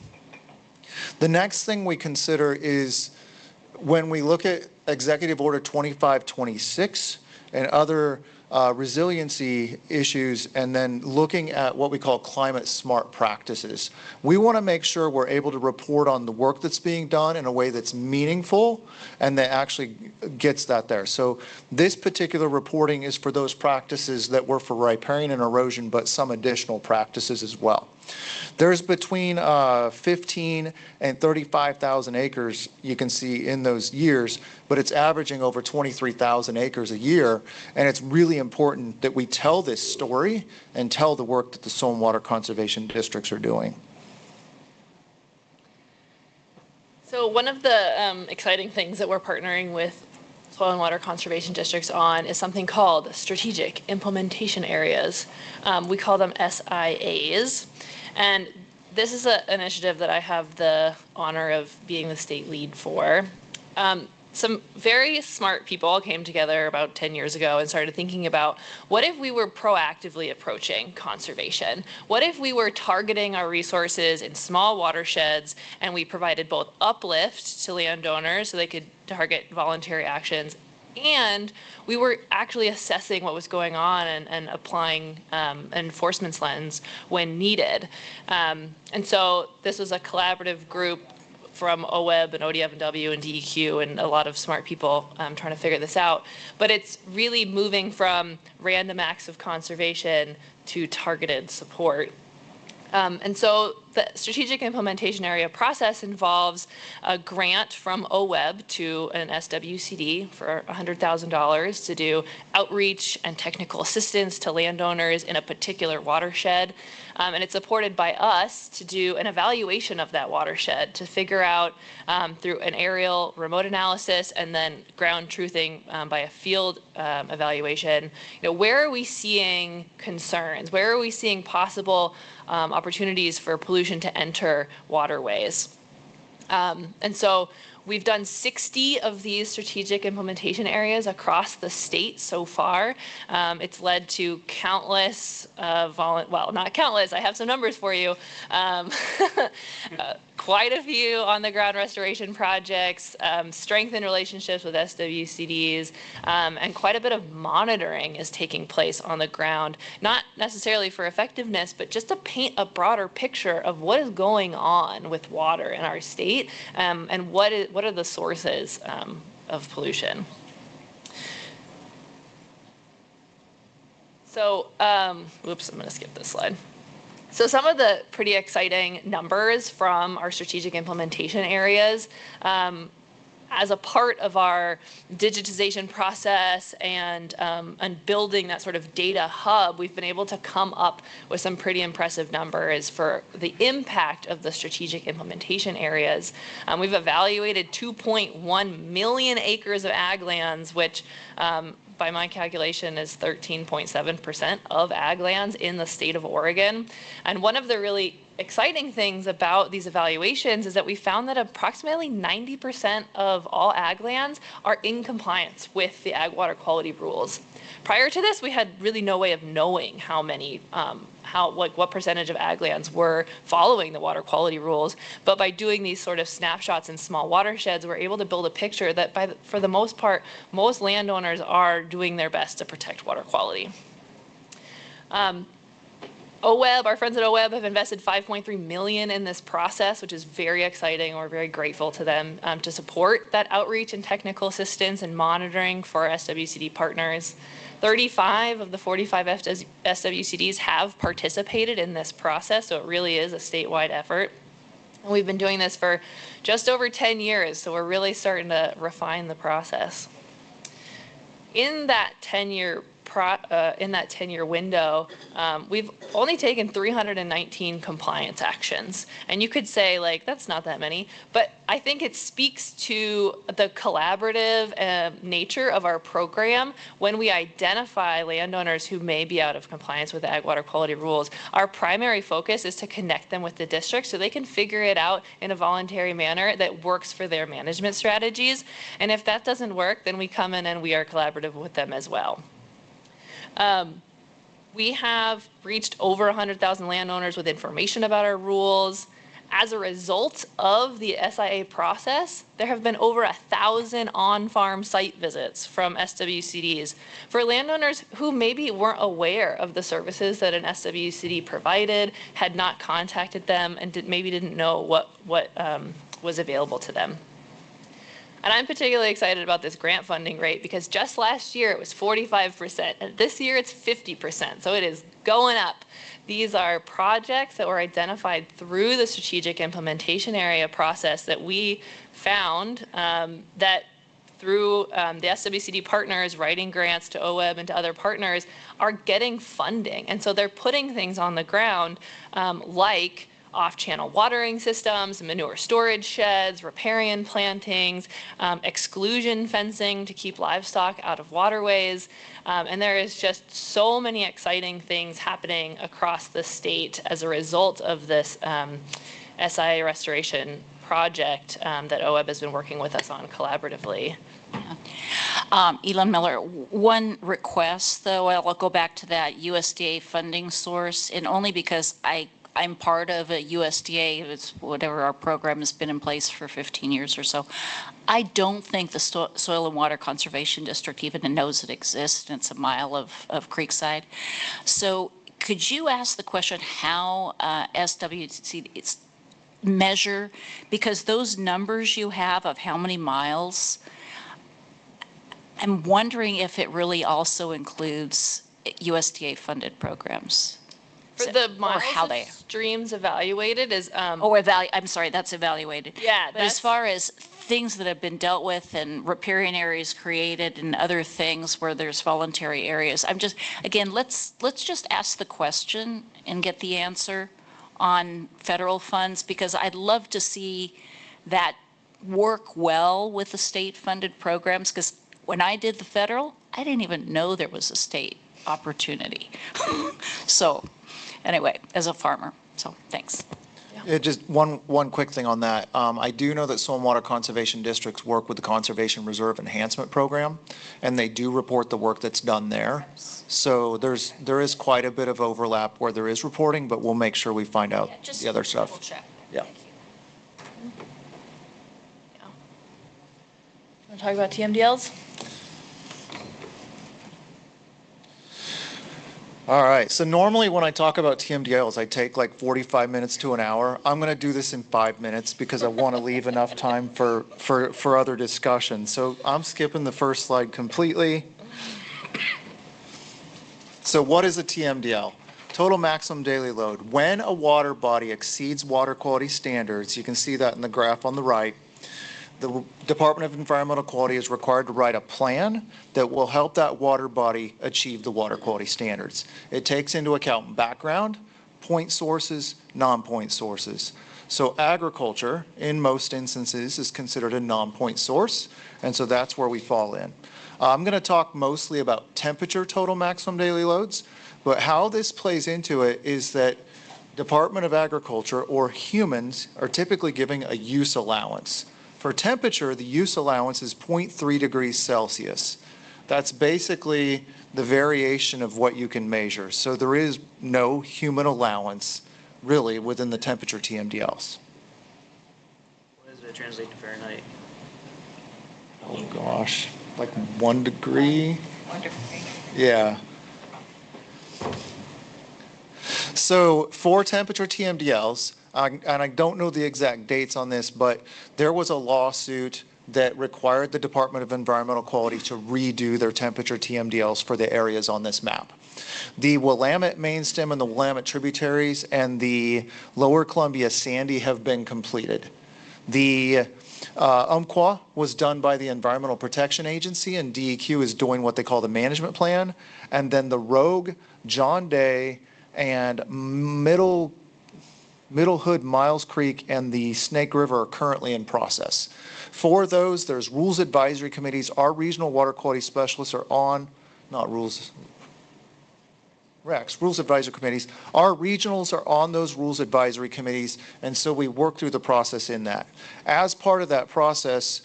The next thing we consider is when we look at Executive Order 2526 and other resiliency issues, and then looking at what we call climate smart practices. We want to make sure we're able to report on the work that's being done in a way that's meaningful and that actually gets that there. So this particular reporting is for those practices that were for riparian and erosion, but some additional practices as well. There's between 15 and 35,000 acres you can see in those years, but it's averaging over 23,000 acres a year, and it's really important that we tell this story and tell the work that the soil and water conservation districts are doing. So one of the exciting things that we're partnering with soil and water conservation districts on is something called strategic implementation areas. We call them SIAs. And this is an initiative that I have the honor of being the state lead for. Some very smart people came together about 10 years ago and started thinking about, what if we were proactively approaching conservation? What if we were targeting our resources in small watersheds and we provided both uplift to landowners so they could target voluntary actions, and we were actually assessing what was going on and applying an enforcement lens when needed. And so this was a collaborative group from OWEB and ODF&W and DEQ and a lot of smart people trying to figure this out. But it's really moving from random acts of conservation to targeted support. And so the strategic implementation area process involves a grant from OWEB to an SWCD for $100,000 to do outreach and technical assistance to landowners in a particular watershed. And it's supported by us to do an evaluation of that watershed to figure out through an aerial remote analysis and then ground truthing by a field evaluation, where are we seeing concerns? Where are we seeing possible opportunities for pollution to enter waterways? And so we've done 60 of these strategic implementation areas across the state so far. It's led to countless, well, not countless, I have some numbers for you. Quite a few on the ground restoration projects, strengthened relationships with SWCDs, and quite a bit of monitoring is taking place on the ground, not necessarily for effectiveness, but just to paint a broader picture of what is going on with water in our state, and what are the sources of pollution. So, oops, I'm going to skip this slide. So some of the pretty exciting numbers from our strategic implementation areas, as a part of our digitization process and building that sort of data hub, we've been able to come up with some pretty impressive numbers for the impact of the strategic implementation areas. We've evaluated 2.1 million acres of ag lands, which by my calculation is 13.7% of ag lands in the state of Oregon. And one of the really exciting things about these evaluations is that we found that approximately 90% of all ag lands are in compliance with the ag water quality rules. Prior to this, we had really no way of knowing how many, what percentage of ag lands were following the water quality rules. But by doing these sort of snapshots in small watersheds, we're able to build a picture that for the most part, most landowners are doing their best to protect water quality. OWEB, our friends at OWEB have invested $5.3 million in this process, which is very exciting. We're very grateful to them to support that outreach and technical assistance and monitoring for our SWCD partners. 35 of the 45 SWCDs have participated in this process, so it really is a statewide effort. And we've been doing this for just over 10 years, so we're really starting to refine the process. In that 10-year in that 10-year window, we've only taken 319 compliance actions. And you could say, like, that's not that many, but I think it speaks to the collaborative nature of our program. When we identify landowners who may be out of compliance with ag water quality rules, our primary focus is to connect them with the district so they can figure it out in a voluntary manner that works for their management strategies. And if that doesn't work, then we come in and we are collaborative with them as well. We have reached over 100,000 landowners with information about our rules. As a result of the SIA process, there have been over 1,000 on-farm site visits from SWCDs for landowners who maybe weren't aware of the services that an SWCD provided, had not contacted them, and maybe didn't know what was available to them. And I'm particularly excited about this grant funding rate because just last year it was 45%, and this year it's 50%, so it is going up. These are projects that were identified through the strategic implementation area process that we found that through the SWCD partners writing grants to OWEB and to other partners are getting funding. And so they're putting things on the ground like off-channel watering systems, manure storage sheds, riparian plantings, exclusion fencing to keep livestock out of waterways. And there is just so many exciting things happening across the state as a result of this SIA restoration project that OWEB has been working with us on collaboratively. Elon Miller, one request though, I'll go back to that USDA funding source, and only because I'm part of a USDA, it's whatever our program has been in place for 15 years or so. I don't think the Soil and Water Conservation District even knows it exists, and it's a mile of Creekside. So could you ask the question how SWC measure, because those numbers you have of how many miles, I'm wondering if it really also includes USDA funded programs. For the miles how of they streams evaluated is I'm sorry, that's evaluated. Yeah, but as far as things that have been dealt with and riparian areas created and other things where there's voluntary areas, I'm just, again, let's just ask the question and get the answer on federal funds, because I'd love to see that work well with the state funded programs, because when I did the federal, I didn't even know there was a state opportunity. So anyway, as a farmer, so thanks. Yeah, just one quick thing on that. I do know that soil and water conservation districts work with the Conservation Reserve Enhancement Program, and they do report the work that's done there. So there is quite a bit of overlap where there is reporting, but we'll make sure we find out the other stuff. Check. Yeah. Want to talk about TMDLs? All right, so normally when I talk about TMDLs, I take like 45 minutes to an hour. I'm going to do this in 5 minutes because I want to leave enough time for other discussion. So I'm skipping the first slide completely. So what is a TMDL? Total maximum daily load. When a water body exceeds water quality standards, you can see that in the graph on the right, the Department of Environmental Quality is required to write a plan that will help that water body achieve the water quality standards. It takes into account background, point sources, non-point sources. So agriculture, in most instances, is considered a non-point source, and so that's where we fall in. I'm going to talk mostly about temperature total maximum daily loads, but how this plays into it is that Department of Agriculture or humans are typically giving a use allowance. For temperature, the use allowance is 0.3 degrees Celsius. That's basically the variation of what you can measure. So there is no human allowance really within the temperature TMDLs. What does that translate to Fahrenheit? Oh gosh, like 1 degree? 1 degree. Yeah. So for temperature TMDLs, and I don't know the exact dates on this, but there was a lawsuit that required the Department of Environmental Quality to redo their temperature TMDLs for the areas on this map. The Willamette main stem and the Willamette tributaries and the Lower Columbia Sandy have been completed. The Umpqua was done by the Environmental Protection Agency, and DEQ is doing what they call the management plan. And then the Rogue, John Day, and Middle Hood, Miles Creek, and the Snake River are currently in process. For those, there's rules advisory committees. Our regional water quality specialists are on, not rules, RECs, rules advisory committees. Our regionals are on those rules advisory committees, and so we work through the process in that. As part of that process,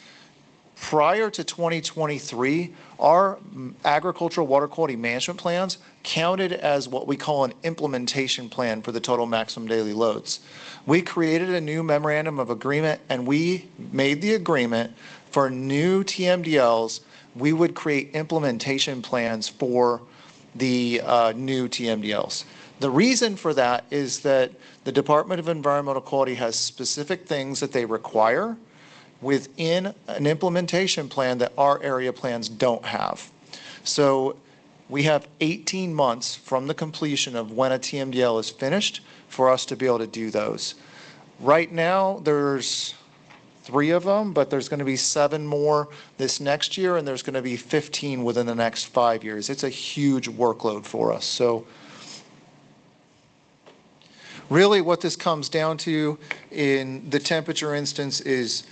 prior to 2023, our agricultural water quality management plans counted as what we call an implementation plan for the total maximum daily loads. We created a new memorandum of agreement, and we made the agreement for new TMDLs, we would create implementation plans for the new TMDLs. The reason for that is that the Department of Environmental Quality has specific things that they require within an implementation plan that our area plans don't have. So we have 18 months from the completion of when a TMDL is finished for us to be able to do those. Right now, there's 3 of them, but there's going to be 7 more this next year, and there's going to be 15 within the next 5 years. It's a huge workload for us. So really what this comes down to in the temperature instance is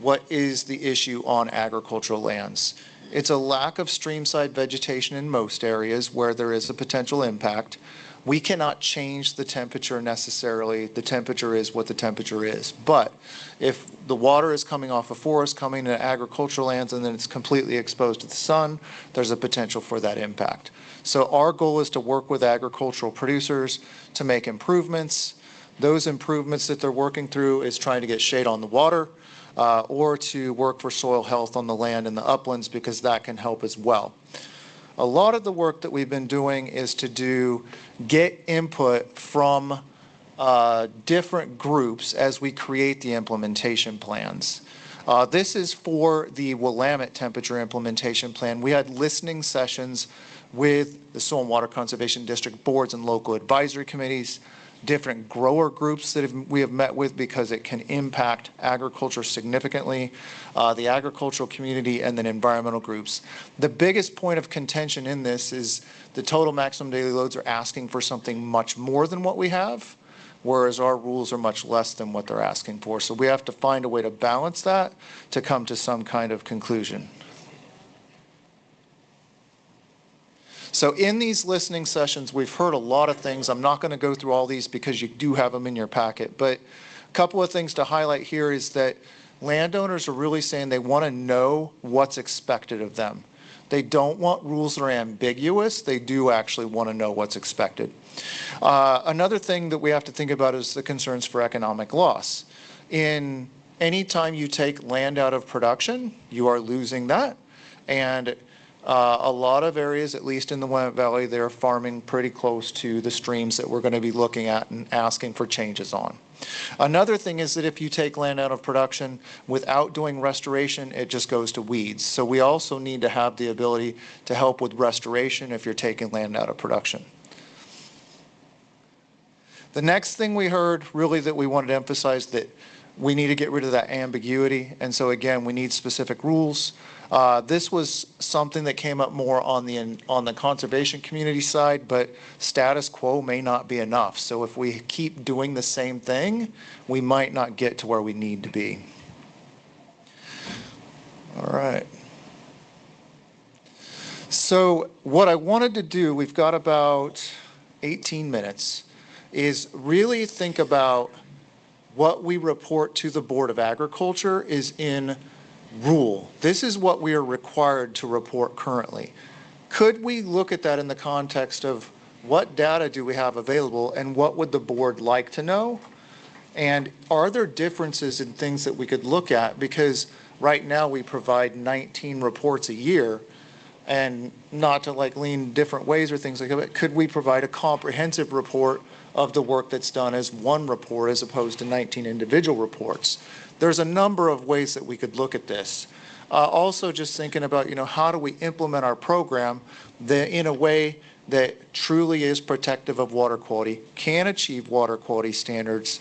what is the issue on agricultural lands. It's a lack of streamside vegetation in most areas where there is a potential impact. We cannot change the temperature necessarily. The temperature is what the temperature is. But if the water is coming off a forest, coming to agricultural lands, and then it's completely exposed to the sun, there's a potential for that impact. So our goal is to work with agricultural producers to make improvements. Those improvements that they're working through is trying to get shade on the water, or to work for soil health on the land in the uplands, because that can help as well. A lot of the work that we've been doing is to get input from different groups as we create the implementation plans. This is for the Willamette temperature implementation plan. We had listening sessions with the Soil and Water Conservation District boards and local advisory committees, different grower groups that we have met with because it can impact agriculture significantly, the agricultural community, and then environmental groups. The biggest point of contention in this is the total maximum daily loads are asking for something much more than what we have, whereas our rules are much less than what they're asking for. So we have to find a way to balance that to come to some kind of conclusion. So in these listening sessions, we've heard a lot of things. I'm not going to go through all these because you do have them in your packet. But a couple of things to highlight here is that landowners are really saying they want to know what's expected of them. They don't want rules that are ambiguous. They do actually want to know what's expected. Another thing that we have to think about is the concerns for economic loss. In any time you take land out of production, you are losing that. And a lot of areas, at least in the Willamette Valley, they're farming pretty close to the streams that we're going to be looking at and asking for changes on. Another thing is that if you take land out of production without doing restoration, it just goes to weeds. So we also need to have the ability to help with restoration if you're taking land out of production. The next thing we heard really that we wanted to emphasize that we need to get rid of that ambiguity. And so again, we need specific rules. This was something that came up more on the conservation community side, but status quo may not be enough. So if we keep doing the same thing, we might not get to where we need to be. All right. So what I wanted to do, we've got about 18 minutes, is really think about what we report to the Board of Agriculture is in rule. This is what we are required to report currently. Could we look at that in the context of what data do we have available and what would the board like to know? And are there differences in things that we could look at? Because right now we provide 19 reports a year, and not to like lean different ways or things like that, but could we provide a comprehensive report of the work that's done as one report as opposed to 19 individual reports? There's a number of ways that we could look at this. Also just thinking about, how do we implement our program in a way that truly is protective of water quality, can achieve water quality standards,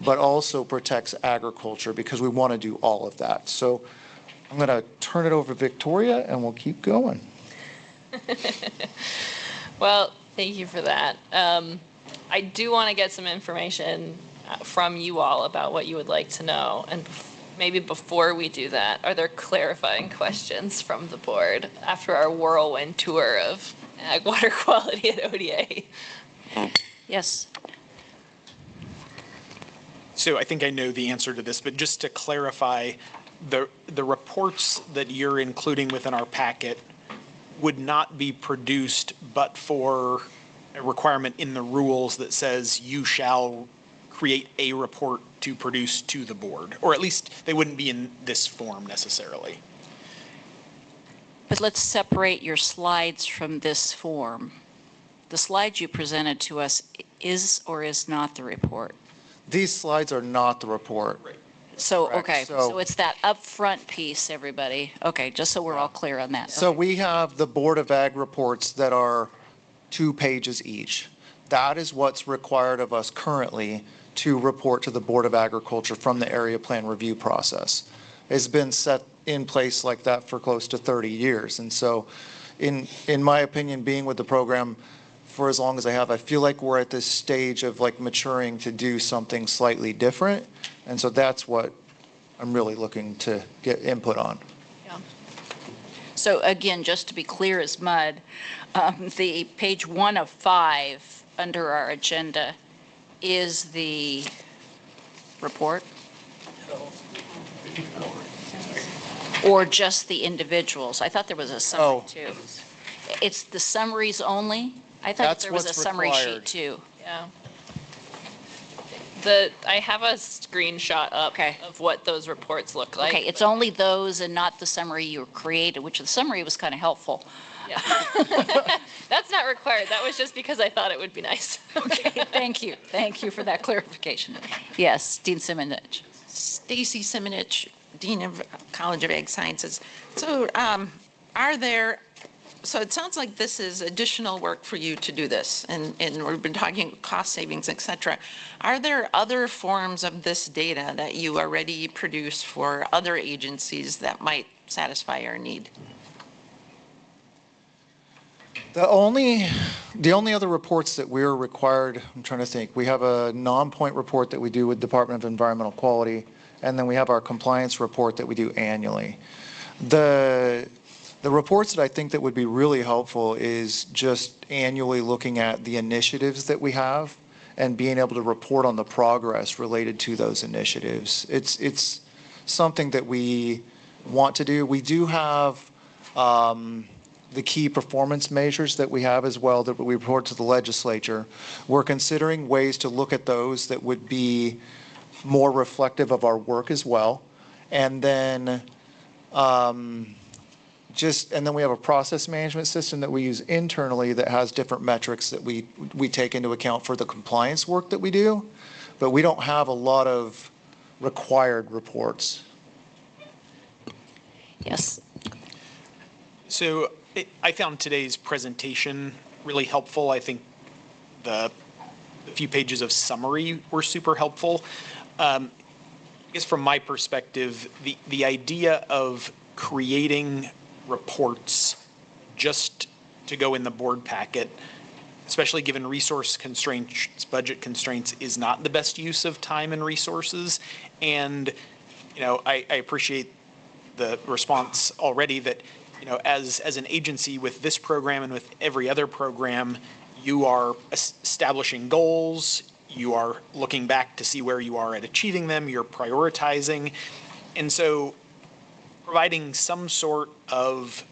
but also protects agriculture because we want to do all of that. So I'm going to turn it over to Victoria and we'll keep going. Well, thank you for that. I do want to get some information from you all about what you would like to know. And maybe before we do that, are there clarifying questions from the board after our whirlwind tour of ag water quality at ODA? Yes. So I think I know the answer to this, but just to clarify, the reports that you're including within our packet would not be produced but for a requirement in the rules that says you shall create a report to produce to the board, or at least they wouldn't be in this form necessarily. But let's separate your slides from this form. The slides you presented to us is or is not the report? These slides are not the report. Right. So, Correct. okay, so it's that upfront piece, everybody. Okay, just so we're all clear on that. So Okay. we have the Board of Ag reports that are 2 pages each. That is what's required of us currently to report to the Board of Agriculture from the area plan review process. It's been set in place like that for close to 30 years. And so in my opinion, being with the program for as long as I have, I feel like we're at this stage of like maturing to do something slightly different. And so that's what I'm really looking to get input on. Yeah. So again, just to be clear as mud, the page 1 of 5 under our agenda is the report? Or just the individuals? I thought there was a summary too. It's the summaries only? I thought That's there was a what's summary required. sheet too. Yeah. I have a screenshot up of what those reports look like. Okay, it's only those and not the summary you created, which the summary was kind of helpful. Yeah. That's not required. That was just because I thought it would be nice. Okay, thank you. Thank you for that clarification. Yes, Dean Simonich. Stacy Simonich, Dean of College of Ag Sciences. So so it sounds like this is additional work for you to do this, and we've been talking cost savings, et cetera. Are there other forms of this data that you already produce for other agencies that might satisfy our need? The only other reports that we're required, I'm trying to think, we have a non-point report that we do with Department of Environmental Quality, and then we have our compliance report that we do annually. The reports that I think that would be really helpful is just annually looking at the initiatives that we have and being able to report on the progress related to those initiatives. It's something that we want to do. We do have the key performance measures that we have as well that we report to the legislature. We're considering ways to look at those that would be more reflective of our work as well. And then and then we have a process management system that we use internally that has different metrics that we take into account for the compliance work that we do, but we don't have a lot of required reports. Yes. So I found today's presentation really helpful. I think the few pages of summary were super helpful. I guess from my perspective, the idea of creating reports just to go in the board packet, especially given resource constraints, budget constraints, is not the best use of time and resources. And, I appreciate the response already that, as an agency with this program and with every other program, you are establishing goals, you are looking back to see where you are at achieving them, you're prioritizing. And so providing some sort of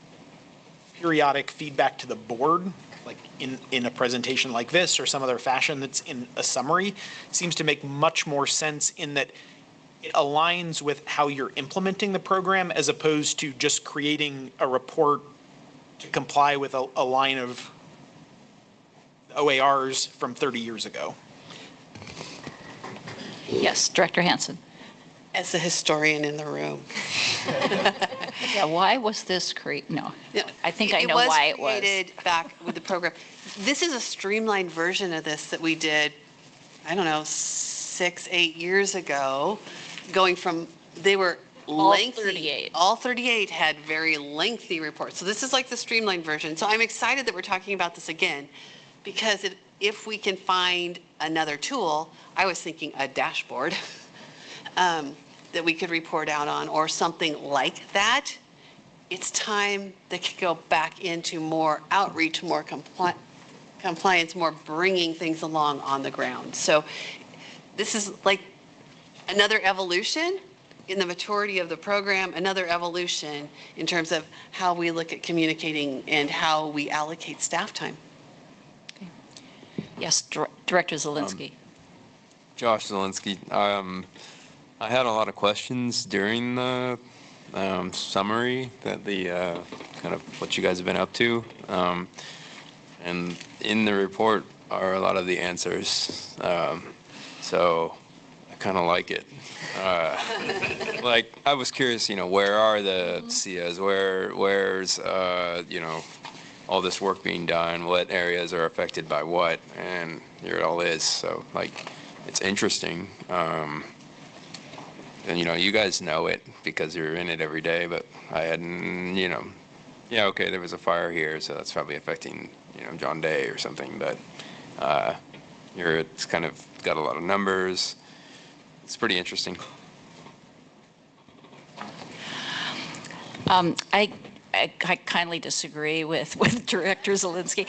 periodic feedback to the board, like in a presentation like this or some other fashion that's in a summary, seems to make much more sense in that it aligns with how you're implementing the program as opposed to just creating a report to comply with a line of OARs from 30 years ago. Yes, Director Hansen. As a historian in the room. Yeah, why was this No, I think I know why it was. It was created back with the program. This is a streamlined version of this that we did, I don't know, 6, 8 years ago, going from, they were All lengthy. 38. All 38 had very lengthy reports. So this is like the streamlined version. So I'm excited that we're talking about this again, because if we can find another tool, I was thinking a dashboard that we could report out on, or something like that. It's time that could go back into more outreach, more compliance, more bringing things along on the ground. So this is like another evolution in the maturity of the program, another evolution in terms of how we look at communicating and how we allocate staff time. Yes, Director Zielinski. Josh Zielinski. I had a lot of questions during the summary that the kind of what you guys have been up to. And in the report are a lot of the answers. So I kind of like it. Like, I was curious, where are the CIAs? Where's, all this work being done? What areas are affected by what? And here it all is. So, like, it's interesting. And, you guys know it because you're in it every day, but I hadn't, yeah, okay, there was a fire here, so that's probably affecting, John Day or something, but it's kind of got a lot of numbers. It's pretty interesting. I kindly disagree with Director Zielinski.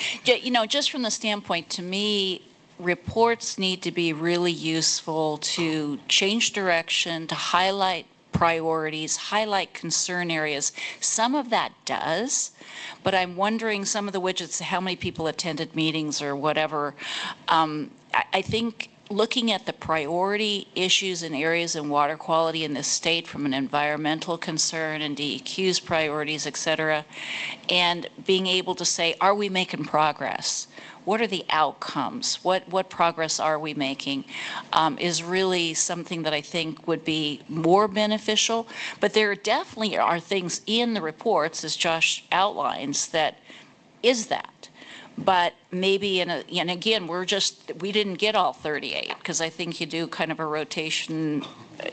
Just from the standpoint, to me, reports need to be really useful to change direction, to highlight priorities, highlight concern areas. Some of that does, but I'm wondering some of the widgets, how many people attended meetings or whatever. I think looking at the priority issues and areas in water quality in this state from an environmental concern and DEQ's priorities, et cetera, and being able to say, are we making progress? What are the outcomes? What progress are we making is really something that I think would be more beneficial. But there definitely are things in the reports, as Josh outlines, that is that. But maybe and again, we didn't get all 38, because I think you do kind of a rotation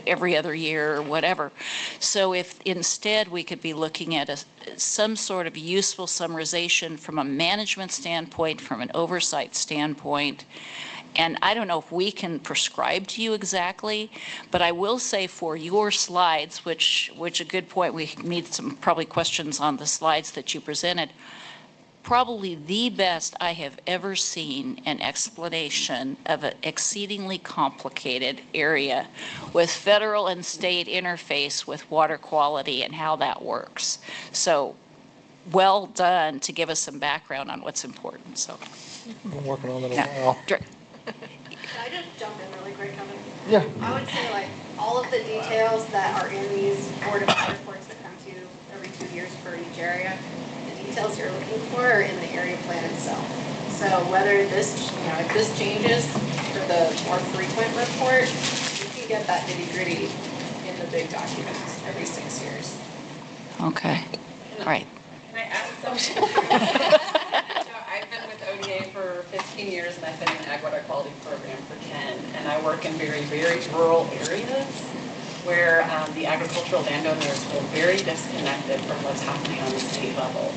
every other year or whatever. So if instead we could be looking at some sort of useful summarization from a management standpoint, from an oversight standpoint, and I don't know if we can prescribe to you exactly, but I will say for your slides, which a good point, we need some probably questions on the slides that you presented. Probably the best I have ever seen an explanation of an exceedingly complicated area with federal and state interface with water quality and how that works. So well done to give us some background on what's important. So Been working on it a while. Can I just jump in really quick, Kevin? Yeah. I would say like all of the details that are in these Board of Health reports that come to you every 2 years for each area, the details you're looking for are in the area plan itself. So whether this, if this changes for the more frequent report, you can get that nitty gritty in the big documents every 6 years. Okay. All right. Can I add something? I've been with ODA for 15 years, and I've been in the Ag Water Quality Program for 10, and I work in very, very rural areas where the agricultural landowners feel very disconnected from what's happening on the state level.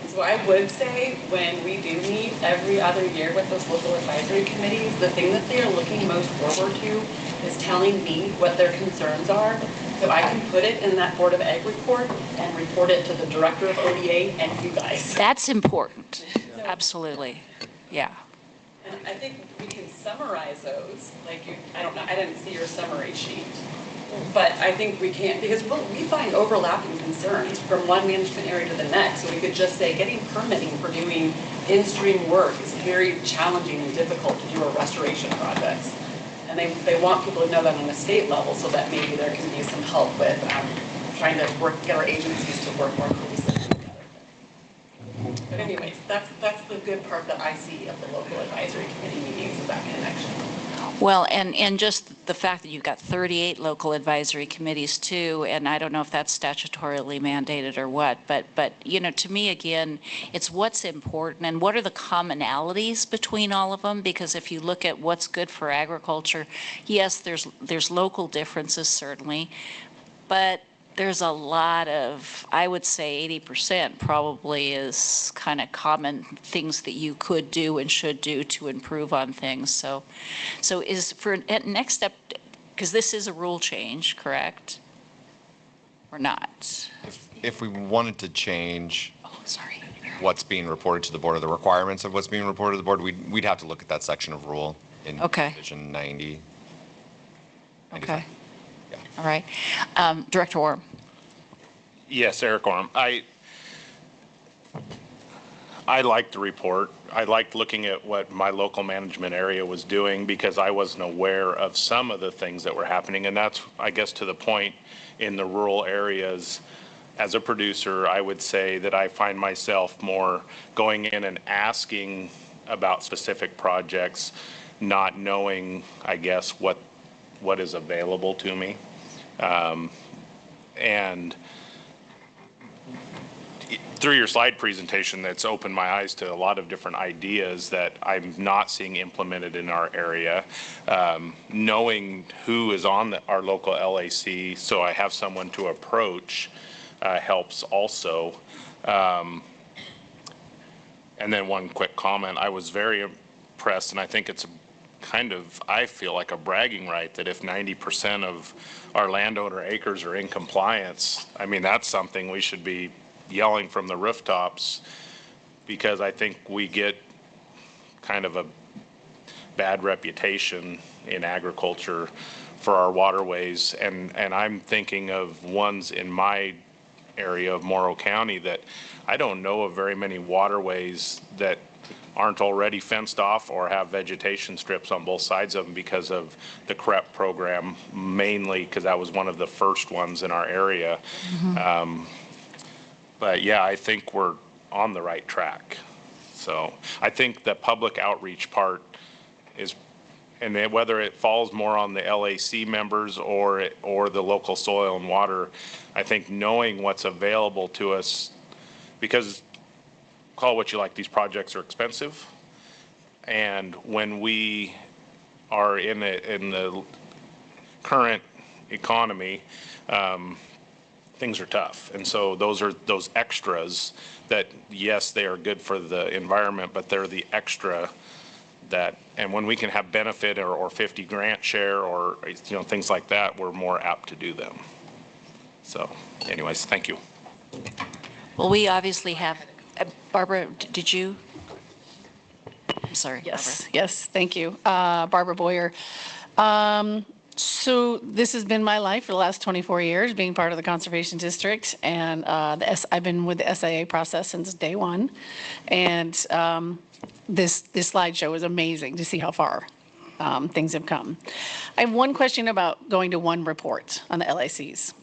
So I would say when we do meet every other year with those local advisory committees, the thing that they are looking most forward to is telling me what their concerns are, so I can put it in that Board of Ag report and report it to the director of ODA and you guys. That's important. Absolutely. Yeah. And I think we can summarize those, I didn't see your summary sheet. But I think we can't, because we find overlapping concerns from one management area to the next. So we could just say getting permitting for doing in-stream work is very challenging and difficult to do a restoration projects. And they want people to know that on the state level, so that maybe there can be some help with trying to get our agencies to work more closely together. But anyways, that's the good part that I see of the local advisory committee meetings, is that connection. Well, and just the fact that you've got 38 local advisory committees too, and I don't know if that's statutorily mandated or what, but you know, to me, again, it's what's important and what are the commonalities between all of them, because if you look at what's good for agriculture, yes, there's local differences certainly, but there's a lot of, I would say 80% probably is kind of common things that you could do and should do to improve on things. So is for next step, because this is a rule change, correct? Or not? If we wanted to change sorry, what's being reported to the board or the requirements of what's being reported to the board, we'd have to look at that section of rule in Division 90. Okay. Yeah. All right. Director Orm. Yes, Eric Orm. I liked the report. I liked looking at what my local management area was doing because I wasn't aware of some of the things that were happening. And that's, I guess, to the point in the rural areas. As a producer, I would say that I find myself more going in and asking about specific projects, not knowing, I guess, what is available to me. And through your slide presentation, that's opened my eyes to a lot of different ideas that I'm not seeing implemented in our area. Knowing who is on our local LAC, so I have someone to approach, helps also. And then one quick comment, I was very impressed, and I think it's kind of, I feel like a bragging right that if 90% of our landowner acres are in compliance, I mean, that's something we should be yelling from the rooftops, because I think we get kind of a bad reputation in agriculture for our waterways. And I'm thinking of ones in my area of Morrow County that I don't know of very many waterways that aren't already fenced off or have vegetation strips on both sides of them because of the CREP program, mainly because that was one of the first ones in our area. But yeah, I think we're on the right track. So I think the public outreach part is, and whether it falls more on the LAC members or the local soil and water, I think knowing what's available to us, because call what you like, these projects are expensive. And when we are in the current economy, things are tough. And so those are those extras that, yes, they are good for the environment, but they're the extra that, and when we can have benefit or 50 grant share or, you know, things like that, we're more apt to do them. So anyways, thank you. Well, we obviously have, Barbara, did you? I'm sorry. Yes, Barbara. yes, thank you. Barbara Boyer. So this has been my life for the last 24 years, being part of the Conservation District, and I've been with the SIA process since day one. And this slideshow is amazing to see how far things have come. I have one question about going to one report on the LACs.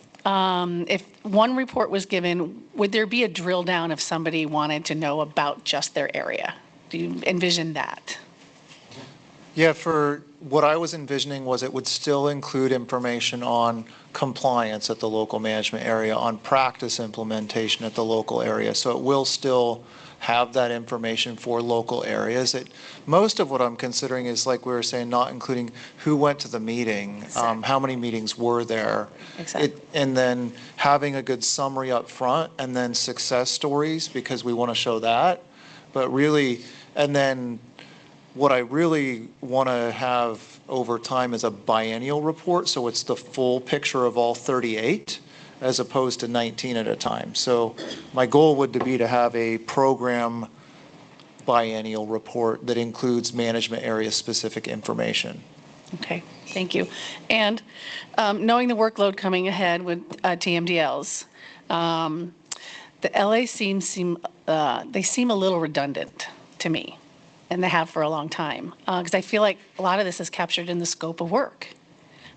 If one report was given, would there be a drill down if somebody wanted to know about just their area? Do you envision that? Yeah, for what I was envisioning was it would still include information on compliance at the local management area, on practice implementation at the local area. So it will still have that information for local areas. Most of what I'm considering is, like we were saying, not including who went to the meeting, how many meetings were there, and then having a good summary up front, and then success stories, because we want to show that. But really, and then what I really want to have over time is a biennial report, so it's the full picture of all 38 as opposed to 19 at a time. So my goal would be to have a program biennial report that includes management area specific information. Okay, thank you. And knowing the workload coming ahead with TMDLs, the LA seem they seem a little redundant to me, and they have for a long time, because I feel like a lot of this is captured in the scope of work.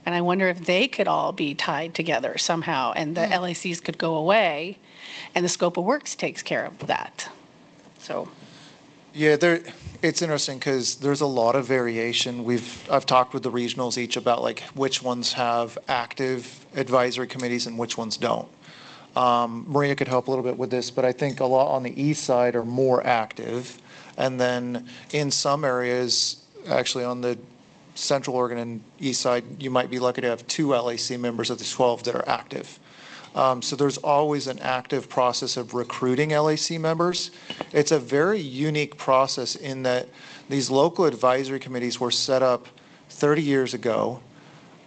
And I wonder if they could all be tied together somehow, and the LACs could go away, and the scope of works takes care of that. So. Yeah, it's interesting because there's a lot of variation. I've talked with the regionals each about like which ones have active advisory committees and which ones don't. Maria could help a little bit with this, but I think a lot on the east side are more active. And then in some areas, actually on the Central Oregon and east side, you might be lucky to have 2 LAC members of the 12 that are active. So there's always an active process of recruiting LAC members. It's a very unique process in that these local advisory committees were set up 30 years ago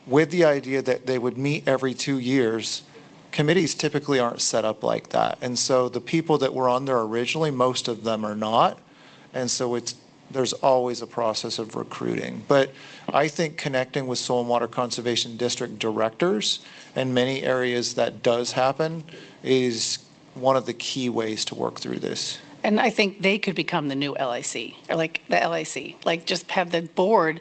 with the idea that they would meet every 2 years. Committees typically aren't set up like that. And so the people that were on there originally, most of them are not. And so there's always a process of recruiting. But I think connecting with Soil and Water Conservation District directors in many areas that does happen is one of the key ways to work through this. And I think they could become the new LIC, or like the LIC, like just have the board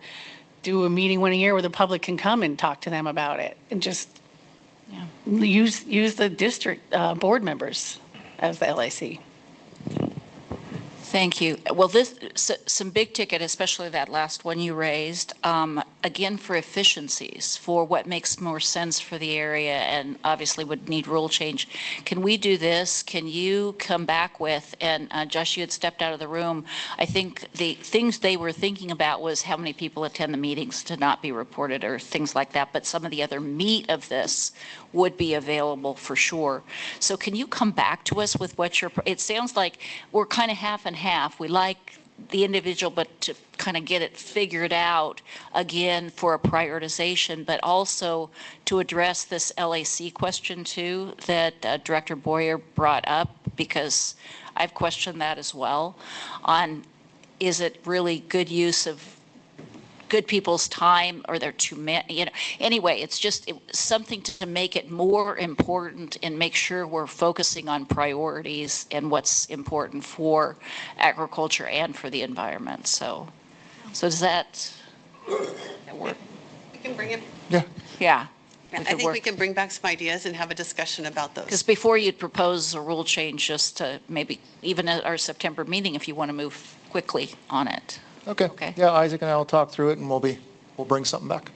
do a meeting one a year where the public can come and talk to them about it, and just use the district board members as the LIC. Thank you. Well, some big ticket, especially that last one you raised, again, for efficiencies, for what makes more sense for the area and obviously would need rule change. Can we do this? Can you come back with, and Josh, you had stepped out of the room, I think the things they were thinking about was how many people attend the meetings to not be reported or things like that, but some of the other meat of this would be available for sure. So can you come back to us with what it sounds like we're kind of half and half. We like the individual, but to kind of get it figured out again for a prioritization, but also to address this LAC question too that Director Boyer brought up, because I've questioned that as well on, is it really good use of good people's time, or they're too many, anyway, it's just something to make it more important and make sure we're focusing on priorities and what's important for agriculture and for the environment. So does that work? We can bring it. Yeah. I think we can bring back some ideas and have a discussion about those. Because before you'd propose a rule change, just to maybe even at our September meeting, if you want to move quickly on it. Okay. Yeah, Isaac and I will talk through it, and we'll bring something back.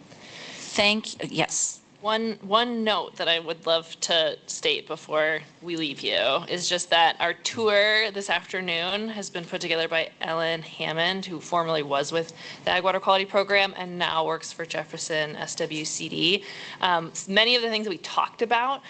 Yes. One note that I would love to state before we leave you is just that our tour this afternoon has been put together by Ellen Hammond, who formerly was with the Ag Water Quality Program and now works for Jefferson SWCD. Many of the things that we talked about,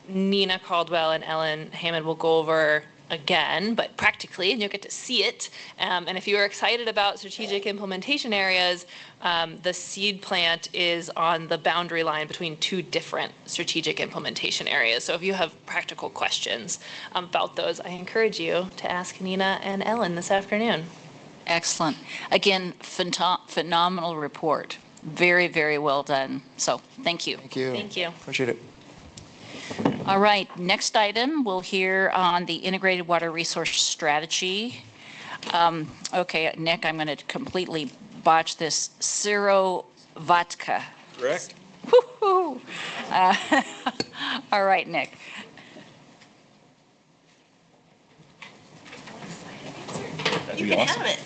Nina Caldwell and Ellen Hammond will go over again, but practically, and you'll get to see it. And if you are excited about strategic implementation areas, the seed plant is on the boundary line between 2 different strategic implementation areas. So if you have practical questions about those, I encourage you to ask Nina and Ellen this afternoon. Excellent. Again, phenomenal report. Very, very well done. So thank you. Thank you. Thank you. Appreciate it. All right, next item, we'll hear on the Integrated Water Resource Strategy. Okay, Nick, I'm going to completely botch this. Sirovatka. Correct. Woo-hoo. All right, Nick. You can have it.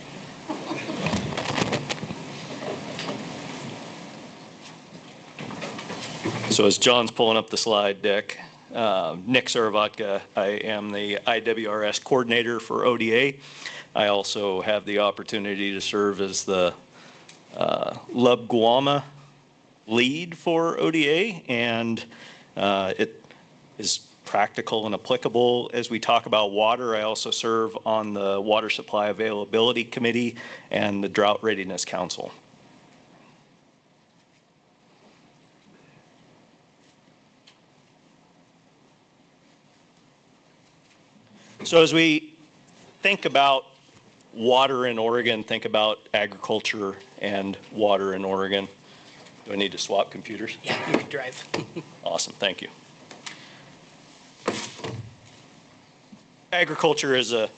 So as John's pulling up the slide deck, Nick Sirovatka, I am the IWRS coordinator for ODA. I also have the opportunity to serve as the Lub-Guama lead for ODA, and it is practical and applicable as we talk about water. I also serve on the Water Supply Availability Committee and the Drought Readiness Council. So as we think about water in Oregon, think about agriculture and water in Oregon. Do I need to swap computers? Yeah, you can drive. Awesome, thank you. Agriculture is a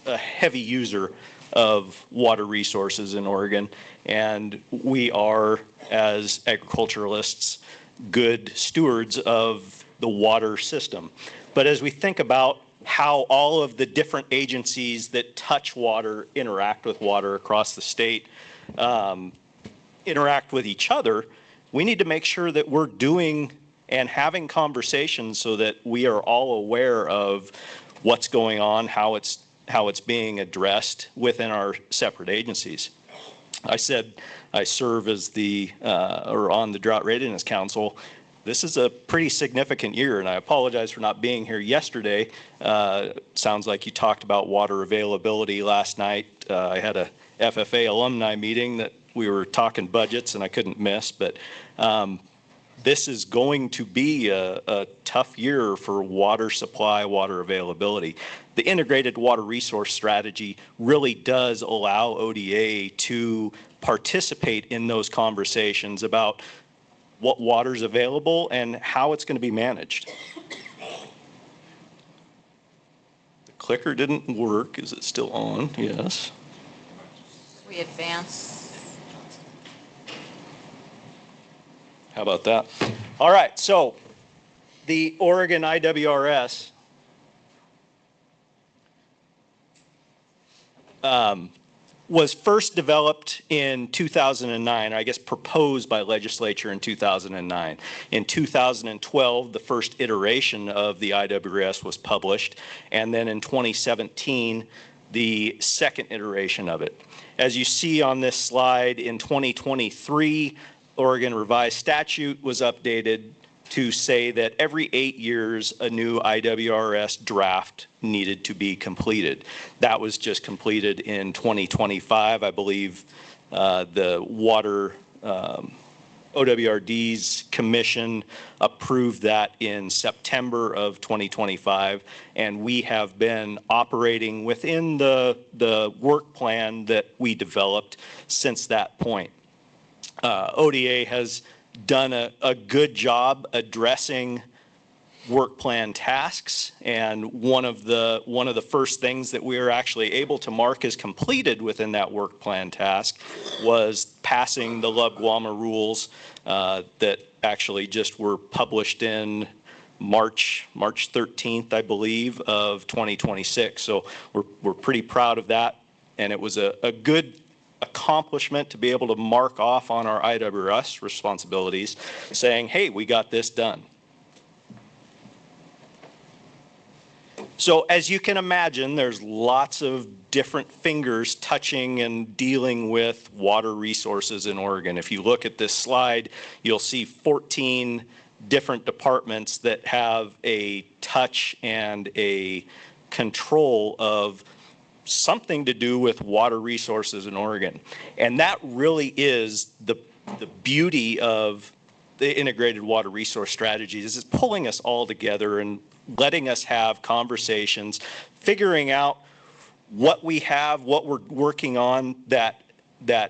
heavy user of water resources in Oregon, and we are, as agriculturalists, good stewards of the water system. But as we think about how all of the different agencies that touch water, interact with water across the state, interact with each other, we need to make sure that we're doing and having conversations so that we are all aware of what's going on, how it's being addressed within our separate agencies. I said I serve as or on the Drought Readiness Council. This is a pretty significant year, and I apologize for not being here yesterday. Sounds like you talked about water availability last night. I had a FFA alumni meeting that we were talking budgets and I couldn't miss, but this is going to be a tough year for water supply, water availability. The integrated water resource strategy really does allow ODA to participate in those conversations about what water is available and how it's going to be managed. The clicker didn't work. Is it still on? Yes. We advance. How about that? All right, so the Oregon IWRS was first developed in 2009, I guess proposed by legislature in 2009. In 2012, the first iteration of the IWRS was published, and then in 2017, the second iteration of it. As you see on this slide, in 2023, Oregon revised statute was updated to say that every 8 years a new IWRS draft needed to be completed. That was just completed in 2025. I believe the Water OWRD's commission approved that in September of 2025, and we have been operating within the work plan that we developed since that point. ODA has done a good job addressing work plan tasks, and one of the first things that we were actually able to mark as completed within that work plan task was passing the LUB-GWAMA rules that actually just were published in March 13th, I believe, of 2026. So we're pretty proud of that, and it was a good accomplishment to be able to mark off on our IWRS responsibilities, saying, hey, we got this done. So as you can imagine, there's lots of different fingers touching and dealing with water resources in Oregon. If you look at this slide, you'll see 14 different departments that have a touch and a control of something to do with water resources in Oregon. And that really is the beauty of the integrated water resource strategies, is it's pulling us all together and letting us have conversations, figuring out what we have, what we're working on that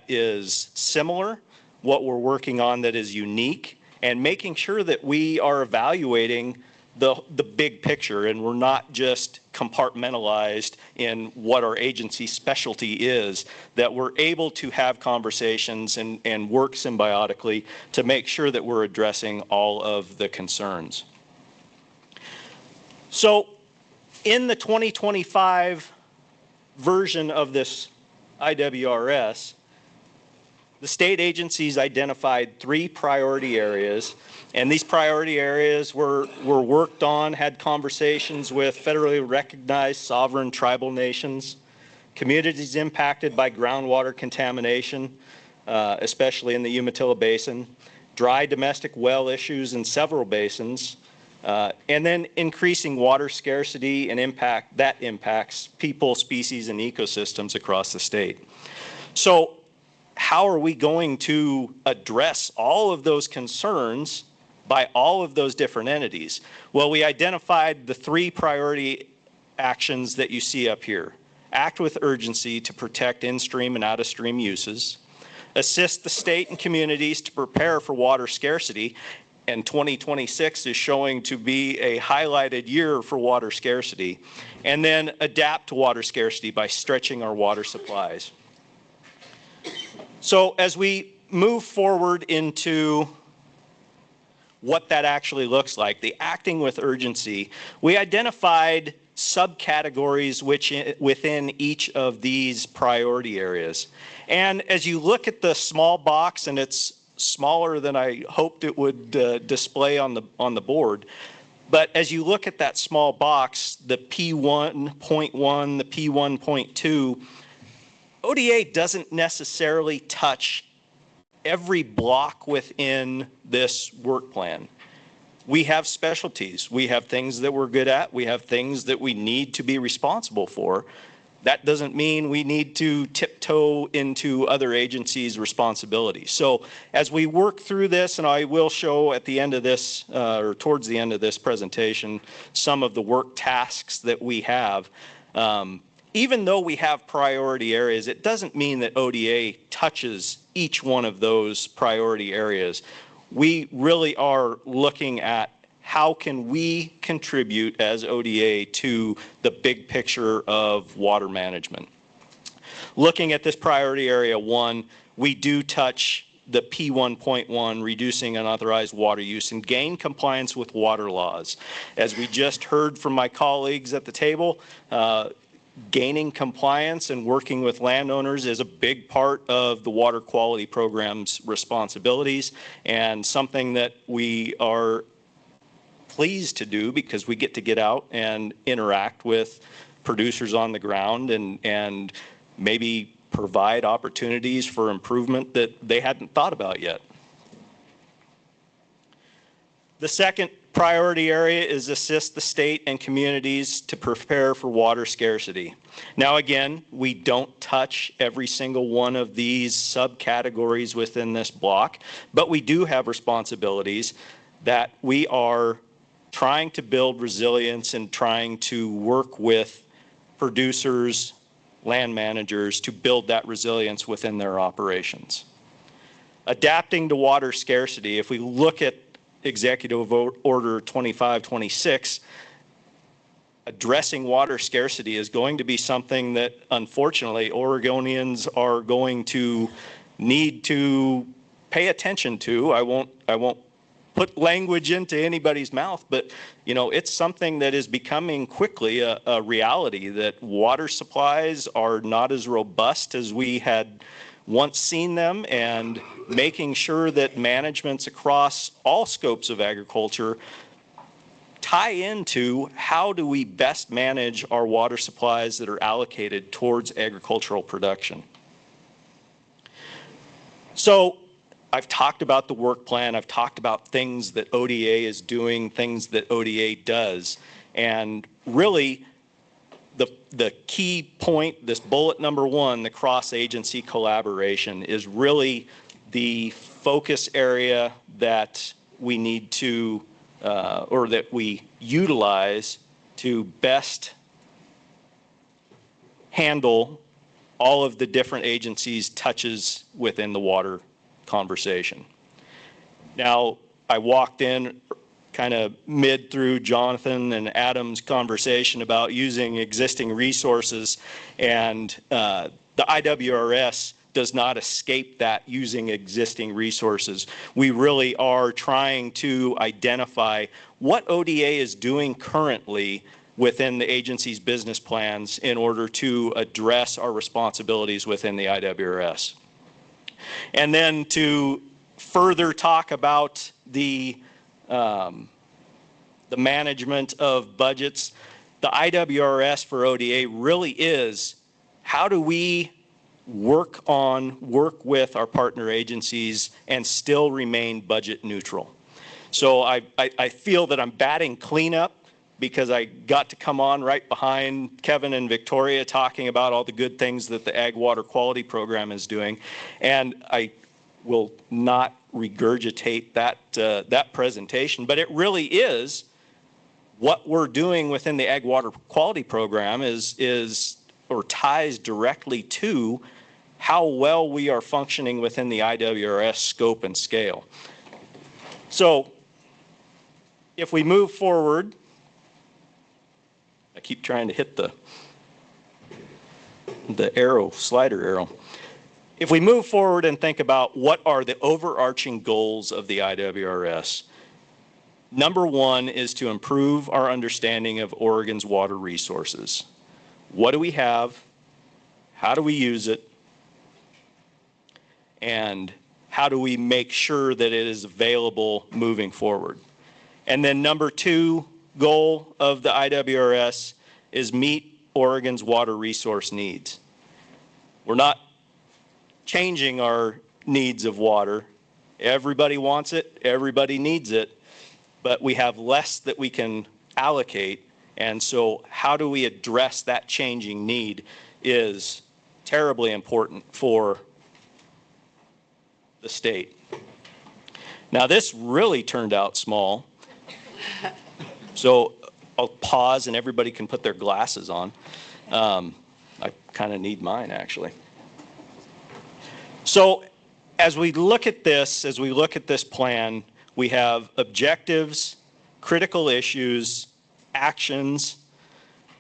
is similar, what we're working on that is unique, and making sure that we are evaluating the big picture, and we're not just compartmentalized in what our agency specialty is, that we're able to have conversations and work symbiotically to make sure that we're addressing all of the concerns. So in the 2025 version of this IWRS, the state agencies identified 3 priority areas, and these priority areas were worked on, had conversations with federally recognized sovereign tribal nations, communities impacted by groundwater contamination, especially in the Umatilla Basin, dry domestic well issues in several basins, and then increasing water scarcity and that impacts people, species, and ecosystems across the state. So how are we going to address all of those concerns by all of those different entities? Well, we identified the 3 priority actions that you see up here. Act with urgency to protect in-stream and out-of-stream uses, assist the state and communities to prepare for water scarcity, and 2026 is showing to be a highlighted year for water scarcity, and then adapt to water scarcity by stretching our water supplies. So as we move forward into what that actually looks like, the acting with urgency, we identified subcategories within each of these priority areas. And as you look at the small box, and it's smaller than I hoped it would display on the board, but as you look at that small box, the P1.1, the P1.2, ODA doesn't necessarily touch every block within this work plan. We have specialties. We have things that we're good at. We have things that we need to be responsible for. That doesn't mean we need to tiptoe into other agencies' responsibilities. So as we work through this, and I will show at the end of this, or towards the end of this presentation, some of the work tasks that we have. Even though we have priority areas, it doesn't mean that ODA touches each one of those priority areas. We really are looking at how can we contribute as ODA to the big picture of water management. Looking at this priority area 1, we do touch the P1.1, reducing unauthorized water use and gain compliance with water laws. As we just heard from my colleagues at the table, gaining compliance and working with landowners is a big part of the water quality program's responsibilities, and something that we are pleased to do because we get out and interact with producers on the ground and maybe provide opportunities for improvement that they hadn't thought about yet. The second priority area is assist the state and communities to prepare for water scarcity. Now again, we don't touch every single one of these subcategories within this block, but we do have responsibilities that we are trying to build resilience and trying to work with producers, land managers to build that resilience within their operations. Adapting to water scarcity, if we look at Executive Order 2526, addressing water scarcity is going to be something that unfortunately Oregonians are going to need to pay attention to. I won't put language into anybody's mouth, but you know, it's something that is becoming quickly a reality, that water supplies are not as robust as we had once seen them, and making sure that managements across all scopes of agriculture tie into how do we best manage our water supplies that are allocated towards agricultural production. So I've talked about the work plan, I've talked about things that ODA is doing, things that ODA does, and really the key point, this bullet number 1, the cross-agency collaboration, is really the focus area that we need to, or that we utilize to best handle all of the different agencies' touches within the water conversation. Now, I walked in kind of mid through Jonathan and Adam's conversation about using existing resources, and the IWRS does not escape that, using existing resources. We really are trying to identify what ODA is doing currently within the agency's business plans in order to address our responsibilities within the IWRS. And then to further talk about the management of budgets, the IWRS for ODA really is, how do we work with our partner agencies and still remain budget neutral? So I feel that I'm batting cleanup because I got to come on right behind Kevin and Victoria talking about all the good things that the Ag Water Quality Program is doing, and I will not regurgitate that presentation, but it really is what we're doing within the Ag Water Quality Program is or ties directly to how well we are functioning within the IWRS scope and scale. So if we move forward, I keep trying to hit the arrow, slider arrow. If we move forward and think about what are the overarching goals of the IWRS, Number one is to improve our understanding of Oregon's water resources. What do we have? How do we use it? And how do we make sure that it is available moving forward? And then number two goal of the IWRS is meet Oregon's water resource needs. We're not changing our needs of water. Everybody wants it, everybody needs it, but we have less that we can allocate. And so how do we address that changing need is terribly important for the state. Now this really turned out small. So I'll pause and everybody can put their glasses on. I kind of need mine actually. So as we look at this plan, we have objectives, critical issues, actions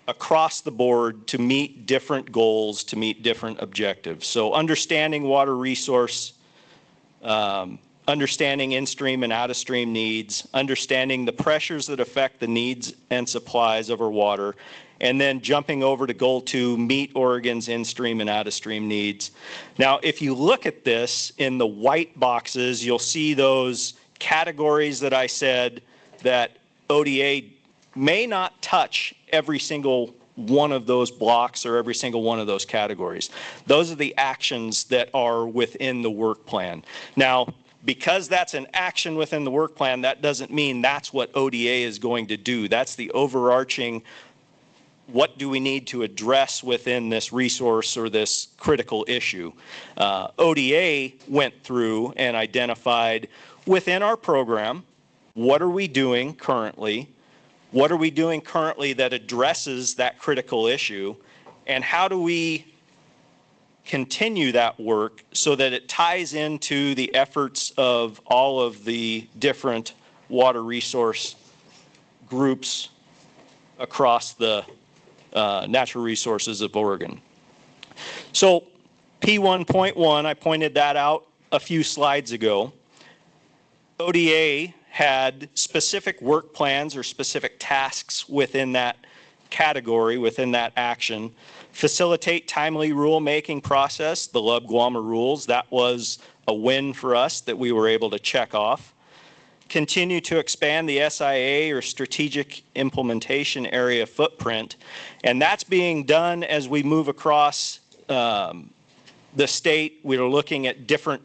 across the board to meet different goals, to meet different objectives. So understanding water resource, understanding in-stream and out-of-stream needs, understanding the pressures that affect the needs and supplies of our water, and then jumping over to goal 2, meet Oregon's in-stream and out-of-stream needs. Now, if you look at this in the white boxes, you'll see those categories that I said that ODA may not touch every single one of those blocks or every single one of those categories. Those are the actions that are within the work plan. Now, because that's an action within the work plan, that doesn't mean that's what ODA is going to do. That's the overarching, what do we need to address within this resource or this critical issue. ODA went through and identified within our program, what are we doing currently? What are we doing currently that addresses that critical issue? And how do we continue that work so that it ties into the efforts of all of the different water resource groups across the natural resources of Oregon. So P1.1, I pointed that out a few slides ago. ODA had specific work plans or specific tasks within that category, within that action. Facilitate timely rulemaking process, the LUB-GWMA rules. That was a win for us that we were able to check off. Continue to expand the SIA or Strategic Implementation Area footprint. And that's being done as we move across the state. We're looking at different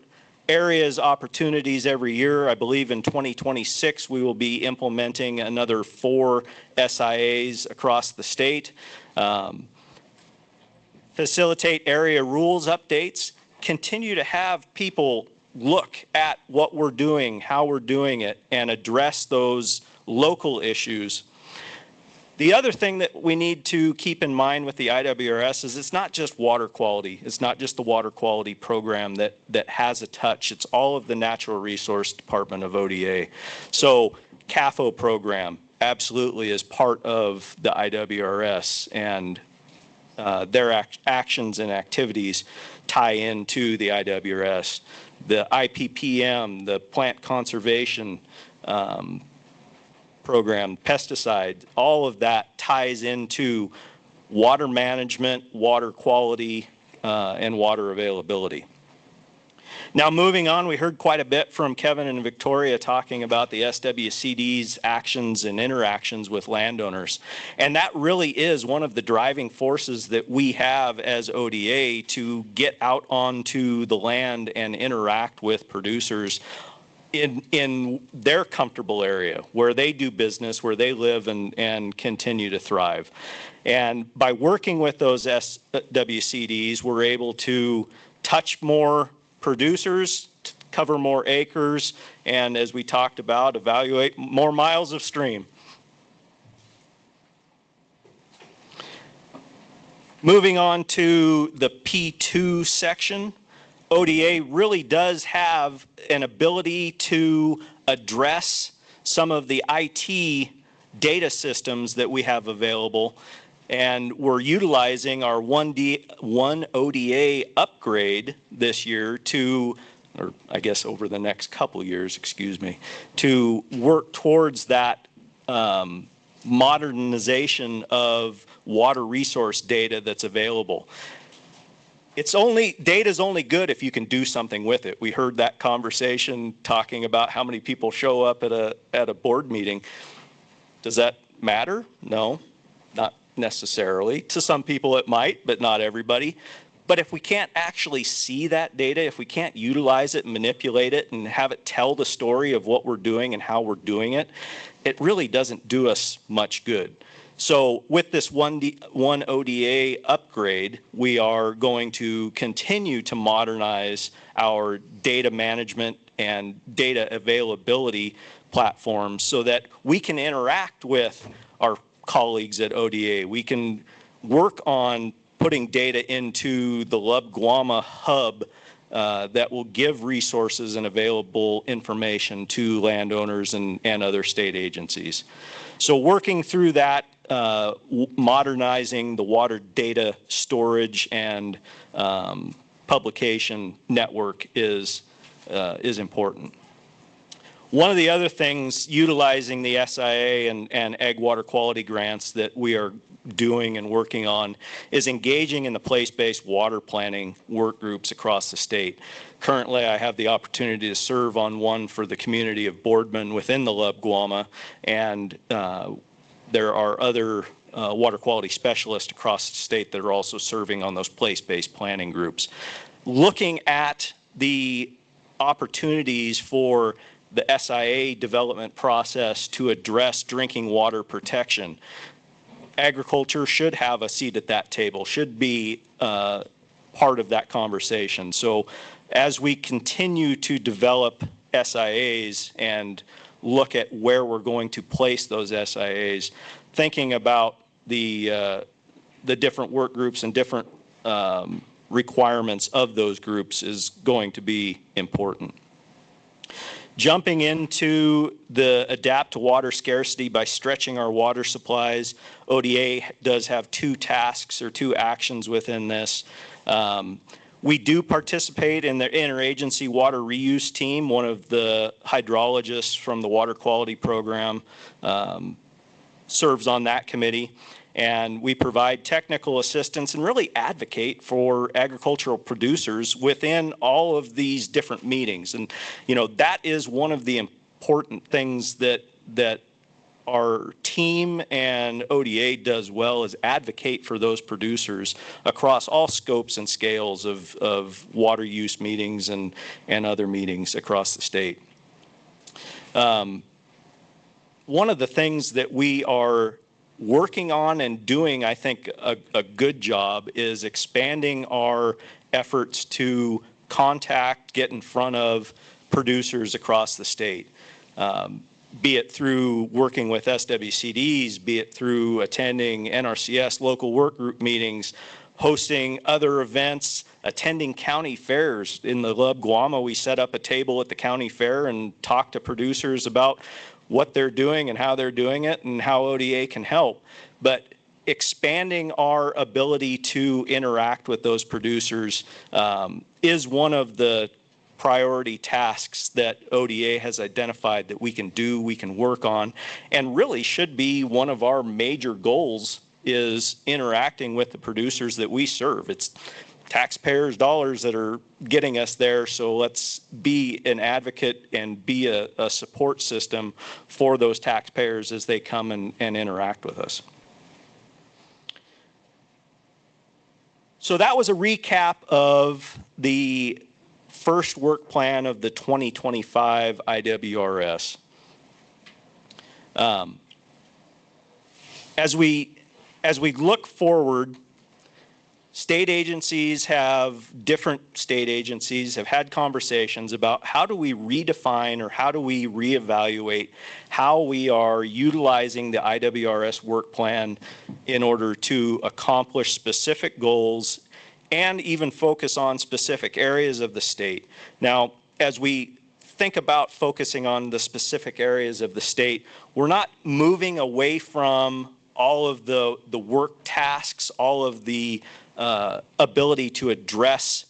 areas, opportunities every year. I believe in 2026 we will be implementing another 4 SIAs across the state. Facilitate area rules updates. Continue to have people look at what we're doing, how we're doing it, and address those local issues. The other thing that we need to keep in mind with the IWRS is it's not just water quality. It's not just the water quality program that has a touch. It's all of the natural resource department of ODA. So CAFO program absolutely is part of the IWRS, and their actions and activities tie into the IWRS. The IPPM, the plant conservation program, pesticide, all of that ties into water management, water quality, and water availability. Now moving on, we heard quite a bit from Kevin and Victoria talking about the SWCD's actions and interactions with landowners. And that really is one of the driving forces that we have as ODA to get out onto the land and interact with producers in their comfortable area, where they do business, where they live and continue to thrive. And by working with those SWCDs, we're able to touch more producers, cover more acres, and as we talked about, evaluate more miles of stream. Moving on to the P2 section, ODA really does have an ability to address some of the IT data systems that we have available, and we're utilizing our one ODA upgrade this year to or I guess over the next couple years, excuse me, to work towards that modernization of water resource data that's available. Data's only good if you can do something with it. We heard that conversation talking about how many people show up at a board meeting. Does that matter? No, not necessarily. To some people it might, but not everybody. But if we can't actually see that data, if we can't utilize it and manipulate it and have it tell the story of what we're doing and how we're doing it, it really doesn't do us much good. So with this one ODA upgrade, we are going to continue to modernize our data management and data availability platforms so that we can interact with our colleagues at ODA. We can work on putting data into the LUB-GWAMA hub that will give resources and available information to landowners and other state agencies. So working through that, modernizing the water data storage and publication network is important. One of the other things utilizing the SIA and Ag Water Quality grants that we are doing and working on is engaging in the place-based water planning work groups across the state. Currently, I have the opportunity to serve on one for the community of Boardman within the LUB-GWAMA, and there are other water quality specialists across the state that are also serving on those place-based planning groups. Looking at the opportunities for the SIA development process to address drinking water protection, agriculture should have a seat at that table, should be part of that conversation. So as we continue to develop SIAs and look at where we're going to place those SIAs, thinking about the different work groups and different requirements of those groups is going to be important. Jumping into the adapt to water scarcity by stretching our water supplies, ODA does have two tasks or two actions within this. We do participate in the interagency water reuse team. One of the hydrologists from the water quality program serves on that committee. And we provide technical assistance and really advocate for agricultural producers within all of these different meetings. And, you know, that is one of the important things that our team and ODA does well, is advocate for those producers across all scopes and scales of water use meetings and other meetings across the state. One of the things that we are working on and doing, I think, a good job is expanding our efforts to contact, get in front of producers across the state, be it through working with SWCDs, be it through attending NRCS local work group meetings, hosting other events, attending county fairs. In the LUB-GWAMA, we set up a table at the county fair and talk to producers about what they're doing and how they're doing it and how ODA can help. But expanding our ability to interact with those producers is one of the priority tasks that ODA has identified that we can do, we can work on, and really should be one of our major goals, is interacting with the producers that we serve. It's taxpayers' dollars that are getting us there, so let's be an advocate and be a support system for those taxpayers as they come and interact with us. So that was a recap of the first work plan of the 2025 IWRS. As we look forward, different state agencies have had conversations about how do we redefine or how do we reevaluate how we are utilizing the IWRS work plan in order to accomplish specific goals and even focus on specific areas of the state. Now, as we think about focusing on the specific areas of the state, we're not moving away from all of the work tasks, all of the ability to address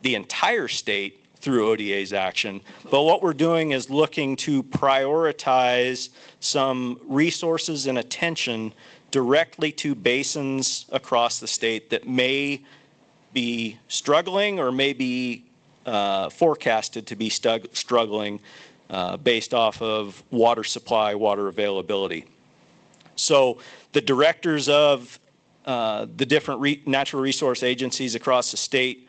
the entire state. through ODA's action. But what we're doing is looking to prioritize some resources and attention directly to basins across the state that may be struggling or may be forecasted to be struggling based off of water supply, water availability. So the directors of the different natural resource agencies across the state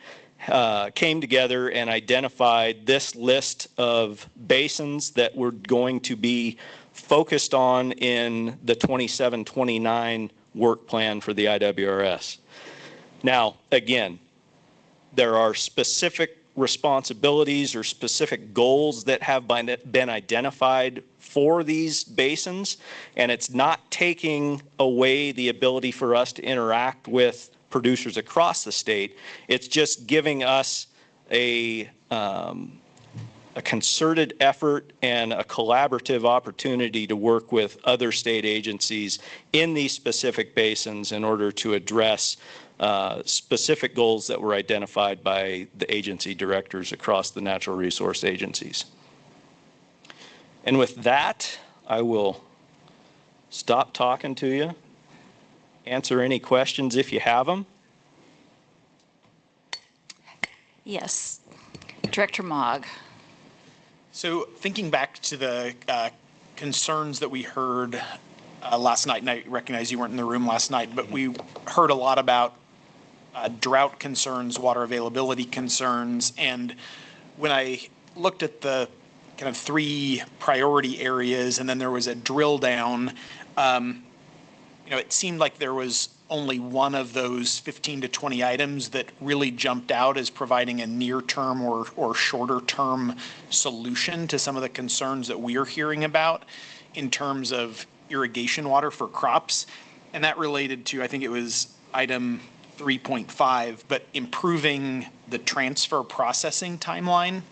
came together and identified this list of basins that we're going to be focused on in the 27-29 work plan for the IWRS. Now, again, there are specific responsibilities or specific goals that have been identified for these basins, and it's not taking away the ability for us to interact with producers across the state. It's just giving us a concerted effort and a collaborative opportunity to work with other state agencies in these specific basins in order to address specific goals that were identified by the agency directors across the natural resource agencies. And with that, I will stop talking to you, answer any questions if you have them. Yes, Director Mogg. So thinking back to the concerns that we heard last night, and I recognize you weren't in the room last night, but we heard a lot about drought concerns, water availability concerns, and when I looked at the kind of 3 priority areas and then there was a drill down, it seemed like there was only one of those 15 to 20 items that really jumped out as providing a near-term or shorter-term solution to some of the concerns that we're hearing about in terms of irrigation water for crops. And that related to, I think it was item 3.5, but improving the transfer processing timeline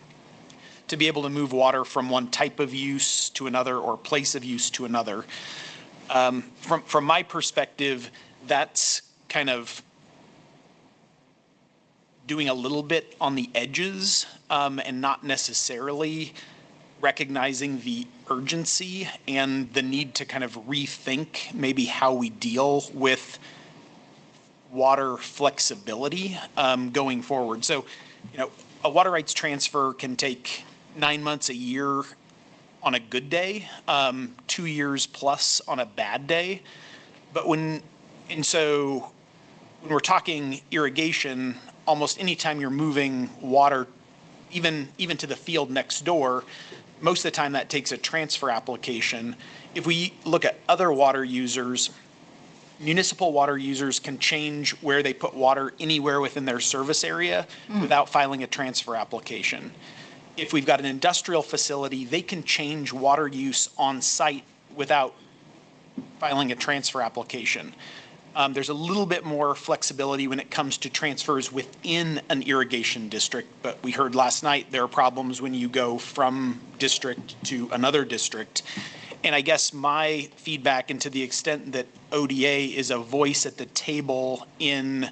to be able to move water from one type of use to another or place of use to another. From my perspective, that's kind of doing a little bit on the edges and not necessarily recognizing the urgency and the need to kind of rethink maybe how we deal with water flexibility going forward. So, a water rights transfer can take 9 months, a year on a good day, 2 years plus on a bad day. But when we're talking irrigation, almost any time you're moving water, even to the field next door, most of the time that takes a transfer application. If we look at other water users, municipal water users can change where they put water anywhere within their service area without filing a transfer application. If we've got an industrial facility, they can change water use on site without filing a transfer application. There's a little bit more flexibility when it comes to transfers within an irrigation district, but we heard last night there are problems when you go from district to another district. And I guess my feedback, and to the extent that ODA is a voice at the table in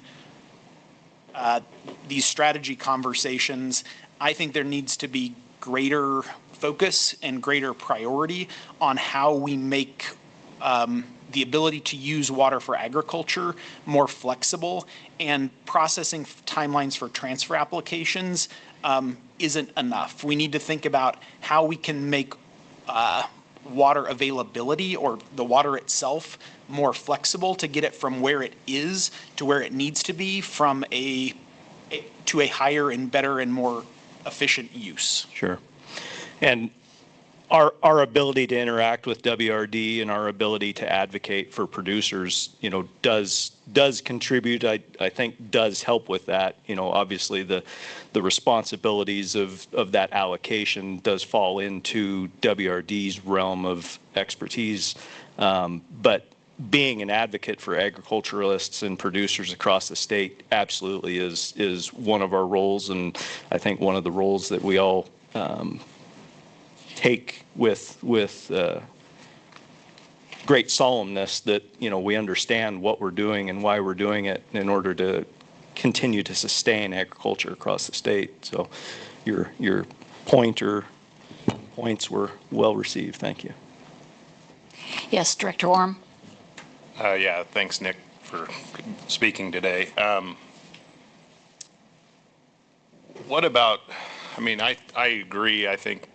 these strategy conversations, I think there needs to be greater focus and greater priority on how we make the ability to use water for agriculture more flexible, and processing timelines for transfer applications isn't enough. We need to think about how we can make water availability or the water itself more flexible to get it from where it is to where it needs to be to a higher and better and more efficient use. Sure. And our ability to interact with WRD and our ability to advocate for producers, does contribute. I think does help with that. Obviously the responsibilities of that allocation does fall into WRD's realm of expertise. But being an advocate for agriculturalists and producers across the state absolutely is one of our roles, and I think one of the roles that we all take with great solemnness, that we understand what we're doing and why we're doing it in order to continue to sustain agriculture across the state. So your points were well received. Thank you. Yes, Director Orm. Yeah, thanks, Nick, for speaking today. What about, I mean, I agree. I think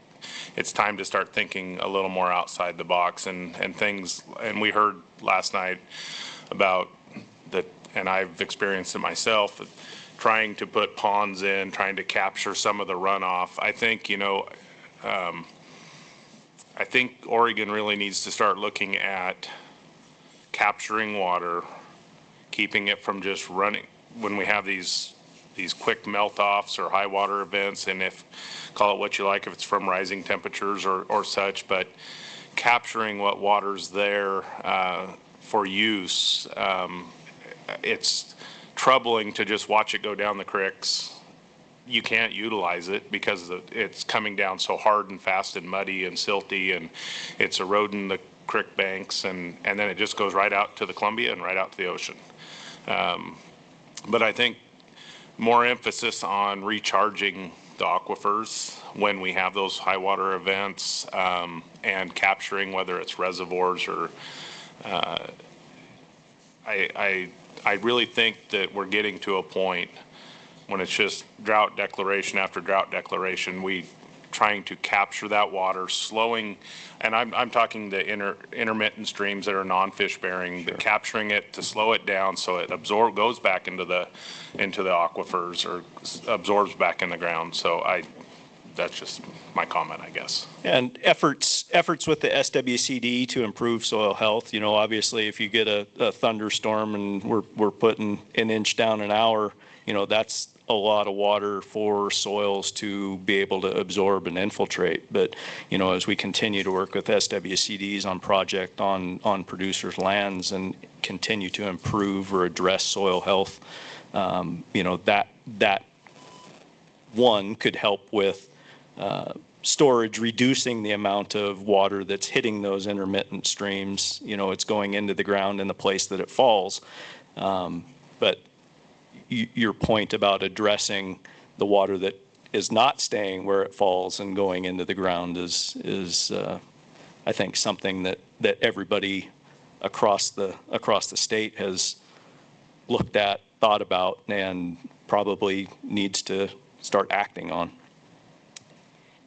it's time to start thinking a little more outside the box and things. And we heard last night about that, and I've experienced it myself, trying to put ponds in, trying to capture some of the runoff. I think, you know, I think Oregon really needs to start looking at capturing water, keeping it from just running when we have these quick melt-offs or high water events, and if, call it what you like, if it's from rising temperatures or such, but capturing what water's there for use. It's troubling to just watch it go down the creeks. You can't utilize it because it's coming down so hard and fast and muddy and silty, and it's eroding the creek banks, and then it just goes right out to the Columbia and right out to the ocean. But I think more emphasis on recharging the aquifers when we have those high water events, and capturing, whether it's reservoirs or I really think that we're getting to a point when it's just drought declaration after drought declaration, we trying to capture that water, slowing, and I'm talking the intermittent streams that are non-fish bearing, but capturing it to slow it down so it goes back into the aquifers or absorbs back in the ground. So that's just my comment, I guess. And efforts with the SWCD to improve soil health. You know, obviously, if you get a thunderstorm and we're putting an inch down an hour, you know, that's a lot of water for soils to be able to absorb and infiltrate. But, you know, as we continue to work with SWCDs on producers' lands and continue to improve or address soil health, you know, that one could help with storage, reducing the amount of water that's hitting those intermittent streams. You know, it's going into the ground in the place that it falls. But your point about addressing the water that is not staying where it falls and going into the ground is I think something that everybody across the state has looked at, thought about, and probably needs to start acting on.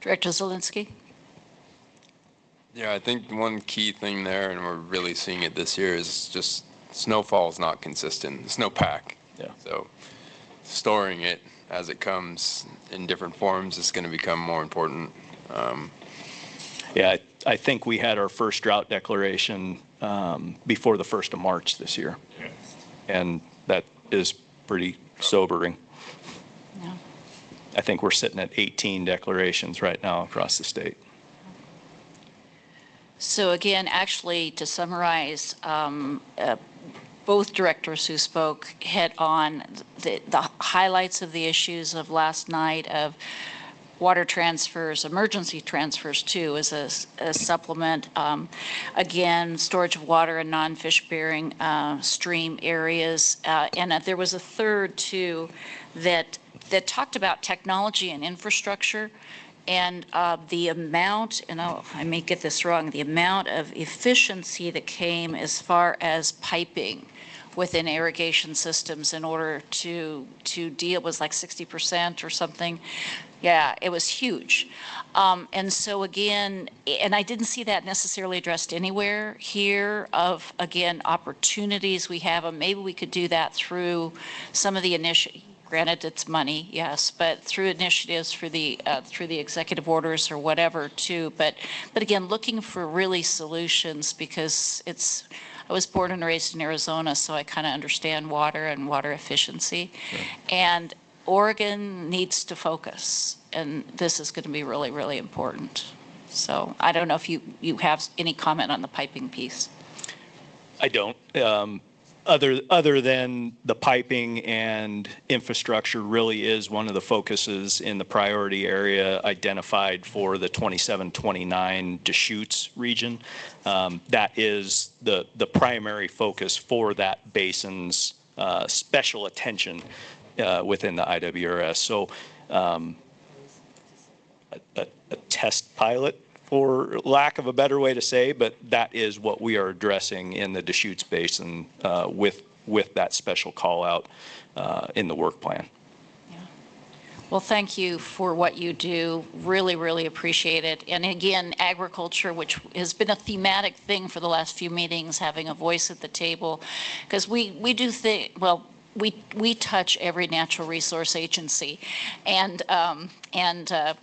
Director Zielinski. Yeah, I think one key thing there, and we're really seeing it this year, is just snowfall is not consistent. Snowpack. Yeah. So storing it as it comes in different forms is going to become more important. Yeah, I think we had our first drought declaration before the 1st of March this year. Yeah. And that is pretty sobering. Yeah. I think we're sitting at 18 declarations right now across the state. So again, actually, to summarize, both directors who spoke hit on the highlights of the issues of last night of water transfers, emergency transfers too, as a supplement. Again, storage of water in non-fish bearing stream areas. And there was a third too that talked about technology and infrastructure. And the amount, and I may get this wrong, the amount of efficiency that came as far as piping within irrigation systems in order to deal was like 60% or something. Yeah, it was huge. And so again, and I didn't see that necessarily addressed anywhere here of, again, opportunities we have, and maybe we could do that through some of the initiatives. Granted, it's money, yes, but through initiatives through the executive orders or whatever too. But again, looking for really solutions, because I was born and raised in Arizona, so I kind of understand water and water efficiency. Sure. And Oregon needs to focus, and this is going to be really, really important. So I don't know if you have any comment on the piping piece. I don't. Other than the piping and infrastructure really is one of the focuses in the priority area identified for the 27-29 Deschutes region. That is the primary focus for that basin's special attention within the IWRS. So a test pilot, for lack of a better way to say, but that is what we are addressing in the Deschutes Basin with that special call out in the work plan. Well, thank you for what you do. Really, really appreciate it. And again, agriculture, which has been a thematic thing for the last few meetings, having a voice at the table, because we do think, well, we touch every natural resource agency, and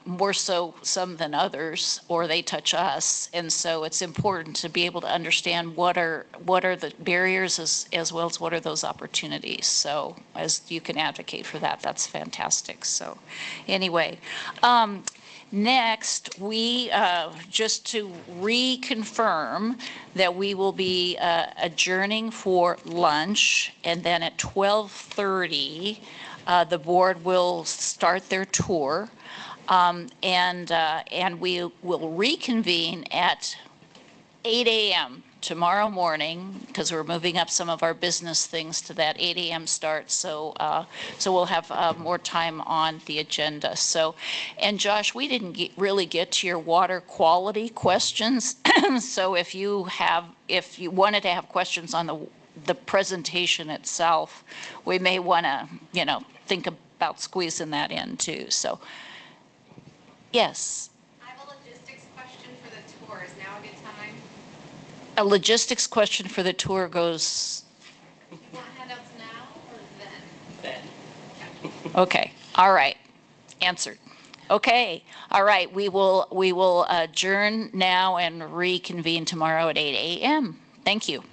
more so some than others, or they touch us. And so it's important to be able to understand what are the barriers as well as what are those opportunities. So as you can advocate for that, that's fantastic. So anyway, next, we, just to reconfirm that we will be adjourning for lunch, and then at 12:30, the board will start their tour, and we will reconvene at 8 a.m. tomorrow morning, because we're moving up some of our business things to that 8 a.m. start. So we'll have more time on the agenda. So, and Josh, we didn't really get to your water quality questions. So if you wanted to have questions on the presentation itself, we may want to, think about squeezing that in too. So, yes. A logistics question for the tour goes. You want handouts now or then? Then. Okay. All right. Answered. Okay. All right. We will adjourn now and reconvene tomorrow at 8 a.m. Thank you.